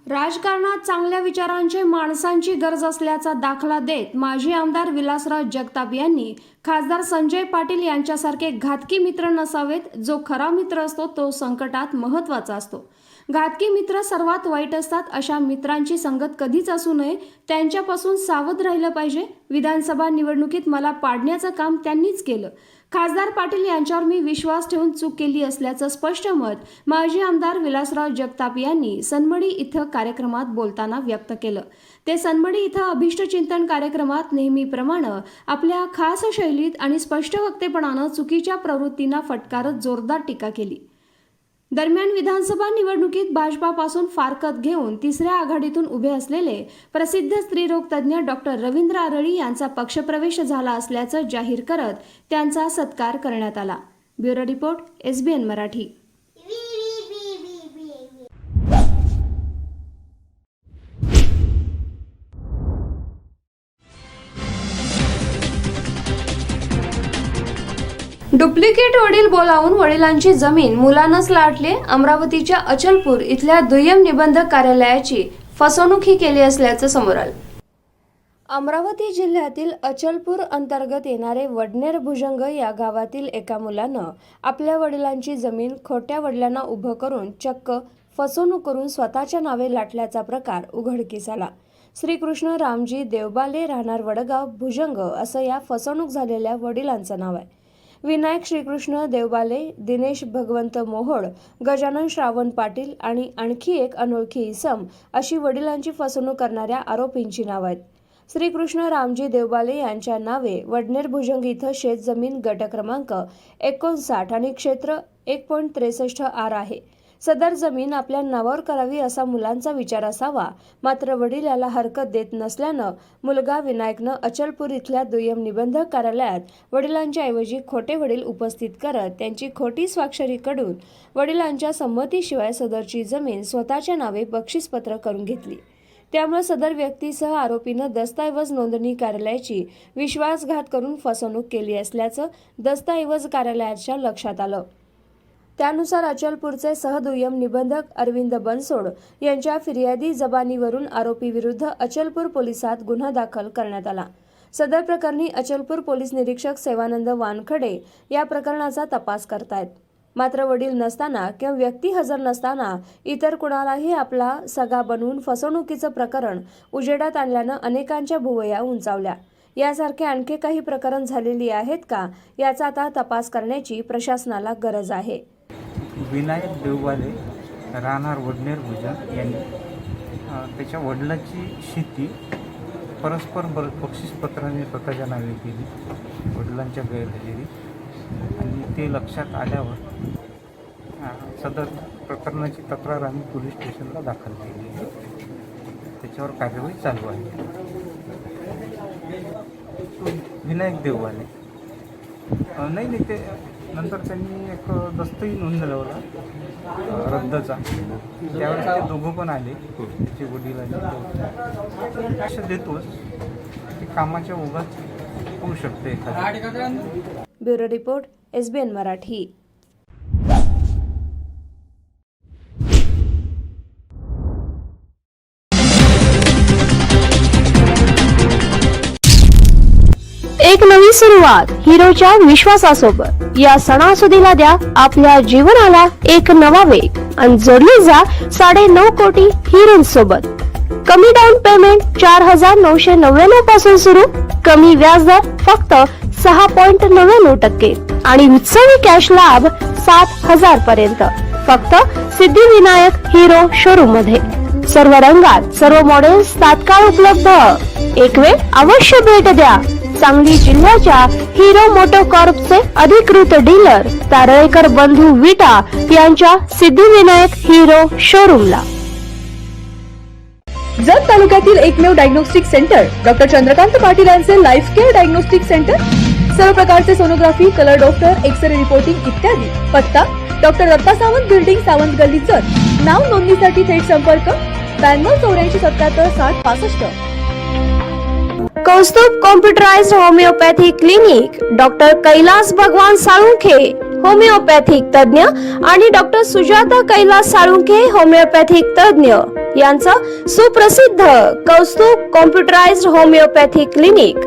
राजकारणात चांगल्या विचारांचे माणसांची गरज असल्याचा दाखला देत माजी आमदार विलासराव जगताप यांनी खासदार संजय पाटील यांच्यासारखे घातकी मित्र नसावेत. जो खरा मित्र असतो तो संकटात महत्त्वाचा असतो. घातकी मित्र सर्वात वाईट असतात. अशा मित्रांची संगत कधीच असू नये. त्यांच्यापासून सावध राहिलं पाहिजे. विधानसभा निवडणुकीत मला पाडण्याचं काम त्यांनीच केलं. खासदार पाटील यांच्यावर मी विश्वास ठेवून चूक केली असल्याचं स्पष्ट मत माजी आमदार विलासराव जगताप यांनी सनमडी इथं कार्यक्रमात बोलताना व्यक्त केलं. ते सनमडी इथं अभिष्टचिंतन कार्यक्रमात नेहमीप्रमाणे आपल्या खास शैलीत आणि स्पष्ट वक्तेपणानं चुकीच्या प्रवृत्तींना फटकारत जोरदार टीका केली. दरम्यान विधानसभा निवडणुकीत भाजपापासून फारकत घेऊन तिसऱ्या आघाडीतून उभे असलेले प्रसिद्ध स्त्रीरोग तज्ज्ञ डॉक्टर रवींद्र आरळी यांचा पक्षप्रवेश झाला असल्याचं जाहीर करत त्यांचा सत्कार करण्यात आला. Bureau report, SBN Marathi. Duplicate वडील बोलावून वडिलांची जमीन मुलानंच लाटली. अमरावतीच्या अचलपूर इथल्या दुय्यम निबंधक कार्यालयाची फसवणूक ही केली असल्याचं समोर आलं. अमरावती जिल्ह्यातील अचलपूर अंतर्गत येणारे वडनेर भुजंग या गावातील एका मुलानं आपल्या वडिलांची जमीन खोट्या वडिलांना उभं करून चक्क फसवणूक करून स्वतःच्या नावे लाटल्याचा प्रकार उघडकीस आला. श्रीकृष्ण रामजी देवबाले, राहणार वडगाव, भुजंग असं या फसवणूक झालेल्या वडिलांचं नाव आहे. विनायक श्रीकृष्ण देवबाले, दिनेश भगवंत मोहोळ, गजानन श्रावण पाटील आणि आणखी एक अनोळखी इसम अशी वडिलांची फसवणूक करणाऱ्या आरोपींची नावं आहेत. श्रीकृष्ण रामजी देवबाले यांच्या नावे वडनेर भुजंग इथं शेतजमीन गट क्रमांक 59 आणि क्षेत्र 1.63 आर आहे. सदर जमीन आपल्या नावावर करावी असा मुलांचा विचार असावा. मात्र वडील याला हरकत देत नसल्यानं मुलगा विनायकनं अचलपूर इथल्या दुय्यम निबंधक कार्यालयात वडिलांच्या ऐवजी खोटे वडील उपस्थित करत त्यांची खोटी स्वाक्षरी कडून वडिलांच्या संमतीशिवाय सदरची जमीन स्वतःच्या नावे बक्षीसपत्र करून घेतली. त्यामुळे सदर व्यक्तीसह आरोपीनं दस्तऐवज नोंदणी कार्यालयाची विश्वासघात करून फसवणूक केली असल्याचं दस्तऐवज कार्यालयाच्या लक्षात आलं. त्यानुसार अचलपूरचे सहदुय्यम निबंधक अरविंद बनसोड यांच्या फिर्यादी जबानीवरून आरोपीविरुद्ध अचलपूर पोलिसात गुन्हा दाखल करण्यात आला. सदर प्रकरणी अचलपूर पोलीस निरीक्षक सेवानंद वानखडे या प्रकरणाचा तपास करतायत. मात्र वडील नसताना किंवा व्यक्ती हजर नसताना इतर कुणालाही आपला सगा बनवून फसवणुकीचं प्रकरण उजेडात आणल्यानं अनेकांच्या भुवया उंचावल्या. यासारखे आणखी काही प्रकरण झालेली आहेत का याचा आता तपास करण्याची प्रशासनाला गरज आहे. विनायक देवबाले, राहणार वडनेर भुजंग यांनी त्याच्या वडिलांची शेती परस्पर बक्षीसपत्राने स्वतःच्या नावे केली वडिलांच्या गैरहजेरी आणि ते लक्षात आल्यावर सदर प्रकरणाची तक्रार आम्ही पोलीस स्टेशनला दाखल केली आहे. त्याच्यावर कार्यवाही चालू आहे. विनायक देवबाले नाही ते नंतर त्यांनी एक दस्तही नोंदवला रद्दचा. त्यावेळेस ते दोघं पण आले, त्याचे वडील आले. असं देतोच ते कामाच्या ओघात होऊ शकते एखादं. Bureau report, SBN Marathi. एक नवी सुरुवात हिरोच्या विश्वासासोबत. या सणासुदीला द्या आपल्या जीवनाला एक नवा वेग आणि जोडले जा 9.5 कोटी हिरोंसोबत. कमी डाऊन पेमेंट 4,999 पासून सुरू. कमी व्याजदर फक्त 6.99% आणि उत्सवी कॅश लाभ 7,000 पर्यंत फक्त सिद्धिविनायक हिरो शोरूम मध्ये. सर्व रंगात सर्व मॉडेल्स तात्काळ उपलब्ध. एक वेळ अवश्य भेट द्या सांगली जिल्ह्याच्या हिरो मोटोकॉर्पचे अधिकृत डीलर तारळेकर बंधू विटा यांच्या सिद्धिविनायक हिरो शोरूमला. जत तालुक्यातील एकमेव diagnostic centre doctor Chandrakant Patil यांचे लाईफ केअर डायग्नोस्टिक सेंटर. सर्व प्रकारचे sonography, colour doctor, x ray reporting इत्यादी. पत्ता डॉक्टर दत्ता सावंत बिल्डिंग, सावंत गल्ली, जत. नाव नोंदणीसाठी थेट संपर्क 9284776065. Kaustubh computerised homeopathy clinic doctor Kailas Bhagwan Salunkhe homeopathic तज्ञ आणि डॉक्टर सुजाता कैलास साळुंखे होमिओपॅथिक तज्ञ यांचं सुप्रसिद्ध कौस्तुभ कॉम्प्युटराइज्ड होमिओपॅथी क्लिनिक.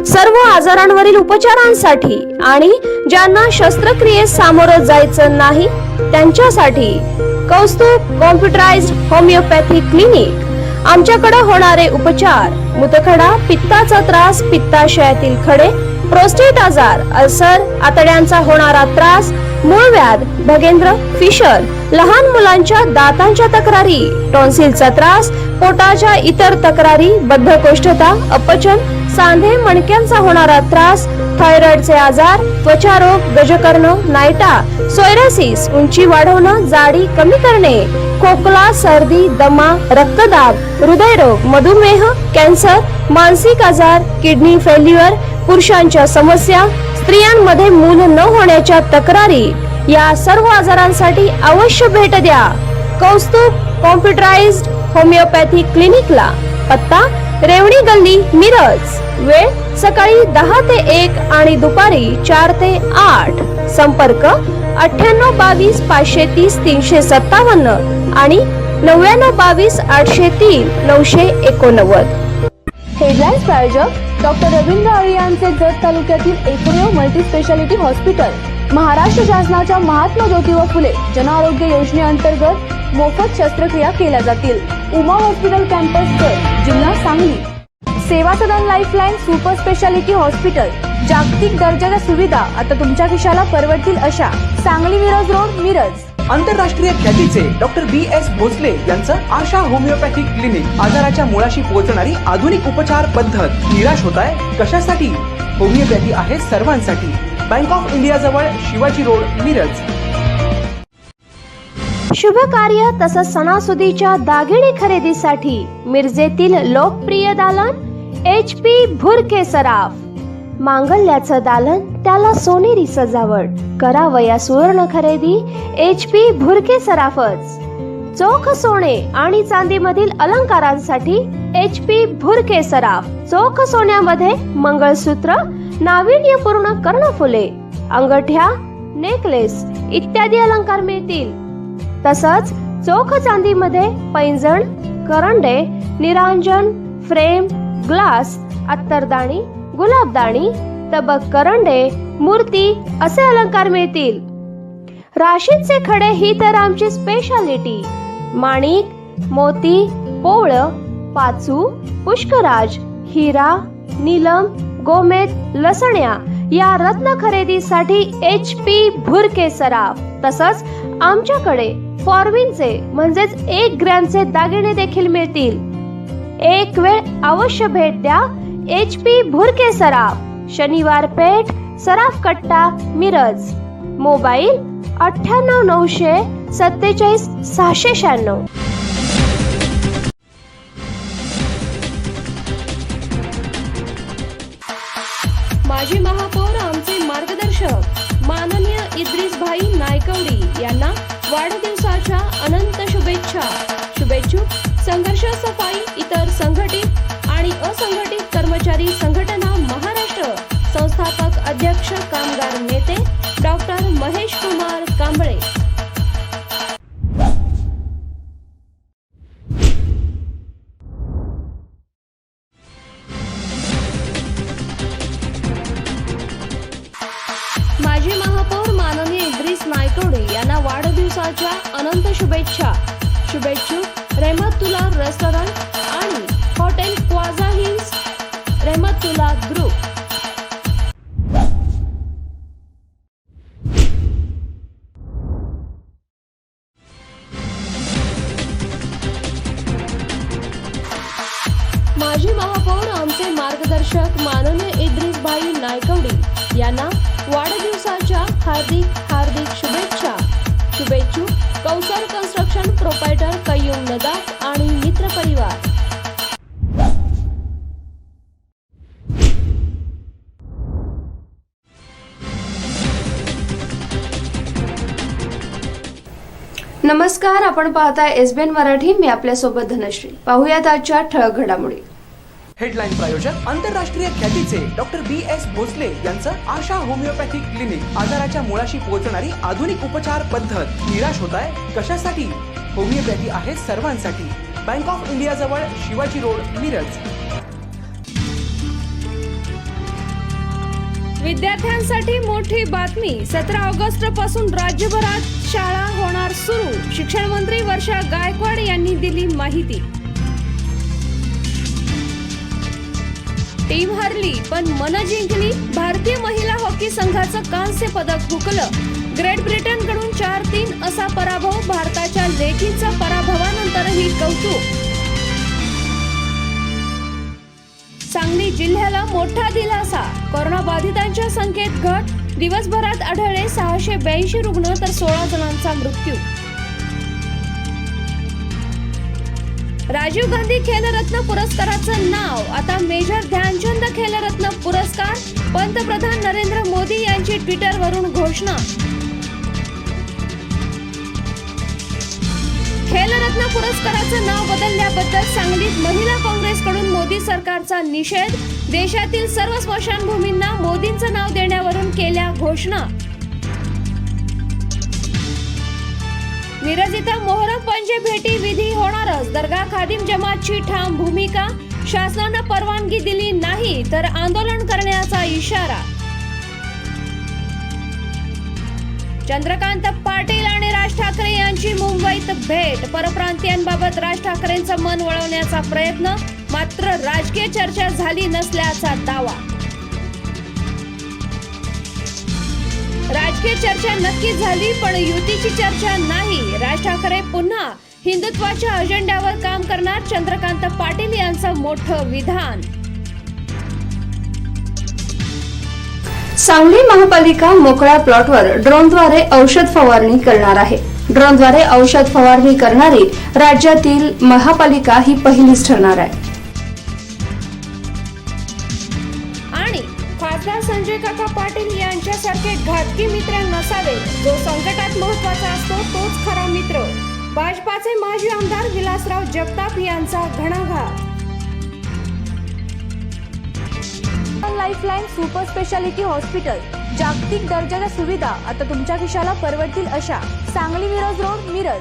सर्व आजारांवरील उपचारांसाठी आणि ज्यांना शस्त्रक्रियेस सामोरं जायचं नाही त्यांच्यासाठी कौस्तुभ कॉम्प्युटराइज्ड होमिओपॅथी क्लिनिक. आमच्याकडे होणारे उपचार: मूतखडा, पित्ताचा त्रास, पित्ताशयातील खडे, प्रोस्टेट आजार, अल्सर, आतड्यांचा होणारा त्रास, मूळव्याध, भगेंद्र, फिशर, लहान मुलांच्या दातांच्या तक्रारी, टॉन्सिलचा त्रास, पोटाच्या इतर तक्रारी, बद्धकोष्ठता, अपचन, सांधे मणक्यांचा होणारा त्रास, थायरॉइडचे आजार, त्वचारोग, गजकर्ण, नायटा, सोयरासिस, उंची वाढवणं, जाडी कमी करणे, खोकला, सर्दी, दमा, रक्तदाब, हृदयरोग, मधुमेह, कॅन्सर, मानसिक आजार, किडनी फेल्युअर, पुरुषांच्या समस्या, स्त्रियांमध्ये मूल न होण्याच्या तक्रारी, या सर्व आजारांसाठी अवश्य भेट द्या कौस्तुभ कॉम्प्युटराइज्ड होमिओपॅथी क्लिनिकला. पत्ता रेवणी गल्ली, मिरज. वेळ सकाळी 10 ते 1 आणि दुपारी 4 ते 8. संपर्क 9822 530 357 आणि 9922 803 989. हेडलाईन्स प्रायोजक डॉक्टर रवींद्र आळे यांचे जत तालुक्यातील एकमेव मल्टी स्पेशालिटी हॉस्पिटल. महाराष्ट्र शासनाच्या महात्मा ज्योतिबा फुले जन आरोग्य योजनेअंतर्गत मोफत शस्त्रक्रिया केल्या जातील. उमा हॉस्पिटल कॅम्पस जत, जिल्हा सांगली. सेवा सदन लाईफलाईन सुपर स्पेशालिटी हॉस्पिटल. जागतिक दर्जाच्या सुविधा आता तुमच्या खिशाला परवडतील अशा. सांगली मिरज रोड, मिरज. आंतरराष्ट्रीय ख्यातीचे डॉक्टर BS भोसले यांचं आशा होमिओपॅथिक क्लिनिक. आजाराच्या मुळाशी पोहोचणारी आधुनिक उपचार पद्धत. निराश होताय कशासाठी? होमिओपॅथी आहे सर्वांसाठी. बँक ऑफ इंडिया जवळ, शिवाजी रोड, मिरज. शुभ कार्य तसंच सणासुदीच्या दागिने खरेदीसाठी मिरजेतील लोकप्रिय दालन HP भुरके सराफ. मांगल्याचं दालन, त्याला सोनेरी सजावट. करावया सुवर्ण खरेदी HP भुरके सराफच. चोख सोने आणि चांदीमधील अलंकारांसाठी HP भुरके सराफ. चोख सोन्यामध्ये मंगळसूत्र, नाविन्यपूर्ण कर्णफुले, अंगठ्या, नेकलेस इत्यादी अलंकार मिळतील. तसंच चोख चांदीमध्ये पैंजण, करंडे, निरांजन, फ्रेम, ग्लास, अत्तरदाणी, गुलाबदाणी, तबक करंडे, मूर्ती असे अलंकार मिळतील. राशींचे खडे ही तर आमची स्पेशालिटी. माणिक, मोती, पोवळं, पाचू, पुष्कराज, हिरा, नीलम, गोमेद, लसण्या या रत्न खरेदीसाठी HP भुरके सराफ. तसंच आमच्याकडे फॉर्मिनचे म्हणजेच 1 ग्रॅमचे दागिने देखील मिळतील. एक वेळ अवश्य भेट द्या HP भुरके सराफ. शनिवार पेठ, सराफ कट्टा, मिरज. मोबाईल 98 947 696. माजी महापौर आमचे मार्गदर्शक माननीय इद्रिस भाई नायकवडी यांना वाढदिवसाच्या अनंत शुभेच्छा. शुभेच्छुक संघर्ष सफाई इतर संघटित आणि असंघटित कर्मचारी संघटना महाराष्ट्र. संस्थापक अध्यक्ष कामगार नेते डॉक्टर महेश कुमार कांबळे. माजी महापौर माननीय इद्रिस नायकवडी यांना वाढदिवसाच्या अनंत शुभेच्छा. शुभेच्छुक रहमतुल्ला रेस्टॉरंट आणि हॉटेल क्वाझा हिल्स, रहमतुल्ला ग्रुप. महापौर आमचे मार्गदर्शक माननीय इद्रिस भाई नायकवडी यांना वाढदिवसाच्या हार्दिक शुभेच्छा. शुभेच्छुक कौसर कन्स्ट्रक्शन प्रोपायटर कय्यूम नदाफ आणि मित्र परिवार. नमस्कार, आपण पाहताय एसबीएन मराठी. मी आपल्यासोबत धनश्री. पाहूयात आजच्या ठळक घडामोडी. हेडलाईन प्रायोजक आंतरराष्ट्रीय ख्यातीचे डॉक्टर BS भोसले यांचं आशा होमिओपॅथिक क्लिनिक. आजाराच्या मुळाशी पोहोचणारी आधुनिक उपचार पद्धत. निराश होताय कशासाठी? होमिओपॅथी आहे सर्वांसाठी. बँक ऑफ इंडिया जवळ शिवाजी रोड, मिरज. विद्यार्थ्यांसाठी मोठी बातमी. 17 ऑगस्ट पासून राज्यभरात शाळा होणार सुरू. शिक्षण मंत्री वर्षा गायकवाड यांनी दिली माहिती. टीम हरली पण मन जिंकली. भारतीय महिला हॉकी संघाचं कांस्य पदक हुकलं. ग्रेट ब्रिटनकडून 4-3 असा पराभव. भारताच्या लेखीचा पराभवानंतरही कौतुक. सांगली जिल्ह्याला मोठा दिलासा. कोरोना बाधितांच्या संख्येत घट. दिवसभरात आढळले 682 रुग्ण तर 16 जणांचा मृत्यू. राजीव गांधी खेलरत्न पुरस्काराचं नाव आता मेजर ध्यानचंद खेलरत्न पुरस्कार. पंतप्रधान नरेंद्र मोदी यांची ट्विटरवरून घोषणा. खेलरत्न पुरस्काराचं नाव बदलल्याबद्दल सांगलीत महिला काँग्रेसकडून मोदी सरकारचा निषेध. देशातील सर्व स्मशानभूमींना मोदींचं नाव देण्यावरून केल्या घोषणा. मिरज इथं मोहरम पंजे भेटी विधी होणारच. दर्गा खादिम जमातची ठाम भूमिका. शासनानं परवानगी दिली नाही तर आंदोलन करण्याचा इशारा. चंद्रकांत पाटील आणि राज ठाकरे यांची मुंबईत भेट. परप्रांतीयांबाबत राज ठाकरेंचं मन वळवण्याचा प्रयत्न. मात्र राजकीय चर्चा झाली नसल्याचा दावा. राजकीय चर्चा नक्कीच झाली पण युतीची चर्चा नाही. राज ठाकरे पुन्हा हिंदुत्वाच्या अजेंड्यावर काम करणार. चंद्रकांत पाटील यांचं मोठं विधान. सांगली महापालिका मोकळ्या प्लॉटवर ड्रोनद्वारे औषध फवारणी करणार आहे. ड्रोनद्वारे औषध फवारणी करणारी राज्यातील महापालिका ही पहिलीच ठरणार आहे. आणि खासदार संजय काका पाटील यांच्यासारखे घातकी मित्र नसावे. जो संकटात महत्वाचा असतो तोच खरा मित्र. भाजपाचे माजी आमदार विलासराव जगताप यांचा घणाघात. Lifeline super speciality hospital. जागतिक दर्जाच्या सुविधा आता तुमच्या खिशाला परवडतील अशा. सांगली मिरज रोड, मिरज.